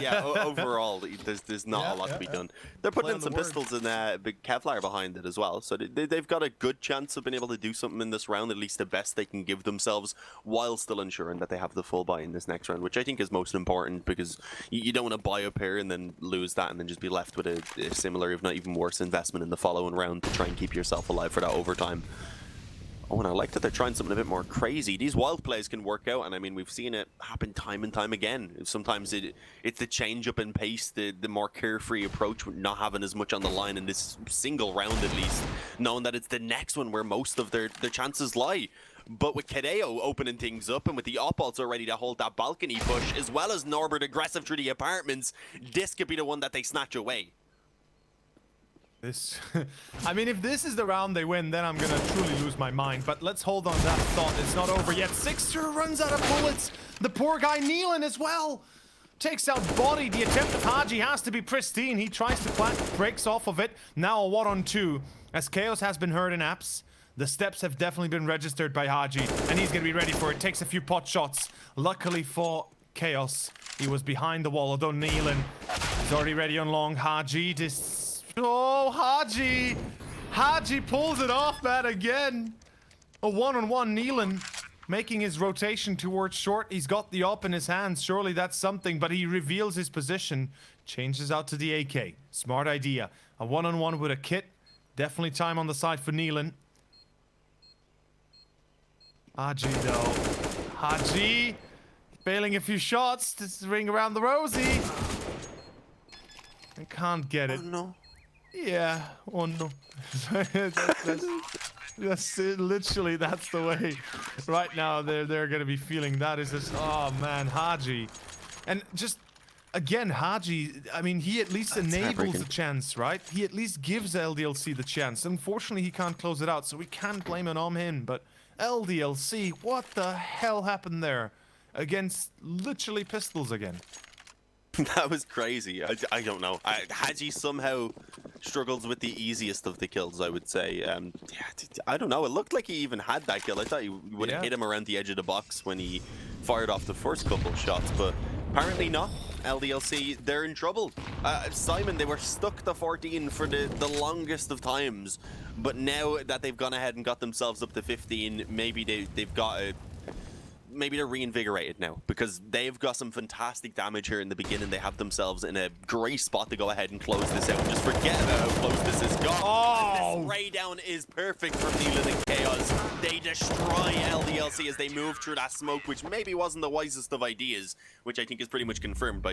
yeah, overall, there's not a lot to be done. They're putting in some pistols and a big Kevlar behind it as well, so they've got a good chance of being able to do something in this round, at least the best they can give themselves, while still ensuring that they have the full buy in this next round, which I think is most important, because you don't want to buy up here and then lose that and then just be left with a similar, if not even worse, investment in the following round to try and keep yourself alive for that overtime. Oh, and I like that they're trying something a bit more crazy. These wild plays can work out, and I mean, we've seen it happen time and time again. Sometimes it's the change up in pace, the more carefree approach, not having as much on the line in this single round at least, knowing that it's the next one where most of their chances lie. But with Kadeo opening things up, and with the op also ready to hold that balcony push, as well as Norbert aggressive through the apartments, this could be the one that they snatch away. This, I mean, if this is the round they win, then I'm gonna truly lose my mind. But let's hold on to that thought. It's not over yet. Sixter runs out of bullets. The poor guy kneeling as well. Takes out Body. The attempt of Haji has to be pristine. He tries to plant, breaks off of it. Now a 1-on-2. As Chaos has been hurt in apps. The steps have definitely been registered by Haji, and he's gonna be ready for it. Takes a few pot shots. Luckily for Chaos, he was behind the wall, although kneeling. He's already ready on long. Haji, oh, Haji! Haji pulls it off, man, again. A 1-on-1 kneeling, making his rotation towards short. He's got the op in his hands. Surely that's something, but he reveals his position. Changes out to the AK. Smart idea. A 1-on-1 with a kit. Definitely time on the side for kneeling. Haji, though. Haji! Failing a few shots to ring around the rosy. I can't get it. Oh, no. Yeah, oh no. that's it, literally, that's the way. Right now, they're gonna be feeling that is just, oh man, Haji. And just, again, Haji, I mean, he at least enables a chance, right? He at least gives LDLC the chance. Unfortunately, he can't close it out, so we can't blame it on him. But LDLC, what the hell happened there? Against literally pistols again. That was crazy. I don't know. Haji somehow struggles with the easiest of the kills, I would say. Yeah, I don't know. It looked like he even had that kill. I thought he would have hit him around the edge of the box when he fired off the first couple of shots, but apparently not. LDLC, they're in trouble. SYMAN, they were stuck to 14 for the longest of times, but now that they've gone ahead and got themselves up to 15, maybe they've got a... Maybe they're reinvigorated now, because they've got some fantastic damage here in the beginning. They have themselves in a great spot to go ahead and close this out. Just forget about how close this has got. Oh! This spray down is perfect from Neelan and Chaos. They destroy LDLC as they move through that smoke, which maybe wasn't the wisest of ideas, which I think is pretty much confirmed by